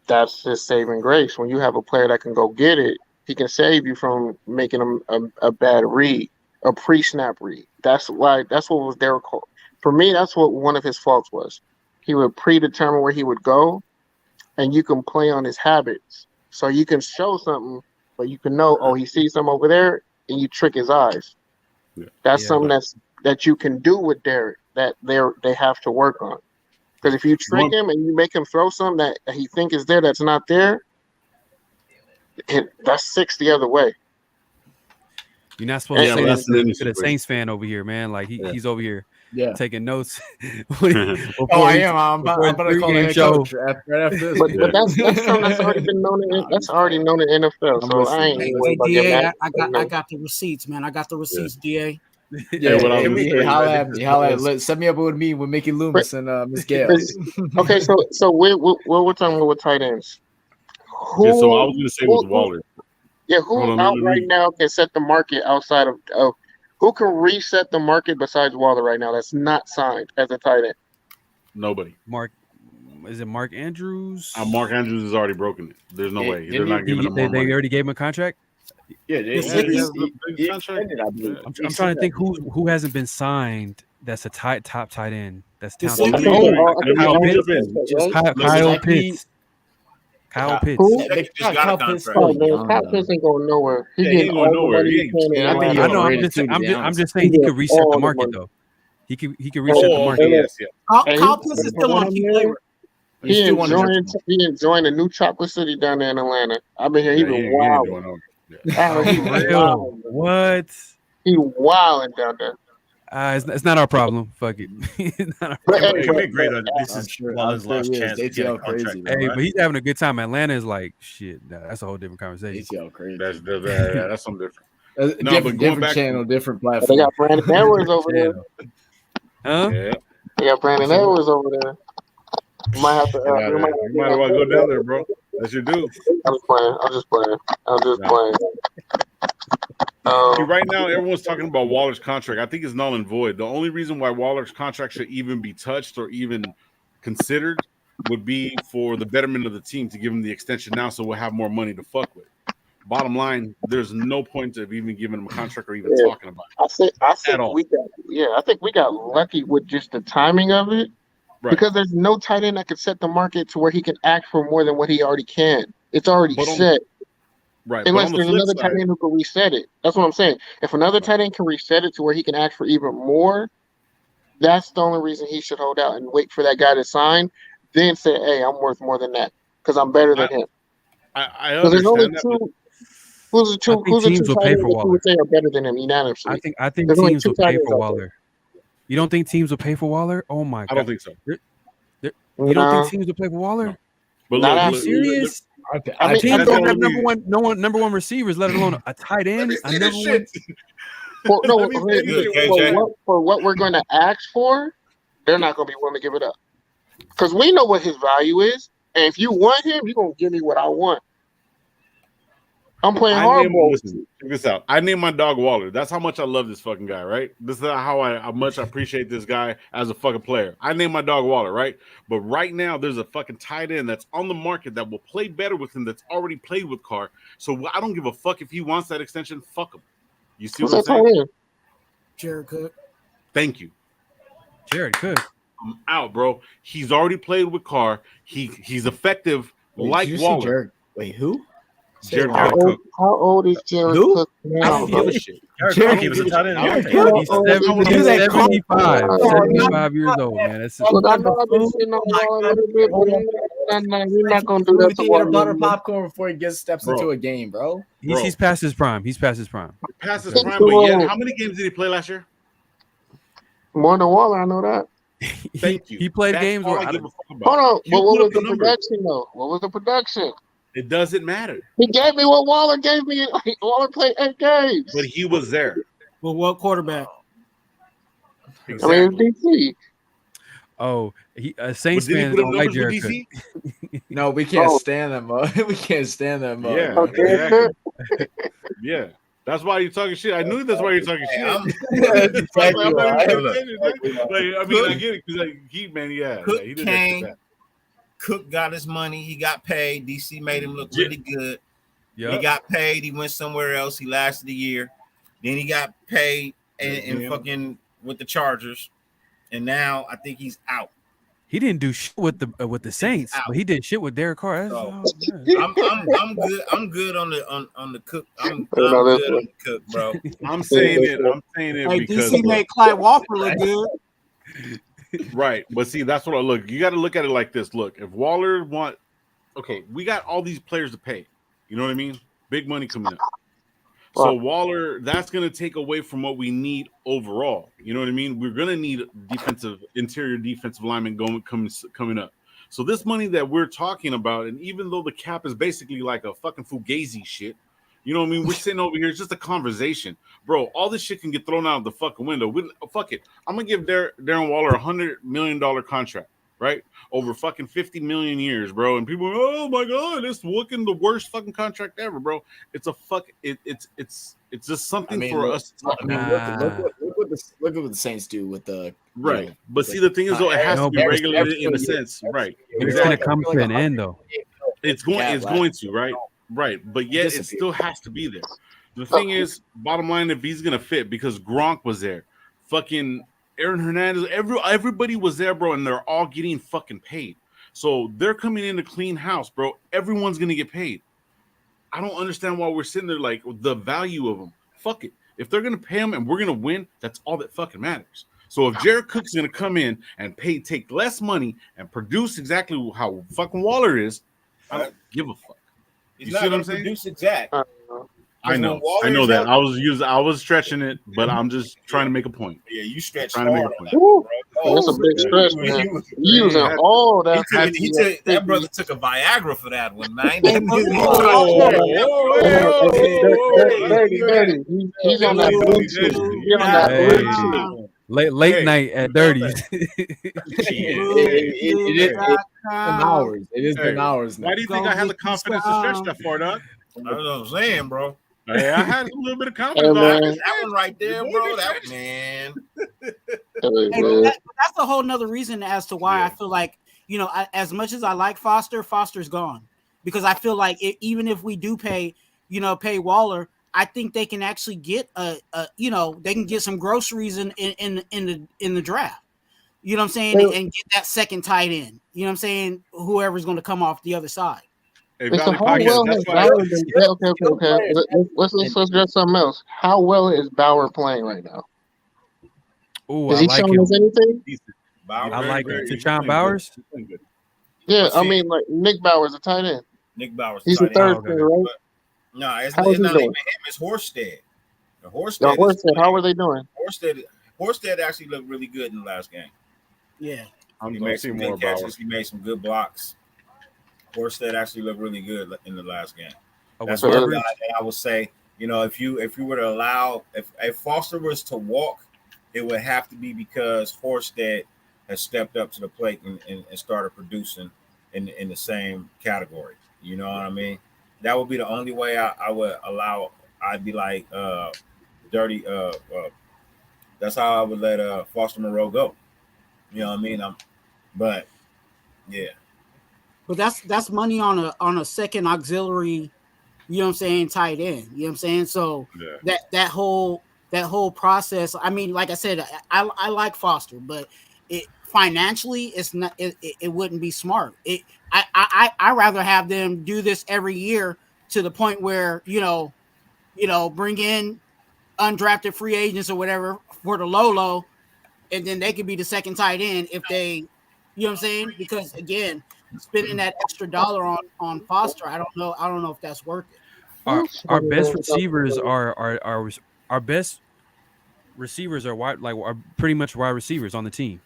S7: That's his saving grace. When you have a player that can go get it, he can save you from making a bad read, a pre-snap read. That's what was Derek Carr. For me, that's what one of his faults was. He would predetermine where he would go, and you can play on his habits. So you can show something, but you can know, oh, he sees something over there, and you trick his eyes.
S6: Yeah.
S7: That's something that you can do with Derek that they have to work on. Because if you trick him and you make him throw something that he think is there that's not there, that's 6 the other way.
S4: You're not supposed to say this to the Saints fan over here, man. Like he's over here taking notes.
S8: I am. I'm about to call the head coach right after this.
S7: But that's something that's already been known. That's already known in NFL. So I ain't.
S11: Hey, DA, I got the receipts, man. I got the receipts, DA.
S8: Yeah, holla at me. Set me up with me with Mickey Loomis and Miss Gale.
S7: Okay, so we're talking about tight ends.
S6: So I was going to say with Waller.
S7: Yeah, who out right now can set the market outside of who can reset the market besides Waller right now that's not signed as a tight end?
S6: Nobody.
S4: Is it Mark Andrews?
S6: Mark Andrews has already broken it. There's no way. They're not giving him more money.
S4: They already gave him a contract?
S6: Yeah,
S4: I'm trying to think who hasn't been signed that's a top tight end. That's talented. Kyle Pitts. Kyle Pitts.
S7: Kyle Pitts ain't going nowhere. He ain't going nowhere.
S4: I know. I'm just saying he could reset the market though. He could reset the market.
S6: Yes.
S11: Kyle Pitts is still on key flavor.
S7: He enjoying a new chocolate city down there in Atlanta. I've been here. He been wild.
S4: What?
S7: He wilding down there.
S4: It's not our problem. Fuck it.
S10: Can we agree that this is Waller's last chance to get a contract?
S4: Hey, but he's having a good time. Atlanta is like shit. That's a whole different conversation.
S8: ATL crazy.
S6: That's something different.
S8: Different channel, different platform.
S7: They got Brandon Edwards over there.
S4: Huh?
S6: Yeah.
S7: They got Brandon Edwards over there. You might have to.
S6: You might want to go down there, bro. That's your dude.
S7: I'm just playing.
S6: Right now, everyone's talking about Waller's contract. I think it's null and void. The only reason why Waller's contract should even be touched or even considered would be for the betterment of the team to give him the extension now, so we'll have more money to fuck with. Bottom line, there's no point of even giving him a contract or even talking about it.
S7: I think we got lucky with just the timing of it. Right. Because there's no tight end that can set the market to where he can act for more than what he already can. It's already set.
S6: Right.
S7: Unless there's another tight end who can reset it. That's what I'm saying. If another tight end can reset it to where he can act for even more, that's the only reason he should hold out and wait for that guy to sign. Then say, hey, I'm worth more than that because I'm better than him.
S6: I understand that.
S7: Who's the two tight ends who would say are better than him unanimously?
S4: I think teams will pay for Waller. You don't think teams will pay for Waller? Oh my god!
S6: I don't think so.
S4: You don't think teams will pay for Waller?
S6: No. But
S4: are you serious? Teams don't have number one receivers, let alone a tight end. A number one.
S7: For what we're going to ask for, they're not going to be willing to give it up because we know what his value is, and if you want him, you're going to give me what I want. I'm playing hardball.
S6: Listen, check this out. I named my dog Waller. That's how much I love this fucking guy, right? This is how much I appreciate this guy as a fucking player. I named my dog Waller, right? But right now, there's a fucking tight end that's on the market that will play better with him that's already played with Carr. So I don't give a fuck if he wants that extension. Fuck him. You see what I'm saying?
S11: Jared Cook.
S6: Thank you.
S4: Jared Cook.
S6: I'm out, bro. He's already played with Carr. He's effective like Waller.
S8: Wait, who?
S6: Jared
S10: Cook.
S7: How old is Jared
S8: Who?
S7: Cook
S10: I
S7: now?
S10: don't give a shit. Jared
S8: Jared
S10: Cook, he was a
S8: Cook.
S10: tight end.
S6: I don't
S10: Yeah.
S6: care.
S4: He's 75. 75 years old, man. That's
S7: Look, I know I've been sitting on Waller a little bit, but we're not gonna do that to
S8: He had a
S7: Waller.
S8: butter popcorn before he gets steps
S6: Bro.
S8: into a game, bro.
S4: he's past his prime. He's past his prime.
S6: Past his prime, but yet, how many games did he play last year?
S7: More than Waller, I know that.
S6: Thank you.
S4: He played
S6: That's
S4: games
S6: all
S4: where
S6: I
S4: I
S6: give
S4: don't-
S6: a fuck about.
S7: Hold on,
S6: You
S7: but
S6: put
S7: what
S6: up
S7: was
S6: the
S7: the
S6: numbers.
S7: production though? What was the production?
S6: It doesn't matter.
S7: He gave me what Waller gave me. Waller played 8 games.
S6: But he was there.
S11: Well, what quarterback?
S6: Exactly.
S7: I mean, DC.
S4: Oh,
S6: But
S4: Saints
S6: did he
S4: fans
S6: put up
S4: don't like
S6: numbers with
S4: Jared Cook.
S6: DC?
S8: No, we can't
S7: Oh.
S8: stand them. We can't stand them.
S6: Yeah,
S7: Okay,
S6: exactly. Yeah. That's why you're talking shit. I knew that's why you're talking shit.
S5: I'm-
S8: That's
S6: I'm not even
S8: right.
S6: paying attention, man. Like, I mean, I get it because he
S5: Cook
S6: he did
S5: came.
S6: that.
S5: Cook got his money. He got paid. DC made him look really good. He
S4: Yep.
S5: got paid. He went somewhere else. He lasted a year. Then he got paid and
S6: Yeah.
S5: fucking with the Chargers. And now I think he's out.
S4: He didn't do shit with the Saints, but he did shit with Derek Carr. That's-
S5: So,
S4: oh, man.
S5: I'm good. I'm good on the Cook. I'm
S7: No, that's
S5: good on the Cook, bro.
S6: I'm saying it
S11: Hey,
S6: because
S11: DC made Clyde Walker look good.
S6: right. But see, that's what I look. You got to look at it like this. Look, if Waller okay, we got all these players to pay. You know what I mean? Big money coming up. So Waller, that's going to take away from what we need overall. You know what I mean? We're going to need interior defensive linemen coming up. So this money that we're talking about, and even though the cap is basically like a fucking fugazi shit, you know what I mean? We're sitting over here, it's just a conversation. Bro, all this shit can get thrown out the fucking window. Fuck it. I'm going to give Darren Waller a $100 million contract, right? Over fucking 50 million years, bro. And people, oh my God, it's looking the worst fucking contract ever, bro. It's a it's just something for us to talk about.
S8: Look at what the Saints do with the
S6: Right.
S8: you know,
S6: But see, the thing is, though, it has to be regulated in a sense, right?
S4: It's gonna come to an end, though.
S6: It's going to, right? Right. But yet it still has to be there. The thing is, bottom line, if he's gonna fit, because Gronk was there, fucking Aaron Hernandez, everybody was there, bro, and they're all getting fucking paid. So they're coming in to clean house, bro. Everyone's gonna get paid. I don't understand why we're sitting there like the value of them. Fuck it. If they're gonna pay them and we're gonna win, that's all that fucking matters. So if Jared Cook's gonna come in and take less money and produce exactly how fucking Waller is, I don't give a fuck.
S5: He's
S6: You
S5: not
S6: see what
S5: gonna
S6: I'm saying?
S5: produce exact.
S6: I know that. I was stretching it, but I'm just trying to make a point.
S5: Yeah, you stretched
S6: Trying to make
S5: hard
S6: a
S5: on
S6: point.
S5: that one, bro.
S7: That's a big stretch, man. You using all that.
S5: That brother took a Viagra for that one, man.
S7: He's on that blue shit. He's on that blue shit.
S4: Late night at Dirty's.
S8: It is hours. It has been hours now.
S6: Why do you think I have the confidence to stretch that far, dog?
S5: That's what I'm saying, bro.
S6: Hey, I had a little bit of confidence.
S7: Hey, man.
S5: That one right there, bro. That man.
S11: Hey, but that's a whole nother reason as to why I feel like, you know, as much as I like Foster's gone, because I feel like even if we do pay Waller, I think they can actually get they can get some groceries in the draft. You know what I'm saying? And get that second tight end. You know what I'm saying? Whoever's going to come off the other side.
S6: Hey,
S7: So how well has Bauer been? Okay. Let's address something else. How well is Bauer playing right now?
S4: Ooh,
S7: Is
S4: I
S7: he
S4: like
S7: showing
S4: him.
S7: us anything?
S4: I like it. Tashawn Bowers.
S7: Yeah, I mean, like Nick Bauer's a tight end.
S5: Nick Bauer's
S7: He's the
S5: tight
S7: third
S5: end.
S7: string, right?
S5: No, it's
S7: How is he
S5: not even
S7: doing?
S5: him. It's Horsted.
S7: Now,
S5: Horsted.
S7: how are they doing?
S5: Horsted actually looked really good in the last game.
S11: Yeah.
S6: I'm
S5: He
S6: going
S5: made
S6: to see
S5: some
S6: more
S5: good
S6: about
S5: catches. He made some good blocks. Horsted actually looked really good in the last game. That's
S4: was
S5: one
S4: Burbridge?
S5: guy that I would say, you know, if you were to allow if Foster was to walk, it would have to be because Horsted has stepped up to the plate and started producing in the same category. You know what I mean? That would be the only way I would allow. I'd be like dirty. That's how I would let Foster Moreau go. You know what I mean? But yeah.
S11: But that's money on a second auxiliary, you know what I'm saying, tight end. You know what I'm saying? So that whole process, I mean, like I said, I like Foster, but it financially it's not it wouldn't be smart. I rather have them do this every year to the point where bring in undrafted free agents or whatever for the low, and then they could be the second tight end if they, you know what I'm saying? Because again, spending that extra dollar on Foster, I don't know if that's worth it.
S4: Our best receivers are our best receivers are pretty much wide receivers on the team.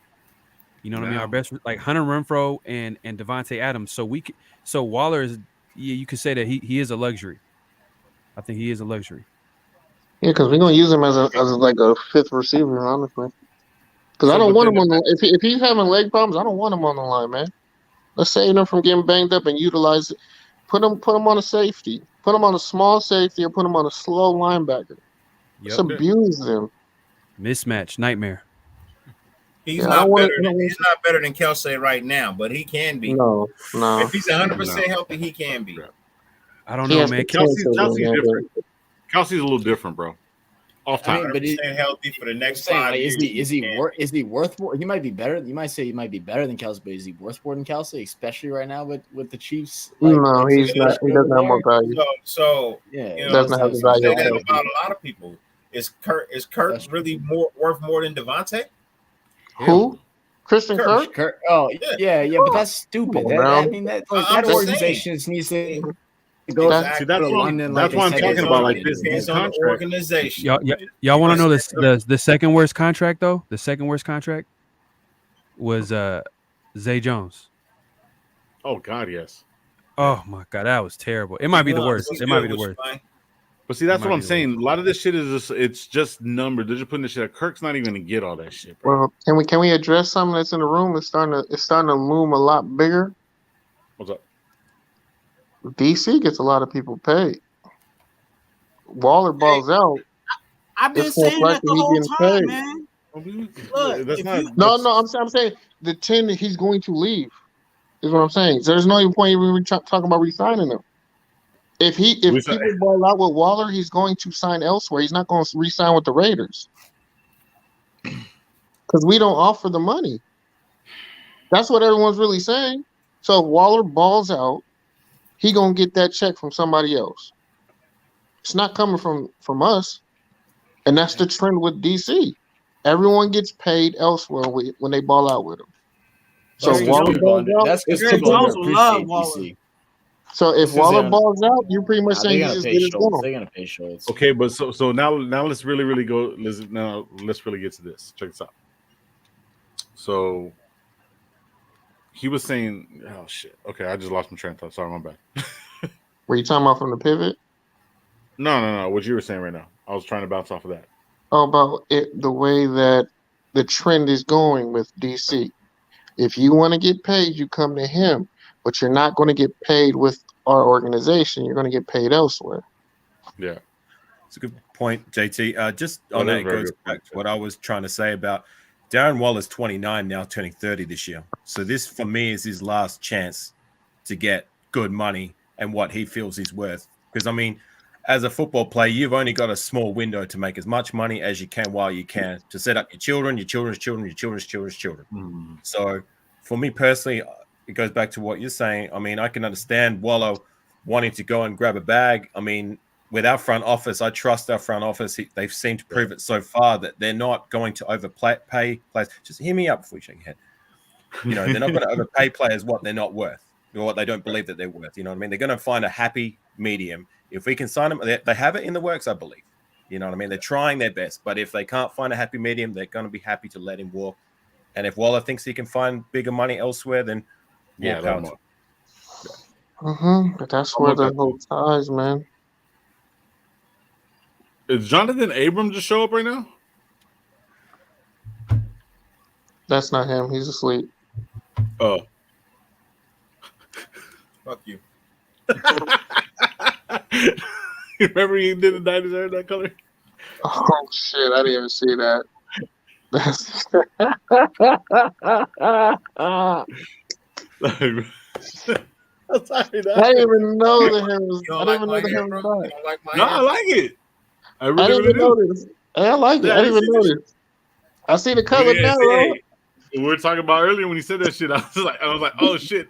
S4: You know what I mean? Our best, like Hunter Renfrow and Devontae Adams. So Waller is, you could say that he is a luxury. I think he is a luxury.
S7: Yeah, because we're gonna use him as like a fifth receiver, honestly. Because I don't want him on the if he's having leg problems, I don't want him on the line, man. Let's save him from getting banged up and utilize it. Put him on a safety. Put him on a small safety or put him on a slow linebacker. Let's abuse them.
S4: Mismatch, nightmare.
S5: He's not better than Kelsey right now, but he can be.
S7: No.
S5: If he's 100% healthy, he can be.
S4: I don't know, man.
S6: Kelsey's different. Kelsey's a little different, bro. Off time,
S5: but he's healthy for the next 5 years.
S8: Is he worth more? He might be better. You might say he might be better than Kelsey, but is he worth more than Kelsey, especially right now with the Chiefs?
S7: No, he's not. He doesn't have more value.
S5: So
S7: doesn't have the value.
S5: Say that about a lot of people. Is Kirk really worth more than Devontae?
S7: Who? Christian Kirk?
S8: Oh yeah, but that's stupid. That organization needs to go back.
S6: That's what I'm talking about. Like this
S5: organization.
S4: Y'all want to know the second worst contract though? The second worst contract was Zay Jones.
S6: Oh God, yes.
S4: Oh my God, that was terrible. It might be the worst. It might be the worst.
S6: But see, that's what I'm saying. A lot of this shit it's just numbers. They're just putting this shit. Kirk's not even gonna get all that shit, bro.
S7: Well, can we address something that's in the room? It's starting to loom a lot bigger.
S6: What's up?
S7: DC gets a lot of people paid. Waller balls out.
S11: I've been saying that the whole time, man. Look,
S7: No. I'm saying the 10 he's going to leave is what I'm saying. So there's no even point even talking about re-signing him. If people ball out with Waller, he's going to sign elsewhere. He's not going to re-sign with the Raiders because we don't offer the money. That's what everyone's really saying. So if Waller balls out, he gonna get that check from somebody else. It's not coming from us, and that's the trend with DC. Everyone gets paid elsewhere when they ball out with him. So Waller balls out.
S8: That's because people appreciate DC.
S7: So if Waller balls out, you're pretty much saying he's just get his goal.
S8: They're gonna pay Schultz.
S6: Okay, but so now let's really go. Let's really get to this. Check this out. So he was saying, oh shit. Okay, I just lost my train of thought. Sorry, my bad.
S7: Were you talking about from the pivot?
S6: No. What you were saying right now. I was trying to bounce off of that.
S7: Oh, about it, the way that the trend is going with DC. If you want to get paid, you come to him, but you're not going to get paid with our organization. You're going to get paid elsewhere.
S6: Yeah.
S10: It's a good point, JT. Just on that goes back to what I was trying to say about Darren Waller's 29 now, turning 30 this year. So this, for me, is his last chance to get good money and what he feels he's worth. Because, I mean, as a football player, you've only got a small window to make as much money as you can while you can to set up your children's children. Mm. So for me personally, it goes back to what you're saying. I mean, I can understand Waller wanting to go and grab a bag. I mean, with our front office, I trust our front office. They've seemed to prove it so far that they're not going to overpay players. Just hear me out before you shake your head. You know, they're not going to overpay players what they're not worth or what they don't believe that they're worth. You know what I mean? They're going to find a happy medium. If we can sign them, they have it in the works, I believe. You know what I mean? They're trying their best. But if they can't find a happy medium, they're going to be happy to let him walk. And if Waller thinks he can find bigger money elsewhere, then
S6: yeah,
S7: But that's where the whole ties, man.
S6: Is Jonathan Abram just show up right now?
S7: That's not him. He's asleep.
S6: Oh.
S5: Fuck you.
S6: Remember he did the Niners hair that color?
S7: Oh shit! I didn't even see that. I didn't even know the hair was. I didn't even know the hair was black.
S6: No, I like it. I
S7: didn't even notice. I like it. I didn't even notice. I see the color now, bro.
S6: We were talking about earlier when he said that shit. I was like, oh shit.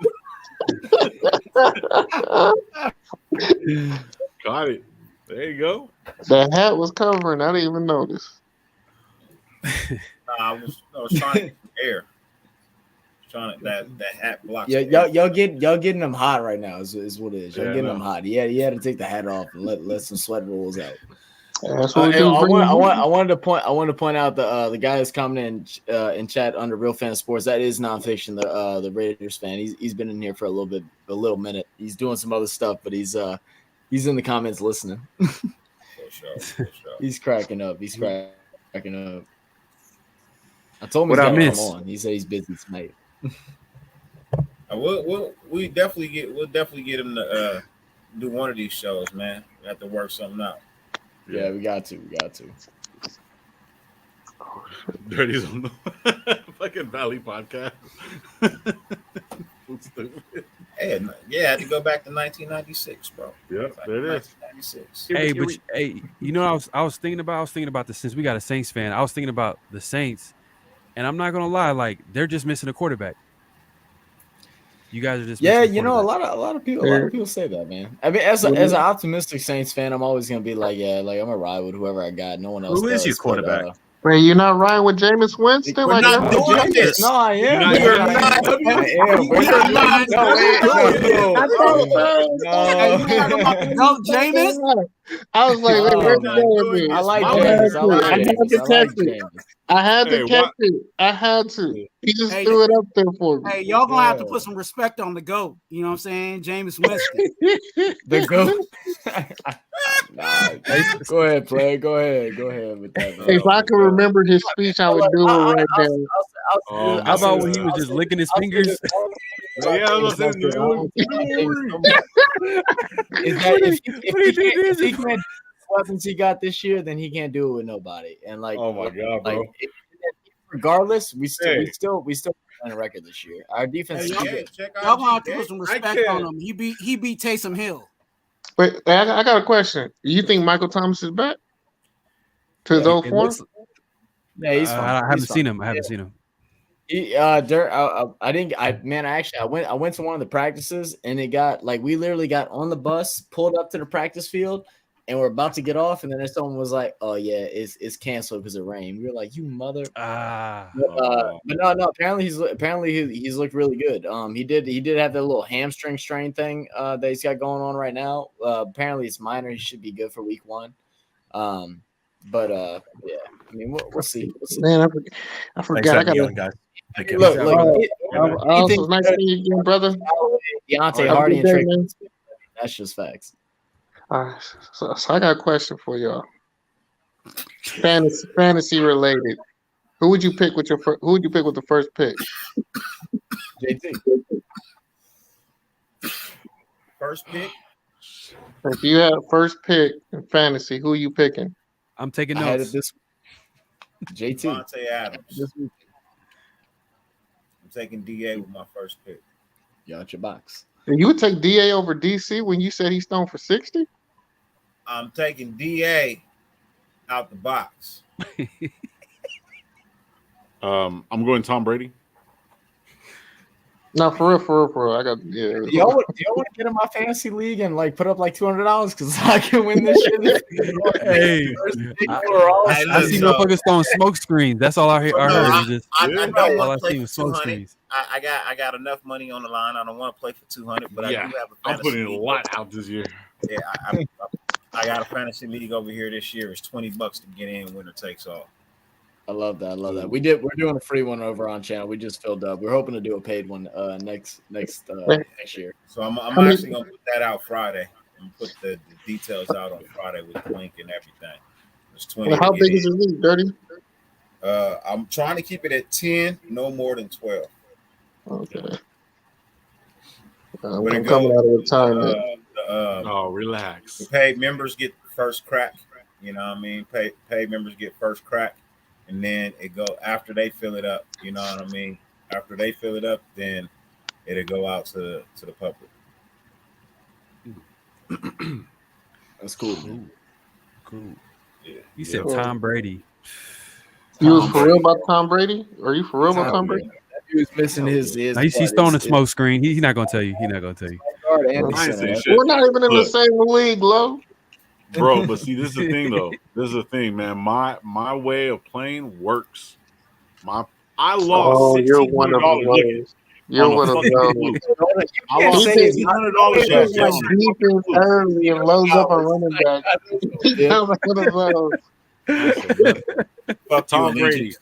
S6: Got it. There you go.
S7: The hat was covering. I didn't even notice.
S5: I was trying to get some air. Trying to, that hat blocks.
S8: Yeah, y'all getting them hot right now is what it is. Y'all
S6: Yeah,
S8: getting
S6: I
S8: them
S6: know.
S8: hot. Yeah, you had to take the hat off and let some sweat rolls out.
S7: That's what
S8: I
S7: we do.
S8: wanted to point out the guy that's commenting in chat under Real Fan Sports. That is nonfiction. The Raiders fan. He's been in here for a little minute. He's doing some other stuff, but he's in the comments listening.
S5: For sure.
S8: He's cracking up. Cracking up. I told him
S4: What
S8: he's
S4: I
S8: got to
S4: miss?
S8: come on. He said he's busy tonight.
S5: We'll definitely get him to do one of these shows, man. We have to work something out.
S8: Yeah, we got to.
S6: Dirty's on the fucking Valley podcast. Stupid.
S5: Hey, yeah, I had to go back to 1996, bro.
S6: Yep, there it is.
S5: 1996.
S4: Hey, but hey, you know what I was thinking about? I was thinking about the Saints. We got a Saints fan. I was thinking about the Saints, and I'm not gonna lie, like they're just missing a quarterback. You guys are just
S8: Yeah,
S4: missing
S8: you know, a
S4: quarterback.
S8: lot of people say that, man. I mean, as an optimistic Saints fan, I'm always gonna be like, yeah, like I'm gonna ride with whoever I got. No one else.
S10: Who is your
S8: does,
S10: quarterback?
S8: But,
S7: Wait, you're not riding with Jameis Winston?
S5: We're
S7: Like
S5: not
S7: everybody
S5: doing
S7: else?
S5: this.
S8: no, I am.
S6: You're not-
S5: We're not doing
S11: No, Jameis.
S7: I was like, wait, where's
S8: Oh,
S7: he going with
S8: I
S7: this?
S8: like
S7: I
S8: James.
S7: had
S8: I like
S7: to. I had
S8: James.
S7: to
S8: I like
S7: catch it.
S8: James.
S7: I had
S6: Hey,
S7: to catch
S6: what-
S7: it. I had to. He just
S11: Hey,
S7: threw it up there for me.
S11: Hey, y'all gonna have to
S8: Yeah.
S11: put some respect on the GOAT. You know what I'm saying? Jameis Winston.
S8: The goat. Nah, go ahead, play. Go ahead with that. Man.
S7: If I could remember his speech, I would do it right now.
S6: Oh,
S4: How about when he was just licking his fingers?
S6: Yeah, I was saying,
S8: Is that if he can't do weapons he got this year, then he can't do it with nobody. And like,
S6: oh my god,
S8: like
S6: bro.
S8: regardless, we still
S6: Hey.
S8: on a record this year. Our defense is
S11: Hey,
S8: good.
S5: Check out
S11: Y'all gonna have to
S5: GK.
S11: put some
S6: I
S11: respect
S6: can't.
S11: on him. He beat Taysom Hill.
S7: Wait, I got a question. You think Michael Thomas is back to his old
S4: It
S7: form?
S4: looks-
S8: Yeah, he's fine.
S4: I haven't
S8: He's
S4: seen
S8: fine.
S4: him. I haven't seen him.
S8: I went to one of the practices and it got like we literally got on the bus, pulled up to the practice field, and we're about to get off, and then someone was like, "Oh yeah, it's canceled because of rain." We were like, "You mother!"
S4: Ah,
S8: But no. Apparently he's looked really good. He did have that little hamstring strain thing that he's got going on right now. Apparently it's minor. He should be good for week 1. But yeah, I mean we'll see.
S7: Man, I
S10: Thanks
S7: forgot.
S10: for
S7: I got
S10: having me on,
S7: to.
S10: guys. Take care.
S8: Look,
S7: Also, nice to meet you again, brother.
S8: Deontay
S7: Have a
S8: Hardy
S7: good
S8: and
S7: day,
S8: Trey.
S7: man.
S8: That's just facts.
S7: So I got a question for y'all. Fantasy related. Who would you pick with your who would you pick with the first pick?
S8: JT.
S5: First pick.
S7: If you had first pick in fantasy, who are you picking?
S4: I'm taking
S8: I had
S4: notes.
S8: it this JT.
S5: Devontae Adams.
S8: This week.
S5: I'm taking DA with my first pick.
S8: You out your box.
S7: You would take DA over DC when you said he's thrown for 60?
S5: I'm taking DA out the box.
S6: I'm going Tom Brady.
S7: No, for real. I got
S8: Y'all want to get in my fantasy league and like put up like $200 because I can win this shit?
S4: Hey, I see motherfuckers throwing smoke screens. That's all I heard. I heard. Is just,
S5: I don't
S4: all I
S5: want to play
S4: see
S5: for
S4: was smoke
S5: 200.
S4: screens.
S5: I got enough money on the line. I don't want to play for 200, but
S6: Yeah,
S5: I do have a
S6: I'm
S5: fantasy
S6: putting a
S5: league.
S6: lot out this year.
S5: Yeah, I got a fantasy league over here this year. It's $20 to get in. Winner takes all.
S8: I love that. We're doing a free one over on channel. We just filled up. We're hoping to do a paid one next year.
S5: So I'm actually gonna put that out Friday. I'm gonna put the details out on Friday with the link and everything. It's 20.
S7: Well, how big is the league, Dirty?
S5: I'm trying to keep it at 10, no more than 12.
S7: Okay.
S5: But
S7: I'm
S5: it
S7: coming
S5: goes,
S7: out of retirement.
S6: Oh, relax.
S5: The paid members get first crack. You know what I mean? Paid members get first crack. And then it go after they fill it up, you know what I mean? After they fill it up, then it'll go out to the public.
S8: That's cool, man.
S4: Cool.
S5: Yeah.
S4: You said
S7: Yeah.
S4: Tom Brady.
S7: You was for real about Tom Brady? Are you for real about Tom Brady?
S8: He was missing his.
S4: Nah, he's throwing a smoke screen. He's not gonna tell you. He's not gonna tell you.
S6: I ain't saying shit.
S7: We're not even in the
S6: Look.
S7: same league, Lo.
S6: Bro, but see, this is the thing though. This is the thing, man. My way of playing works. I lost.
S7: Oh, you're one of
S6: $1,600
S7: those. You're one of those.
S6: I lost $1,600
S7: He
S6: last
S7: plays
S6: year.
S7: defense early and loads up a running back. He's one of those.
S5: Fuck
S6: Tom
S5: you,
S6: Brady.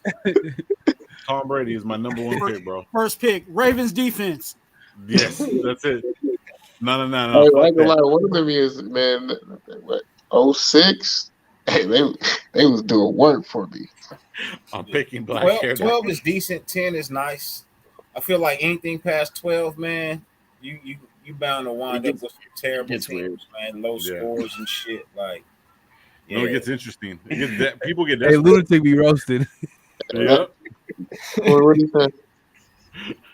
S6: Tom Brady is my number one pick, bro.
S11: First pick, Ravens defense.
S6: Yes, that's it. No.
S7: Hey,
S6: fuck
S7: I ain't gonna
S6: that.
S7: lie, one of them is, man, what, 06? Hey, they was doing work for me.
S6: I'm picking black hair.
S5: 12 is decent. 10 is nice. I feel like anything past 12, man, you bound to wind up with some terrible teams, man. Low scores and shit. Like,
S6: No, it gets interesting. It gets that people get
S4: Hey,
S6: desperate.
S4: lunatic be roasted.
S6: Yep.
S7: What do you think?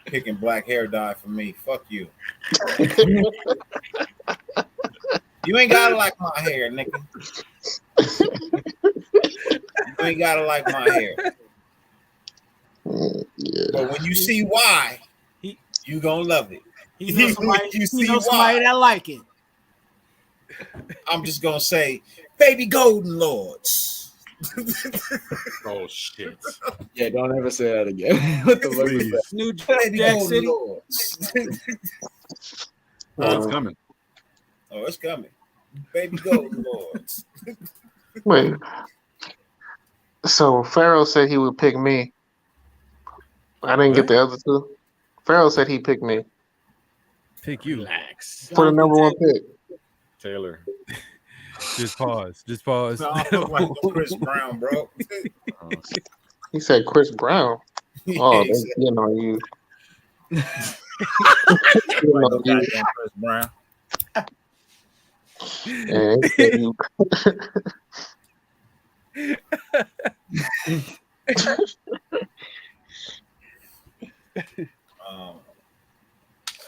S5: Picking black hair dye for me. Fuck you. You ain't gotta like my hair, nigga. You ain't gotta like my hair.
S7: Yeah.
S5: But when you see why, you gonna love it.
S11: He knows somebody,
S5: You
S11: he
S5: see
S11: knows
S5: why.
S11: somebody that like it.
S5: I'm just gonna say, baby golden lords.
S6: Oh shit.
S8: Yeah, don't ever say that again. What the fuck was
S6: Please.
S8: that?
S11: New
S5: Baby
S11: Jack
S5: golden
S11: City.
S5: lords.
S6: Oh, it's coming.
S5: Oh, it's coming. Baby golden lords.
S7: Wait. So Pharaoh said he would pick me. I didn't get the other two. Pharaoh said he picked me
S4: Pick you.
S7: for the number one pick.
S6: Taylor.
S4: Just pause. Just pause.
S5: No, I look like Chris Brown, bro.
S7: He said Chris Brown. Oh, they, you know you. You know, you.
S5: Goddamn Chris Brown.
S7: And he said you.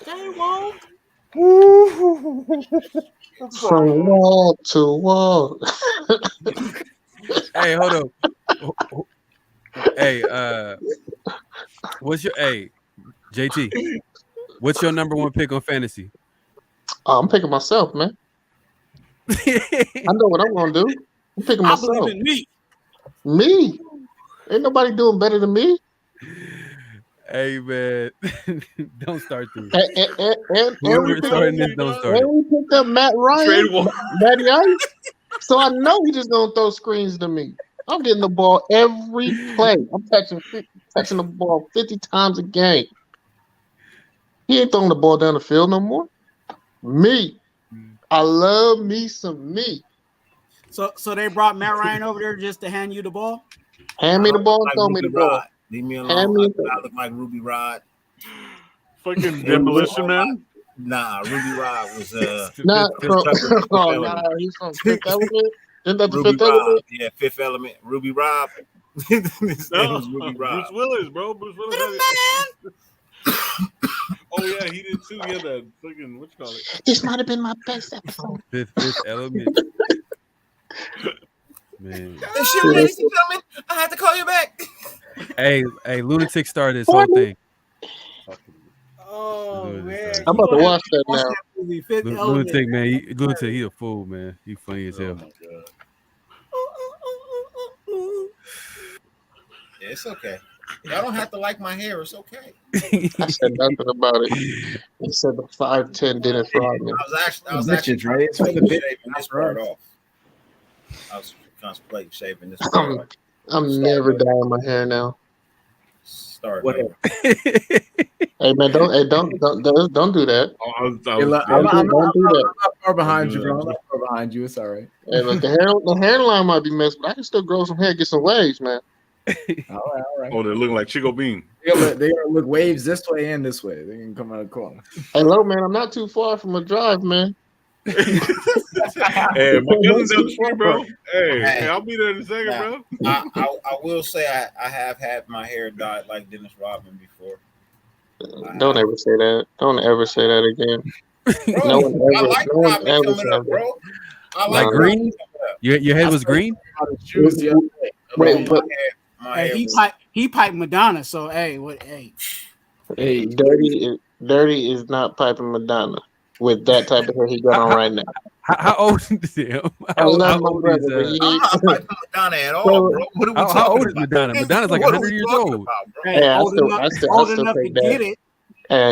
S11: They won't.
S7: From wall to wall.
S4: Hey, hold up. Hey, what's your JT? What's your number one pick on fantasy?
S7: I'm picking myself, man. I know what I'm gonna do. I'm picking
S11: I
S7: myself.
S11: believe in me.
S7: Me? Ain't nobody doing better than me.
S4: Hey man, don't start this.
S7: And
S4: Whoever starting this, don't start it.
S7: we picked up Matt Ryan, Matty Ice. So I know he just gonna throw screens to me. I'm getting the ball every play. I'm touching the ball 50 times a game. He ain't throwing the ball down the field no more. Me. I love me some me.
S11: So they brought Matt Ryan over there just to hand you the ball.
S7: Hand me the ball and
S5: Like
S7: throw me
S5: Ruby
S7: the ball.
S5: Rod. Leave me
S7: Hand
S5: alone.
S7: me
S5: I
S7: the-
S5: look like Ruby Rod.
S6: Fucking demolition man.
S5: Nah, Ruby Rod was
S7: Nah,
S5: Tucker, Fifth
S7: oh,
S5: Element.
S7: nah, he's from Fifth Element. Isn't that the
S5: Ruby
S7: Fifth
S5: Rod.
S7: Element?
S5: Yeah, Fifth Element. Ruby Rod. His name
S6: No,
S5: was Ruby Rod.
S6: Bruce Willis, bro. Bruce Willis. Oh yeah, he did too. Yeah, that fucking what you call it?
S7: This might have been my best episode.
S4: Fifth Element. Man.
S5: Hey, shit, ladies and gentlemen, I have to call you back.
S4: Hey, lunatic started this whole thing.
S11: Oh man,
S7: I'm about to watch that
S11: Watch
S7: now.
S11: that movie, Fifth Element.
S4: Lunatic man, lunatic, he a fool, man. He funny as hell.
S5: Yeah, it's okay. Y'all don't have to like my hair. It's okay.
S7: I said nothing about it. He said the 5'10" Dennis Rodman.
S5: I was actually
S8: Bitches, right? It's for the
S5: shaving
S8: bitch.
S5: this part off. I was contemplating shaving this part off.
S7: I'm never dyeing my hair now.
S5: Start.
S8: Whatever.
S7: Hey man, don't do that.
S6: I
S8: Hey,
S6: was
S8: look,
S7: Don't
S8: I'm
S7: do that.
S8: not far behind you, bro. I'm not far behind you. It's all right.
S7: Hey, look, the hairline might be messed, but I can still grow some hair, get some waves, man.
S8: All right.
S6: Oh, they're looking like Chico Bean.
S8: They gotta look waves this way and this way. They can come out of the corner.
S7: Hey, look, man, I'm not too far from a drive, man.
S6: Hey, my cousin's down the street, bro. Hey, I'll be there in a second, bro.
S5: I will say I have had my hair dyed like Dennis Rodman before.
S7: Don't ever say that. Don't ever say that again.
S5: Bro,
S7: No one
S5: I
S7: ever.
S5: like
S7: No one
S5: Rodman
S7: ever
S5: coming
S7: said
S5: up,
S7: that.
S5: bro. I
S4: Like
S5: like
S4: green?
S5: Rodman coming up.
S4: Your head was green?
S8: Shoes the other day.
S7: Wait, but
S5: My hair
S11: Hey,
S5: was-
S11: he piped Madonna. So hey, what? Hey,
S7: Hey, Dirty is not piping Madonna with that type of hair he got on right now.
S4: How old is him?
S7: How old
S4: How
S7: is my
S4: old
S7: brother?
S4: is,
S7: But he,
S5: I'm not fighting Madonna at all, bro. What are we
S4: how
S5: talking
S4: old is
S5: about?
S4: Madonna? Madonna's like
S5: What are
S4: 100
S5: we
S4: years
S5: talking
S4: old.
S5: about, bro?
S11: Hey,
S7: I
S11: old
S7: still
S11: enough to
S7: take
S11: get
S7: that.
S11: it.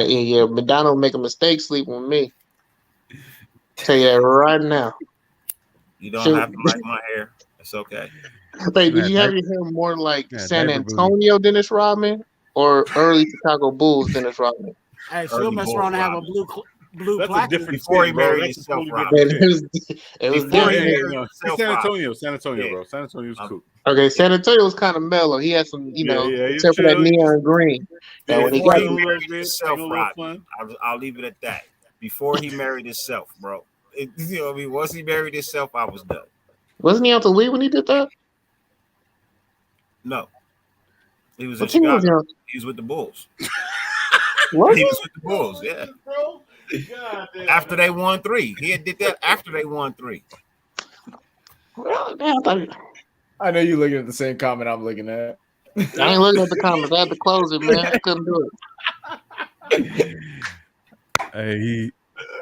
S7: Yeah, Madonna will make a mistake sleeping with me. Tell you that right now.
S5: You don't
S7: Shoot.
S5: have to like my hair. It's okay.
S7: Wait, did
S4: Yeah,
S7: you have
S4: diaper-
S7: your hair more like
S4: yeah,
S7: San
S4: diaper booty.
S7: Antonio Dennis Rodman or early Chicago Bulls Dennis Rodman?
S11: Hey, she'll
S5: Early
S11: mess
S5: Bulls,
S11: around and have a
S5: Robin.
S11: blue
S6: That's a
S11: plaque.
S6: different
S5: Before he
S6: thing, bro.
S5: married
S6: That's a
S5: himself,
S6: totally
S5: Robin.
S6: different
S7: It
S6: thing.
S7: was
S5: Before
S7: different.
S5: he
S6: Yeah,
S5: married
S6: no.
S5: himself,
S6: San
S5: Robin.
S6: Antonio,
S5: Yeah.
S6: bro. San Antonio's cool.
S7: Okay, San Antonio was kind of mellow. He had some,
S6: Yeah, he's
S7: except for that
S6: chill.
S7: neon green.
S6: Yeah,
S7: Now when he
S5: Before
S7: got
S5: he
S6: a little
S5: married
S6: bit,
S5: himself,
S6: having a little
S5: Rodney.
S6: fun.
S5: I'll leave it at that. Before he married himself, bro. You know what I mean? Once he married himself, I was done.
S7: wasn't he out to leave when he did that?
S5: No. He was in
S7: What team was he
S5: Chicago.
S7: on?
S5: He was with the Bulls.
S7: What?
S5: He was with the Bulls, yeah. After they won 3. He did that after they won 3.
S7: Well, damn, I thought-
S8: I know you looking at the same comment I'm looking at.
S7: I ain't looking at the comments. I had to close it, man. I couldn't do it.
S4: Hey,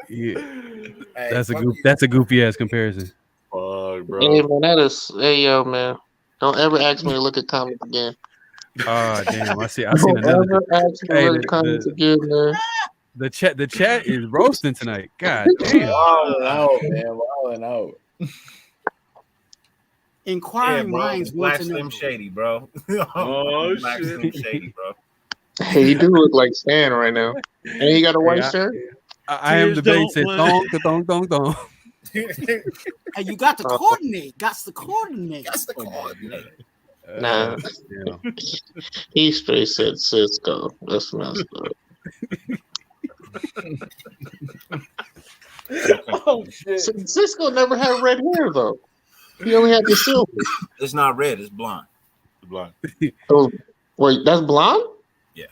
S5: Hey,
S4: that's
S5: fuck
S4: a goofy ass comparison.
S6: Fuck, bro.
S7: Hey, man, that is. Hey, yo, man. Don't ever ask me to look at comments again.
S4: Ah, damn! I seen
S7: Don't
S4: another.
S7: ever ask me
S4: Hey,
S7: to look at comments again, man.
S4: The chat is roasting tonight. God damn!
S8: Wilding out, man. Wilding out.
S5: Yeah,
S11: Inquiring
S5: bro.
S11: minds
S5: Black
S11: want to
S5: Slim
S11: know.
S5: Shady, bro.
S6: Oh,
S5: Black
S6: shit.
S5: Slim Shady, bro.
S7: Hey, he do look like Stan right now. And he got a white
S4: Hey,
S7: shirt.
S4: I am
S6: Tears
S4: debating.
S6: don't
S4: Said
S6: run.
S4: thong.
S11: And you got to coordinate. Got to coordinate.
S5: That's the coordinate.
S7: Nah.
S4: Damn.
S7: He straight said Cisco. That's messed up.
S8: Oh shit.
S7: Cisco never had red hair though. He only had the silver.
S5: It's not red, it's blonde.
S6: Blind.
S7: Wait, that's blonde?
S6: Yeah.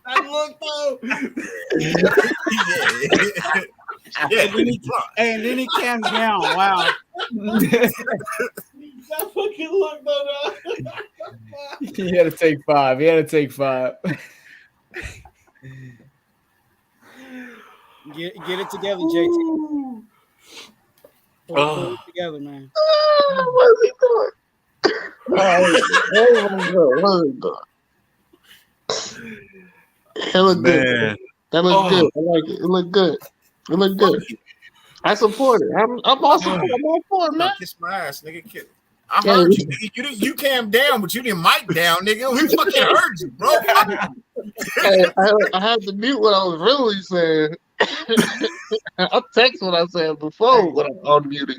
S8: I looked though.
S5: Yeah,
S11: And then he, and then he calms down. Wow.
S8: That fucking look though. He had to take 5. He had to take 5.
S11: Get it together, JT. Pull it together, man.
S7: What's he doing? What is he doing? It look good.
S6: Man.
S7: That looks good. I like it. It look good. It look good. I support it. I'm all for it, man.
S5: Kiss my ass, nigga. I heard you, nigga. You calmed down, but you didn't mic down, nigga. We fucking heard you, bro.
S7: Hey, I had to mute what I was really saying. I'll text what I said before when I'm unmuted.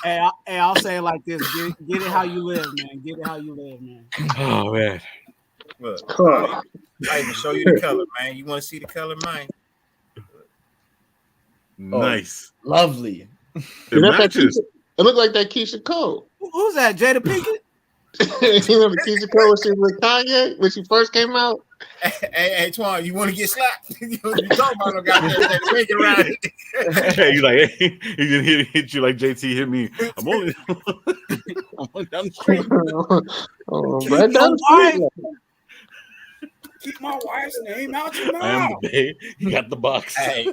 S11: Hey, I'll say it like this: get it how you live, man. Get it how you live, man.
S6: Oh man.
S5: Look, I can show you the color, man. You want to see the color, man?
S6: Nice.
S8: Lovely.
S6: It matches.
S7: It looked like that Keisha Cole.
S11: Who's that? Jada Pinkett?
S7: You remember Keisha Cole when she was with Kanye when she first came out?
S5: Hey, Twan, you want to get slapped? You talking about no goddamn make it around it.
S6: Hey, you like he didn't hit you like JT hit me. I'm only down the street.
S7: Right down the street.
S11: Keep my wife's name out your
S6: I am
S11: mouth.
S6: the babe. You got the box.
S5: Hey,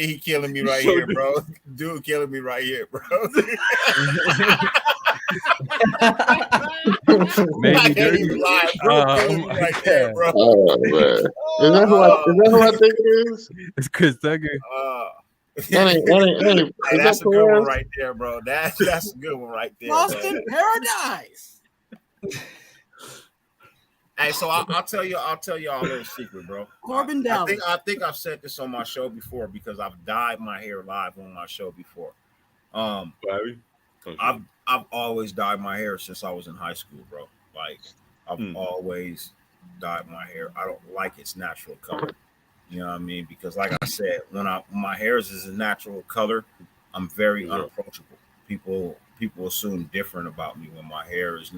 S5: he killing me right here, bro. Dude killing me right here, bro.
S4: Maybe dirty.
S5: Right there, bro.
S7: Oh man, is that who I think it is?
S4: It's Chris Tucker.
S7: That ain't,
S5: Hey,
S7: is
S5: that's
S7: that
S5: a good one
S7: Perez?
S5: right there, bro. That's a good one right there.
S11: Lost
S5: man.
S11: in Paradise.
S5: Hey, so I'll tell you a little secret, bro.
S11: Corbin
S5: I
S11: Dallas.
S5: think I've said this on my show before because I've dyed my hair live on my show before. I've always dyed my hair since I was in high school, bro. Like I've always dyed my hair. I don't like its natural color. You know what I mean? Because like I said, when my hair is a natural color, I'm very unapproachable. People assume different about me when my hair is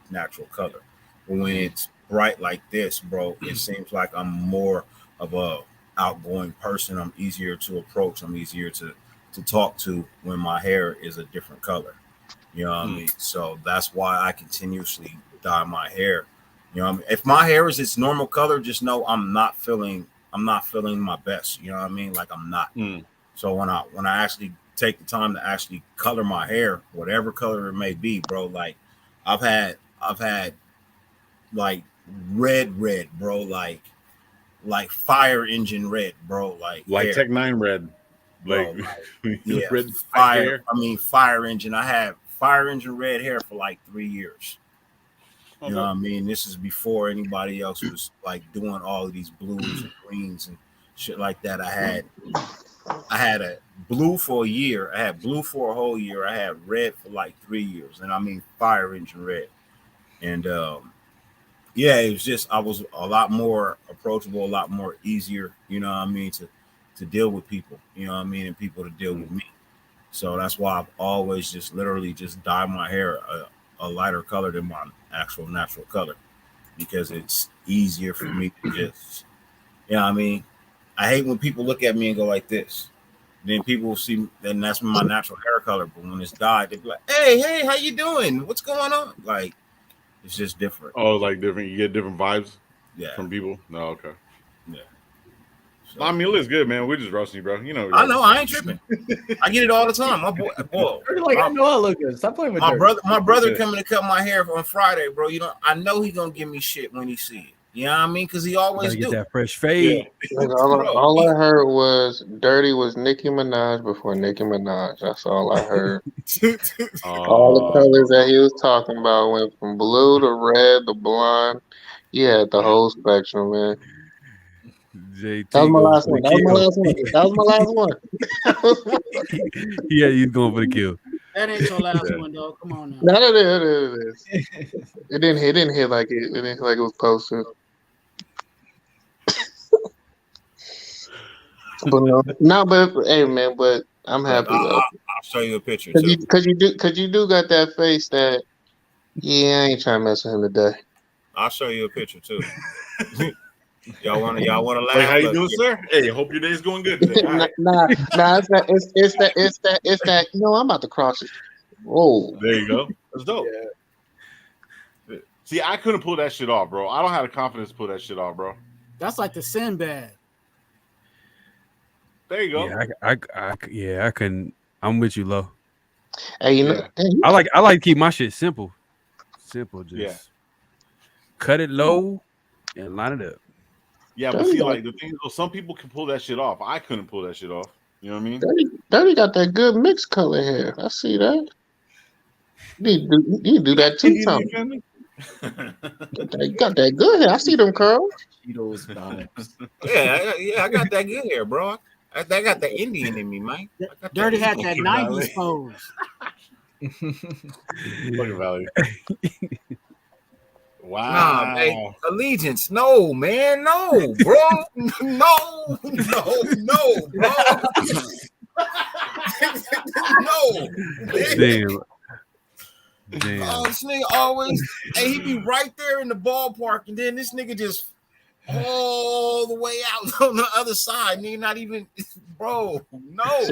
S5: natural color. But when it's bright like this, bro, it seems like I'm more of a outgoing person. I'm easier to approach. I'm easier to talk to when my hair is a different color. You know what I mean? So that's why I continuously dye my hair. You know what I mean? If my hair is its normal color, just know I'm not feeling my best. You know what I mean? Like I'm not. So when I actually take the time to actually color my hair, whatever color it may be, bro, like I've had like red, bro, like fire engine red, bro, like hair.
S6: Tech 9 red.
S5: Bro, yeah,
S6: red
S5: fire.
S6: hair.
S5: I mean, fire engine. I had fire engine red hair for like 3 years. You know what I mean? This is before anybody else was like doing all of these blues and greens and shit like that. I had a blue for a year. I had blue for a whole year. I had red for like 3 years, and I mean fire engine red. And yeah, it was just I was a lot more approachable, a lot more easier. You know what I mean to deal with people. You know what I mean, and people to deal with me. So that's why I've always just literally just dyed my hair a lighter color than my actual natural color, because it's easier for me to just, you know what I mean? I hate when people look at me and go like this. Then people will see, then that's my natural hair color. But when it's dyed, they be like, hey, how you doing? What's going on? Like, it's just different.
S6: Oh, like different. You get different vibes from people? No, okay.
S5: Yeah.
S6: So, I mean, it looks good, man. We're just roasting you, bro. You know.
S5: I know. I ain't tripping. I get it all the time. My boy.
S8: Like, I know I look good. Stop playing with
S5: my brother. My brother coming to cut my hair on Friday, bro. You know, I know he gonna give me shit when he see it. You know what I mean? Because he always
S4: get
S5: do.
S4: that fresh fade.
S7: Yeah. All I heard was Dirty was Nicki Minaj before Nicki Minaj. That's all I heard. All the colors that he was talking about went from blue to red to blonde. Yeah, the whole spectrum, man.
S4: JT
S7: that was my
S4: goes
S7: last
S4: for
S7: one.
S4: the
S7: That was my last one. That was my last one.
S4: Yeah, he's going for the kill.
S11: That ain't your last one, though. Come on now.
S7: No, it is. It didn't hit like it. It didn't hit like it was supposed to. But hey, man. But I'm happy though.
S5: I'll show you a picture
S7: Cause
S5: too.
S7: you do got that face that. Yeah, I ain't trying to mess with him today.
S5: I'll show you a picture too. Y'all want to laugh?
S6: Like, how you doing, sir? Hey, hope your day's going good today. All right.
S7: Nah. It's that. You know, I'm about to cross it. Whoa.
S6: There you go. That's dope. Yeah. See, I couldn't pull that shit off, bro. I don't have the confidence to pull that shit off, bro.
S11: That's like the Sinbad.
S6: There you go.
S4: Yeah, I couldn't. I'm with you, Lo.
S7: Hey, you know,
S4: I like to keep my shit simple. Just cut it low and line it up.
S6: Yeah, but see, like the thing is, some people can pull that shit off. I couldn't pull that shit off. You know what I mean?
S7: Dirty got that good mixed color hair. I see that. You do that too, Tom. You got that good hair. I see them curls.
S8: Cheetos vibes.
S5: Yeah, I got that good hair, bro. I got the Indian in me, man.
S11: Dirty had that 90s pose.
S6: Fucking Valley. Wow.
S5: Nah, hey, Allegiance. No, man. No, bro. No, bro. No.
S4: Damn.
S5: Oh, this nigga always, he be right there in the ballpark, and then this nigga just all the way out on the other side. Nigga, not even, bro. No.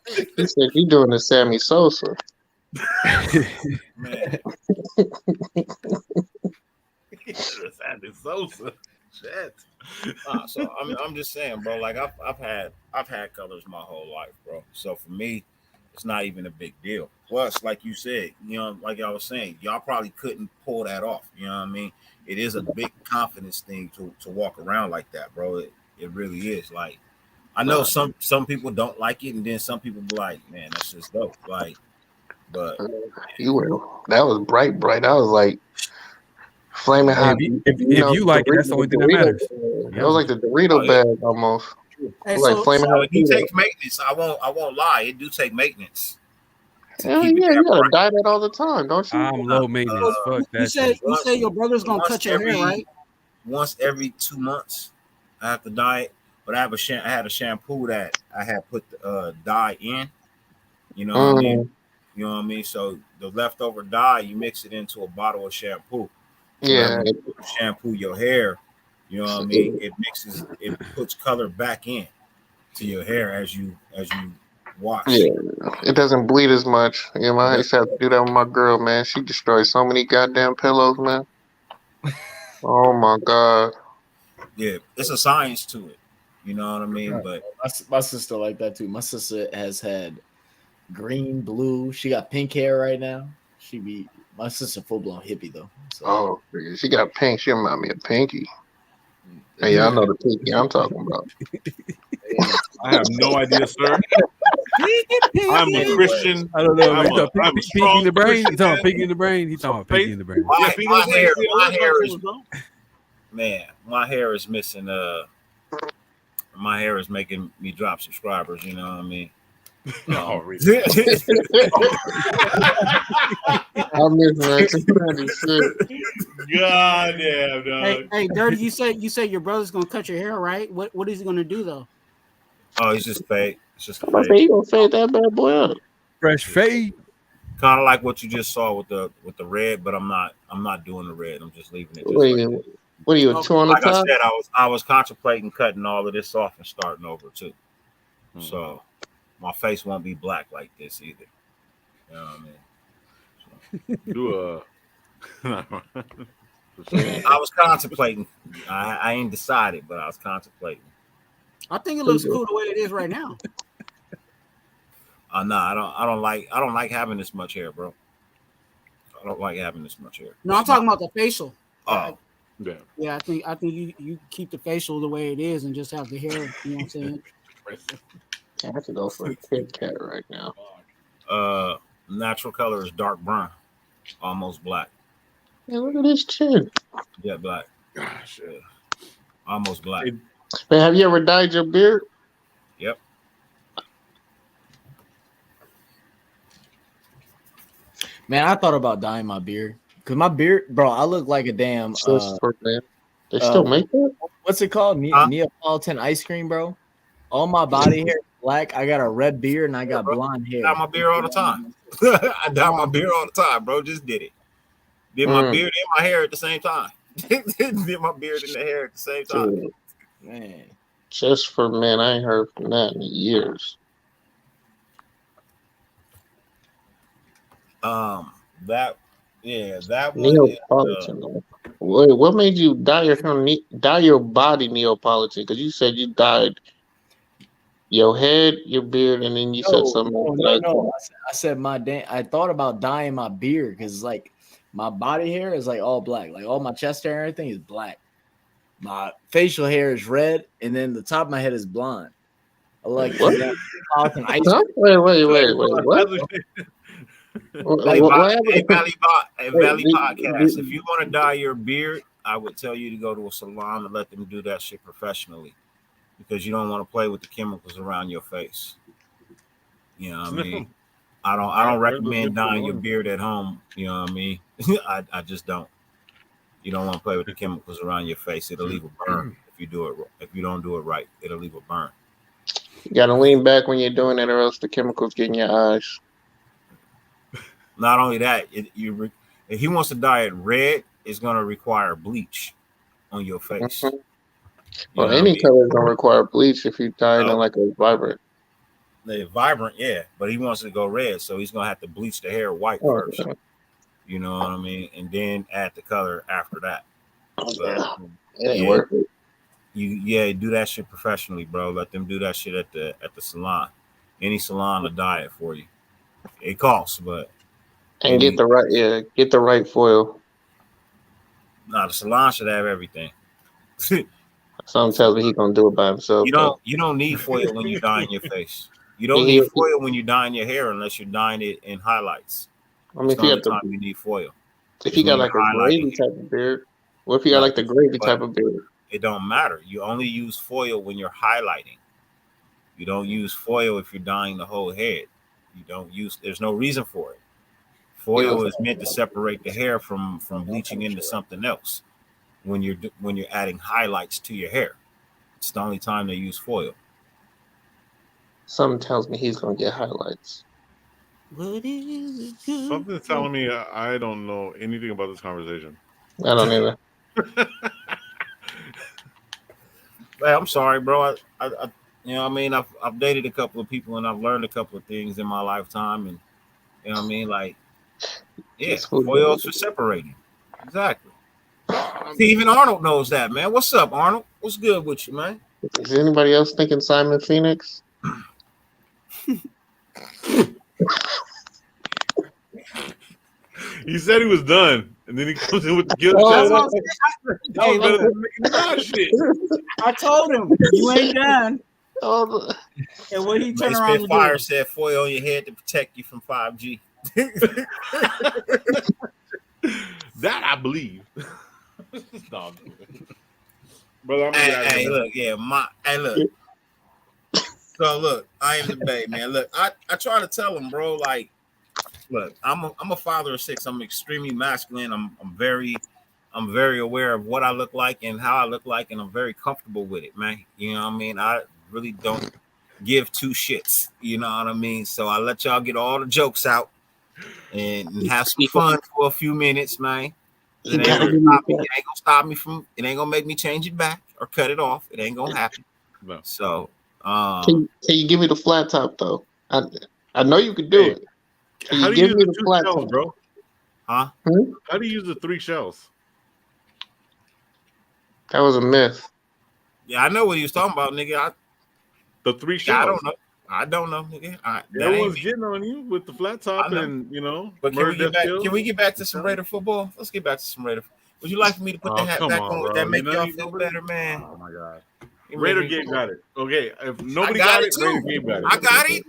S7: He said he doing the Sammy Sosa.
S5: Man.
S6: Sammy Sosa. Shit.
S5: So I'm just saying, bro. Like I've had colors my whole life, bro. So for me, it's not even a big deal. Plus, like you said, you know, like I was saying, y'all probably couldn't pull that off. You know what I mean? It is a big confidence thing to walk around like that, bro. It really is. Like, I know some people don't like it, and then some people be like, man, that's just dope. Like, but
S7: that was bright. I was like flaming hot.
S4: If you like it, that's the only thing that matters.
S7: It was like the Dorito bag almost.
S11: Hey,
S7: like flaming hot.
S5: It do take maintenance. I won't lie. It do take maintenance.
S7: Yeah, you gotta dye that all the time, don't you?
S4: I'm low maintenance. Fuck that.
S11: You say your brother's gonna cut your hair, right?
S5: Once every 2 months, I have to dye it. But I had a shampoo that I had put the dye in. You know what I mean? You know what I mean? So the leftover dye, you mix it into a bottle of shampoo.
S7: Yeah.
S5: You shampoo your hair. You know what I mean? It puts color back in to your hair as you Watch.
S7: Yeah, it doesn't bleed as much. You know, I used to have to do that with my girl, man. She destroyed so many goddamn pillows, man. Oh my god.
S5: Yeah, it's a science to it. You know what I mean? But
S8: My sister like that too. My sister has had green, blue. She got pink hair right now. My sister full blown hippie though. So.
S7: Oh, she got pink. She remind me of Pinky. Hey, y'all know the Pinky I'm talking about.
S6: I have no idea, sir. I'm a Christian.
S4: I don't know.
S6: I'm
S4: Man.
S6: a
S4: Pinky in the brain.
S6: Christian
S4: He's talking
S6: man.
S4: Pinky in the brain. He's talking Pinky in the brain.
S5: my hair is
S6: bro.
S5: man, my hair is missing. My hair is making me drop subscribers. You know what I mean?
S6: Oh, really?
S7: I'm missing that.
S6: God damn, dog.
S11: Hey, Dirty, you said your brother's gonna cut your hair, right? What is he gonna do though?
S5: Oh, he's just fake. It's just a
S7: I
S5: fake.
S7: say you gonna fade that bad boy up.
S4: Fresh fade.
S5: Kind of like what you just saw with the red, but I'm not doing the red. I'm just leaving it. Just
S7: What are you, a two on the
S5: like I
S7: top?
S5: said, I was contemplating cutting all of this off and starting over too. So my face won't be black like this either. You know what I mean? I was contemplating. I ain't decided, but I was contemplating.
S11: I think it looks cool the way it is right now.
S5: No, I don't like having this much hair, bro. I don't like having this much hair.
S11: No, I'm talking about the facial.
S5: Oh,
S6: yeah.
S11: Yeah, I think you keep the facial the way it is and just have the hair. You know what I'm saying?
S7: I have to go for a Kit Kat right now.
S5: Natural color is dark brown, almost black.
S7: Yeah, look at this chin.
S5: Yeah, black. Gosh, almost black.
S7: Man, have you ever dyed your beard?
S5: Yep.
S8: Man, I thought about dyeing my beard because my beard, bro, I look like a damn.
S7: They still make that?
S8: What's it called? Neapolitan ice cream, bro. All my body hair is black. I got a red beard and I got blonde hair.
S5: I dye my beard all the time. I dye my beard all the time, bro. Just did it. Did my beard and my hair at the same time. Did my beard and the hair at the same time.
S7: Dude.
S8: Man.
S7: Just for men, I ain't heard from that in years.
S5: That one.
S7: Neapolitan. Wait, what made you dye your body Neapolitan? Because you said you dyed your head, your beard, and then you said something.
S8: No. I said I thought about dyeing my beard because like my body hair is like all black, like all my chest hair and everything is black. My facial hair is red, and then the top of my head is blonde. I like
S7: what?
S8: Wait.
S7: What?
S5: Hey, Valley Podcast. If you want to dye your beard, I would tell you to go to a salon and let them do that shit professionally, because you don't want to play with the chemicals around your face. You know what I mean? I don't recommend dyeing your beard at home. You know what I mean? I just don't. You don't want to play with the chemicals around your face. It'll leave a burn if you do it. If you don't do it right, it'll leave a burn.
S7: You gotta lean back when you're doing it, or else the chemicals get in your eyes.
S5: Not only that, if he wants to dye it red, it's going to require bleach on your face.
S7: Mm-hmm. Well, any color is going to require bleach if you dye it in like a vibrant.
S5: The vibrant, yeah, but he wants to go red, so he's going to have to bleach the hair white first. Okay. You know what I mean? And then add the color after that. But,
S7: it ain't worth it.
S5: You do that shit professionally, bro. Let them do that shit at the salon. Any salon will dye it for you. It costs, but.
S7: And get the right foil.
S5: Nah, the salon should have everything.
S7: Some tells me he's gonna do it by himself.
S5: You don't need foil when you're dyeing your face. You don't need foil when you're dyeing your hair unless you're dyeing it in highlights.
S7: I mean, if you have
S5: you need foil.
S7: If you got like a gravy type of beard, what if you got like the gravy type of beard?
S5: It don't matter. You only use foil when you're highlighting. You don't use foil if you're dyeing the whole head. There's no reason for it. Foil is meant to separate the hair from bleaching into something else. When you're adding highlights to your hair, it's the only time they use foil.
S7: Something tells me he's gonna get highlights.
S6: Something's telling me I don't know anything about this conversation.
S7: I don't either.
S5: Hey, I'm sorry, bro. You know what I mean? I've dated a couple of people and I've learned a couple of things in my lifetime, and you know what I mean? Like, yeah,
S7: Just food.
S5: foils for separating. Exactly. See, even Arnold knows that, man. What's up, Arnold? What's good with you, man?
S7: Is anybody else thinking Simon Phoenix?
S6: He said he was done, and then he comes in with the guilt.
S11: That's
S6: trip.
S11: what I'm saying.
S6: That was better than making the shit.
S11: I told him you ain't done.
S7: Oh,
S11: And what he
S5: Ray
S11: turned around and
S5: Spitfire
S11: do?
S5: said foil on your head to protect you from 5G.
S6: That I believe. No, brother, I'm gonna get out of
S5: Hey,
S6: here.
S5: look, yeah, look. So look, I am the babe, man. Look, I try to tell him, bro, like, look, I'm a father of 6. I'm extremely masculine. I'm very aware of what I look like and how I look like, and I'm very comfortable with it, man. You know what I mean? I really don't give two shits. You know what I mean? So I let y'all get all the jokes out and have some fun for a few minutes, man. It ain't gonna stop me from. It ain't gonna make me change it back or cut it off. It ain't gonna happen.
S6: No.
S5: So,
S7: can you give me the flat top though? I know you could do
S6: Hey,
S7: it. Can
S6: How
S7: you
S6: do you
S7: give
S6: use
S7: me
S6: the
S7: the
S6: 2
S7: flat
S6: shells,
S7: top,
S6: bro?
S5: huh?
S6: How do you use the 3 shells?
S7: That was a myth.
S5: Yeah, I know what he was talking about, nigga.
S6: The 3 shells.
S5: I don't know, nigga.
S6: Everyone's getting on you with the flat top, and you know.
S5: But can we get back? Can we get back to some Raider football? Let's get back to some Raider. Would you like for me to put the hat back on? Would that make y'all feel better, man?
S6: Oh my god. Raider Gabe got it. Okay, if nobody
S5: I
S6: got it,
S5: too.
S6: Raider Gabe got it.
S5: I got it.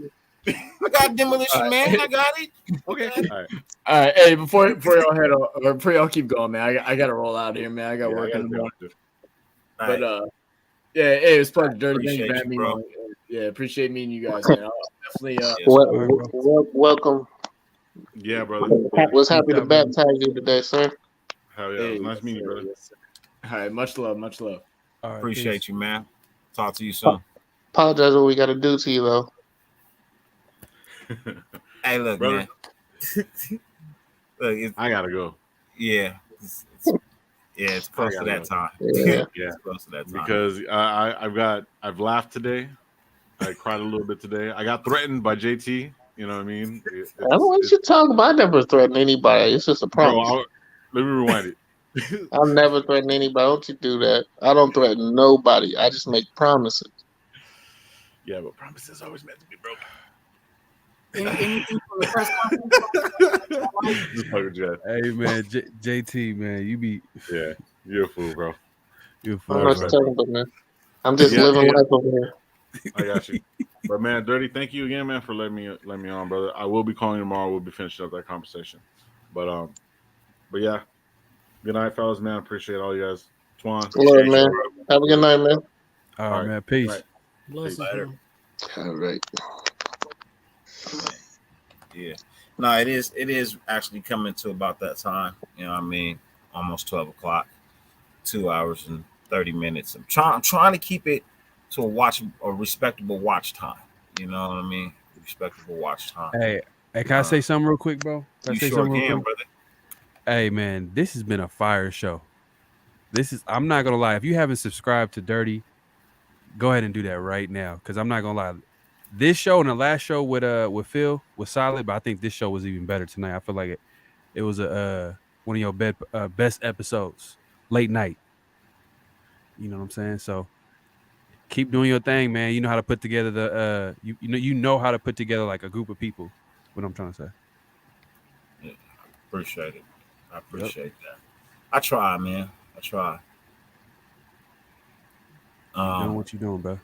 S5: I got Demolition Man. I got it.
S6: Okay.
S8: All right. Hey, before y'all head on, or before y'all keep going, man, I gotta roll out here, man. I got work in the morning. But yeah, hey, it was a pleasure, Dirty. Thank you for having me on. Yeah, appreciate meeting you guys, man. I'll definitely.
S7: Welcome.
S6: Yeah, brother.
S7: Was happy to baptize you today, sir.
S6: Hell yeah, it was nice meeting you, brother.
S8: All right, much love, much love.
S4: All right,
S5: Appreciate you, man. Talk to you soon.
S7: Apologize what we got to do to you though.
S5: Hey, look,
S6: Brother.
S5: man. Look,
S6: I gotta go.
S5: Yeah, it's close to that time.
S7: Yeah.
S5: It's close to that time.
S6: Because I've laughed today. I cried a little bit today. I got threatened by JT. You know what I mean?
S7: I don't want you to talk about. I never threaten anybody. It's just a problem.
S6: Let me rewind it.
S7: I'll never threaten anybody. Don't you do that? I don't threaten nobody. I just make promises.
S6: Yeah, but promises always meant to be broken.
S11: Anything from the press conference?
S6: Just fucking Jet.
S4: Hey man, JT man, you be
S6: you're a fool, bro.
S4: You're a
S7: I'm
S4: fool.
S7: not
S4: bro.
S7: talking about, man. I'm just living life over here.
S6: I got you. But man, Dirty, thank you again, man, for letting me on, brother. I will be calling you tomorrow. We'll be finishing up that conversation. But yeah. Good night, fellas, man. Appreciate all you guys. Twan.
S7: Lord, man. Have a good night, man.
S4: All right, man. Peace.
S6: Right.
S11: Blessings,
S5: Later.
S11: man.
S7: All right.
S5: Yeah. No, it is actually coming to about that time. You know what I mean? Almost 12 o'clock. 2 hours and 30 minutes. I'm trying to keep it to a respectable watch time. You know what I mean? Respectable watch time.
S4: Hey, can I say something real quick, bro? Can I
S5: You
S4: say
S5: sure
S4: something real
S5: can,
S4: quick?
S5: brother.
S4: Hey man, this has been a fire show. I'm not gonna lie. If you haven't subscribed to Dirty, go ahead and do that right now. Cause I'm not gonna lie. This show and the last show with Phil was solid, but I think this show was even better tonight. I feel like it was one of your best episodes, late night. You know what I'm saying? So keep doing your thing, man. You know how to put together the you know how to put together like a group of people. What I'm trying to say.
S5: Yeah, appreciate it. I appreciate that. I try, man. I try.
S4: Doing what you doing, bro?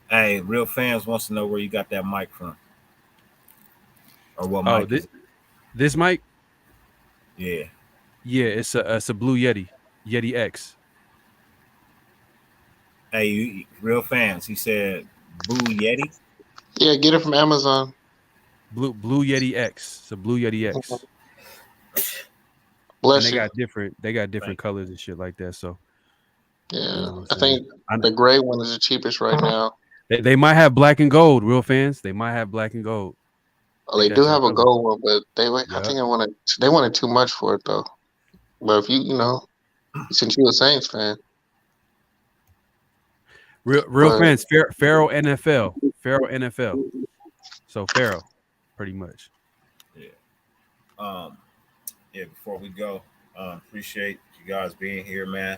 S5: Hey, real fans wants to know where you got that mic from, or what
S4: Oh,
S5: mic?
S4: this mic?
S5: Yeah.
S4: Yeah, it's a Blue Yeti X.
S5: Hey, real fans. He said, "Boo Yeti."
S7: Yeah, get it from Amazon.
S4: Blue Yeti X. It's a Blue Yeti X.
S7: Bless
S4: and
S7: you.
S4: they got different colors and shit like that. So
S7: yeah, I think the gray one is the cheapest right now.
S4: They might have black and gold. Real fans, they might have black and gold.
S7: Oh, they do have a gold one, but I think they wanted too much for it though. But if you know, since you're a Saints fan,
S4: Real
S7: But
S4: fans, Pharaoh NFL. Pharaoh NFL. So Pharaoh, pretty much.
S5: Yeah, before we go, appreciate you guys being here, man.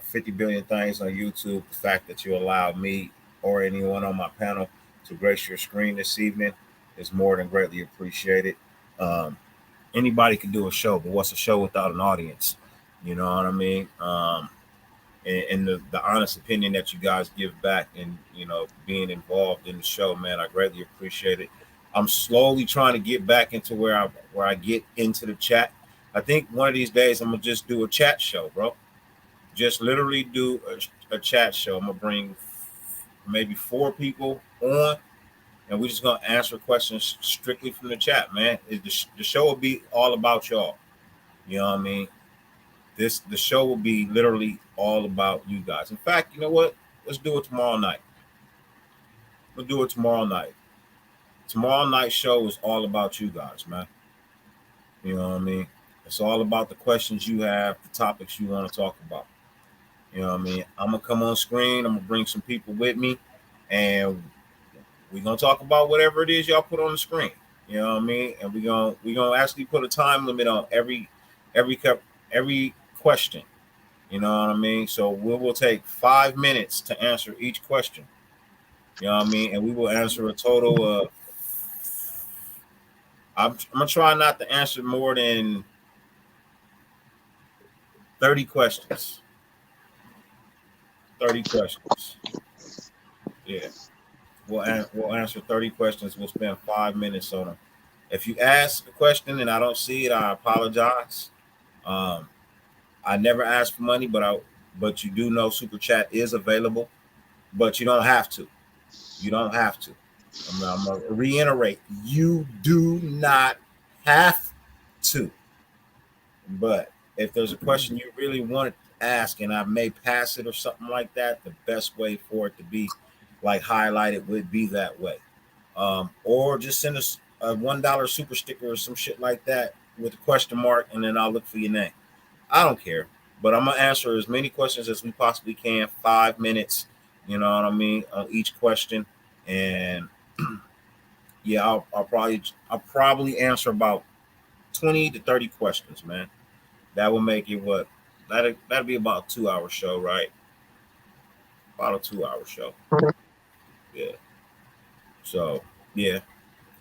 S5: 50 billion things on YouTube. The fact that you allowed me or anyone on my panel to grace your screen this evening is more than greatly appreciated. Anybody can do a show, but what's a show without an audience? You know what I mean? And the honest opinion that you guys give back and, you know, being involved in the show, man, I greatly appreciate it. I'm slowly trying to get back into where I get into the chat. I think one of these days I'm gonna just do a chat show, bro. Just literally do a chat show. I'm gonna bring maybe 4 people on, and we're just gonna answer questions strictly from the chat, man. The show will be all about y'all. You know what I mean? The show will be literally all about you guys. In fact, you know what? Let's do it tomorrow night. We'll do it tomorrow night. Tomorrow night's show is all about you guys, man. You know what I mean? It's all about the questions you have, the topics you want to talk about. You know what I mean? I'm gonna come on screen. I'm gonna bring some people with me, and we're gonna talk about whatever it is y'all put on the screen. You know what I mean? And we're gonna actually put a time limit on every question. You know what I mean? So we will take 5 minutes to answer each question. You know what I mean? And we will answer a total of. I'm gonna try not to answer more than 30 questions. 30 questions. Yeah. We'll answer 30 questions. We'll spend 5 minutes on them. If you ask a question and I don't see it, I apologize. I never ask for money, but you do know Super Chat is available, but you don't have to. You don't have to. I'm going to reiterate, you do not have to. But if there's a question you really want to ask and I may pass it or something like that, the best way for it to be like highlighted would be that way. Or just send us a $1 super sticker or some shit like that with a question mark, and then I'll look for your name. I don't care, but I'm going to answer as many questions as we possibly can, 5 minutes, you know what I mean, on each question. And yeah, I'll probably answer about 20 to 30 questions, man. That will make it what? That'll be about a 2-hour show, right? About a 2-hour show. Yeah. So yeah.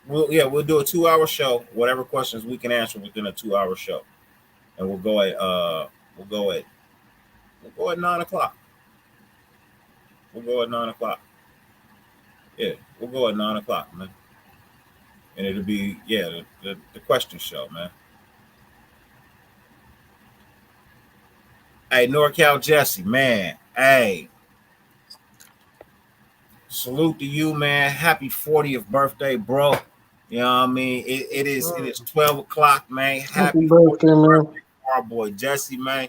S5: We'll do a 2-hour show, whatever questions we can answer within a 2-hour show. And we'll go at 9 o'clock. We'll go at 9 o'clock. Yeah, we'll go at 9 o'clock, man. And it'll be, the question show, man. Hey, NorCal Jesse, man. Hey. Salute to you, man. Happy 40th birthday, bro. You know what I mean? It is 12 o'clock, man. Happy birthday, man. Our boy Jesse, man.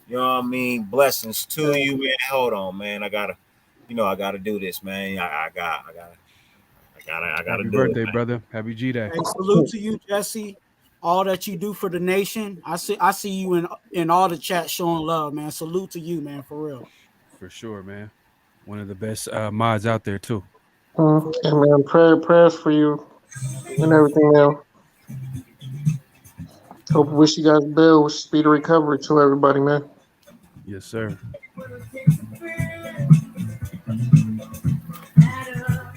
S5: You know what I mean? Blessings to you, man. Hold on, man. I gotta do this, man. I gotta
S4: Happy
S5: do
S4: birthday,
S5: it,
S4: brother. Happy G-Day.
S11: Hey, salute to you, Jesse. All that you do for the nation. I see you in all the chat showing love, man. Salute to you, man, for real.
S4: For sure, man. One of the best mods out there too.
S7: And man, prayers for you and everything else. Hope wish you guys Bill speedy recovery to everybody, man.
S4: Yes, sir.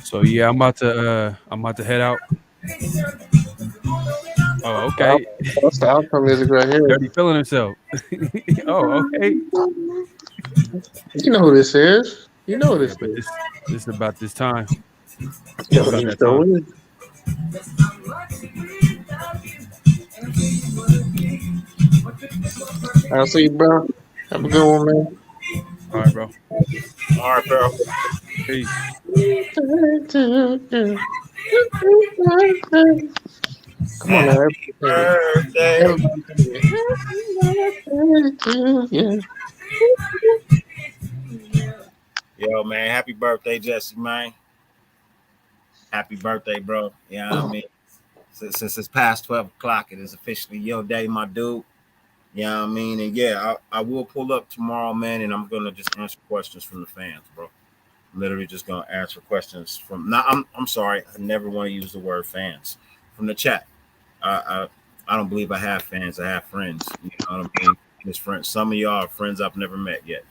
S4: So yeah, I'm about to head out. Oh, okay.
S7: That's the outcome music right here.
S4: Dirty feeling himself. Oh, okay.
S7: You know who this is. You know who this
S4: but
S7: is.
S4: This is about this time.
S7: Yo,
S4: About
S7: you
S4: that
S7: so
S4: time.
S7: weird. I'll see you, bro. Have a good one, man.
S4: All right, bro.
S5: All right, bro.
S4: Peace.
S7: Come on, man.
S5: Birthday. Yo, man, happy birthday, Jesse, man. Happy birthday, bro. You know what I mean? Since it's past 12 o'clock, it is officially your day, my dude. You know what I mean? And yeah, I will pull up tomorrow, man, and I'm going to just answer questions from the fans, bro. literally just gonna answer questions from. Now, I'm sorry, I never want to use the word fans from the chat. I don't believe I have fans. I have friends. You know what I mean? Just friends. Some of y'all are friends I've never met yet.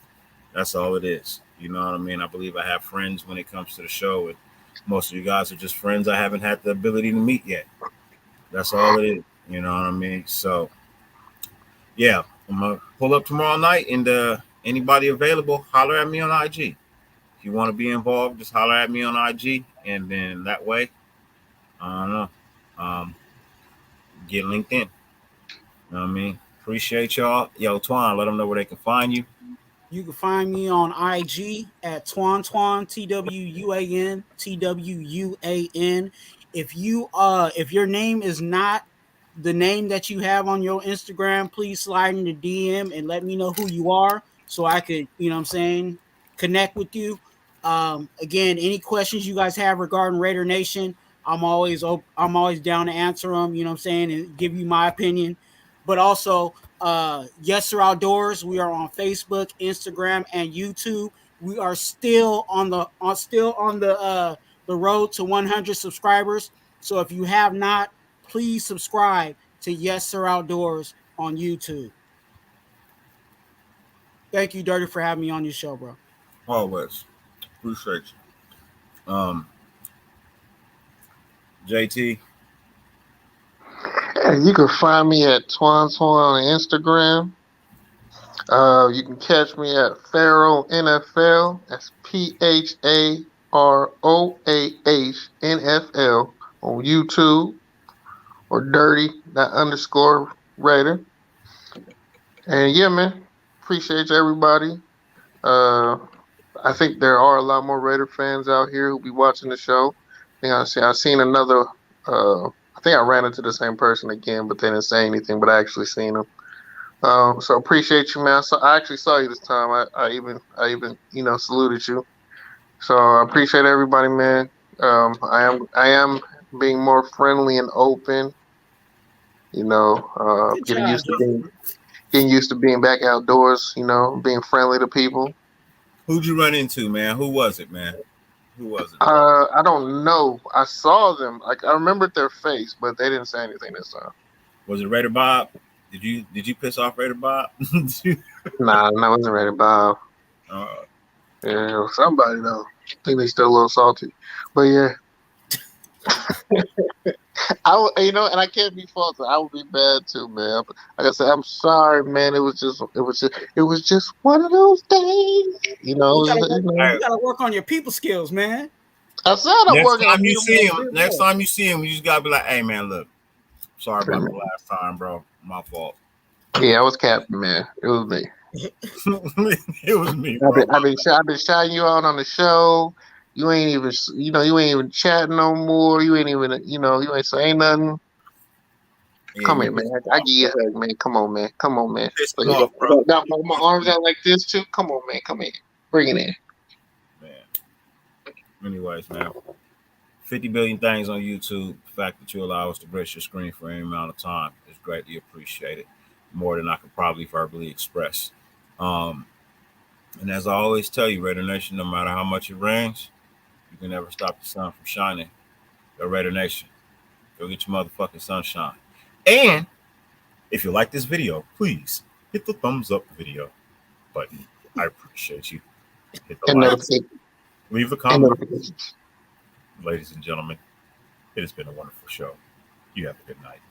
S5: That's all it is. You know what I mean? I believe I have friends when it comes to the show, and most of you guys are just friends I haven't had the ability to meet yet. That's all it is. You know what I mean? So, yeah, I'm gonna pull up tomorrow night, and anybody available, holler at me on IG. If you want to be involved, just holler at me on IG, and then that way, I don't know, get linked in. You know what I mean? Appreciate y'all. Yo, Twan, let them know where they can find you.
S11: You can find me on IG at Twan, TWUAN. If your name is not the name that you have on your Instagram, please slide in the DM and let me know who you are so I could, you know what I'm saying, connect with you. Again, any questions you guys have regarding Raider Nation, I'm always down to answer them, you know what I'm saying, and give you my opinion. But also, Yes Sir Outdoors, we are on Facebook, Instagram, and YouTube. We are still on the road to 100 subscribers. So if you have not, please subscribe to Yes Sir Outdoors on YouTube. Thank you, Dirty, for having me on your show, bro.
S5: Always. Appreciate you. JT.
S7: You can find me at Twan on Instagram. You can catch me at Pharaoh NFL. That's PHAROAH NFL on YouTube, or dirty_Raider. And yeah, man, appreciate everybody. I think there are a lot more Raider fans out here who'll be watching the show. I've seen another. I think I ran into the same person again, but they didn't say anything. But I actually seen them. So appreciate you, man. So I actually saw you this time. I even saluted you. So I appreciate everybody, man. I am being more friendly and open. Getting used to being back outdoors. Being friendly to people.
S5: Who'd you run into, man? Who was it, man? Who was it?
S7: I don't know. I saw them. Like, I remembered their face, but they didn't say anything this time.
S5: Was it Raider Bob? Did you piss off Raider Bob?
S7: Nah, it wasn't Raider Bob. Yeah, it was somebody though. I think they still a little salty, but yeah. And I can't be faulted. I would be bad too, man. Like I said, I'm sorry, man. It was just one of those days. You
S11: gotta work on your people skills, man.
S7: I said I'm working on
S5: Next time you see him, you just gotta be like, "Hey, man, look, sorry about the last time, bro. My fault."
S7: Yeah, I was capping, man. It was me.
S5: It was me.
S7: I've been shouting you out on the show. You ain't even chatting no more. You ain't even, you ain't saying nothing. Yeah, come here, man. I give you a hug, man. Come on, man. Got my arms out like this too. Come on, man. Come here. Bring it in.
S5: Man. Anyways, man. 50 billion things on YouTube. The fact that you allow us to grace your screen for any amount of time is greatly appreciated. More than I could probably verbally express. And as I always tell you, Raider Nation, no matter how much it rains, you can never stop the sun from shining. Go Raider Nation. Go get your motherfucking sunshine. And if you like this video, please hit the thumbs up video button. I appreciate you. Hit the like. Leave a comment. Ladies and gentlemen, it has been a wonderful show. You have a good night.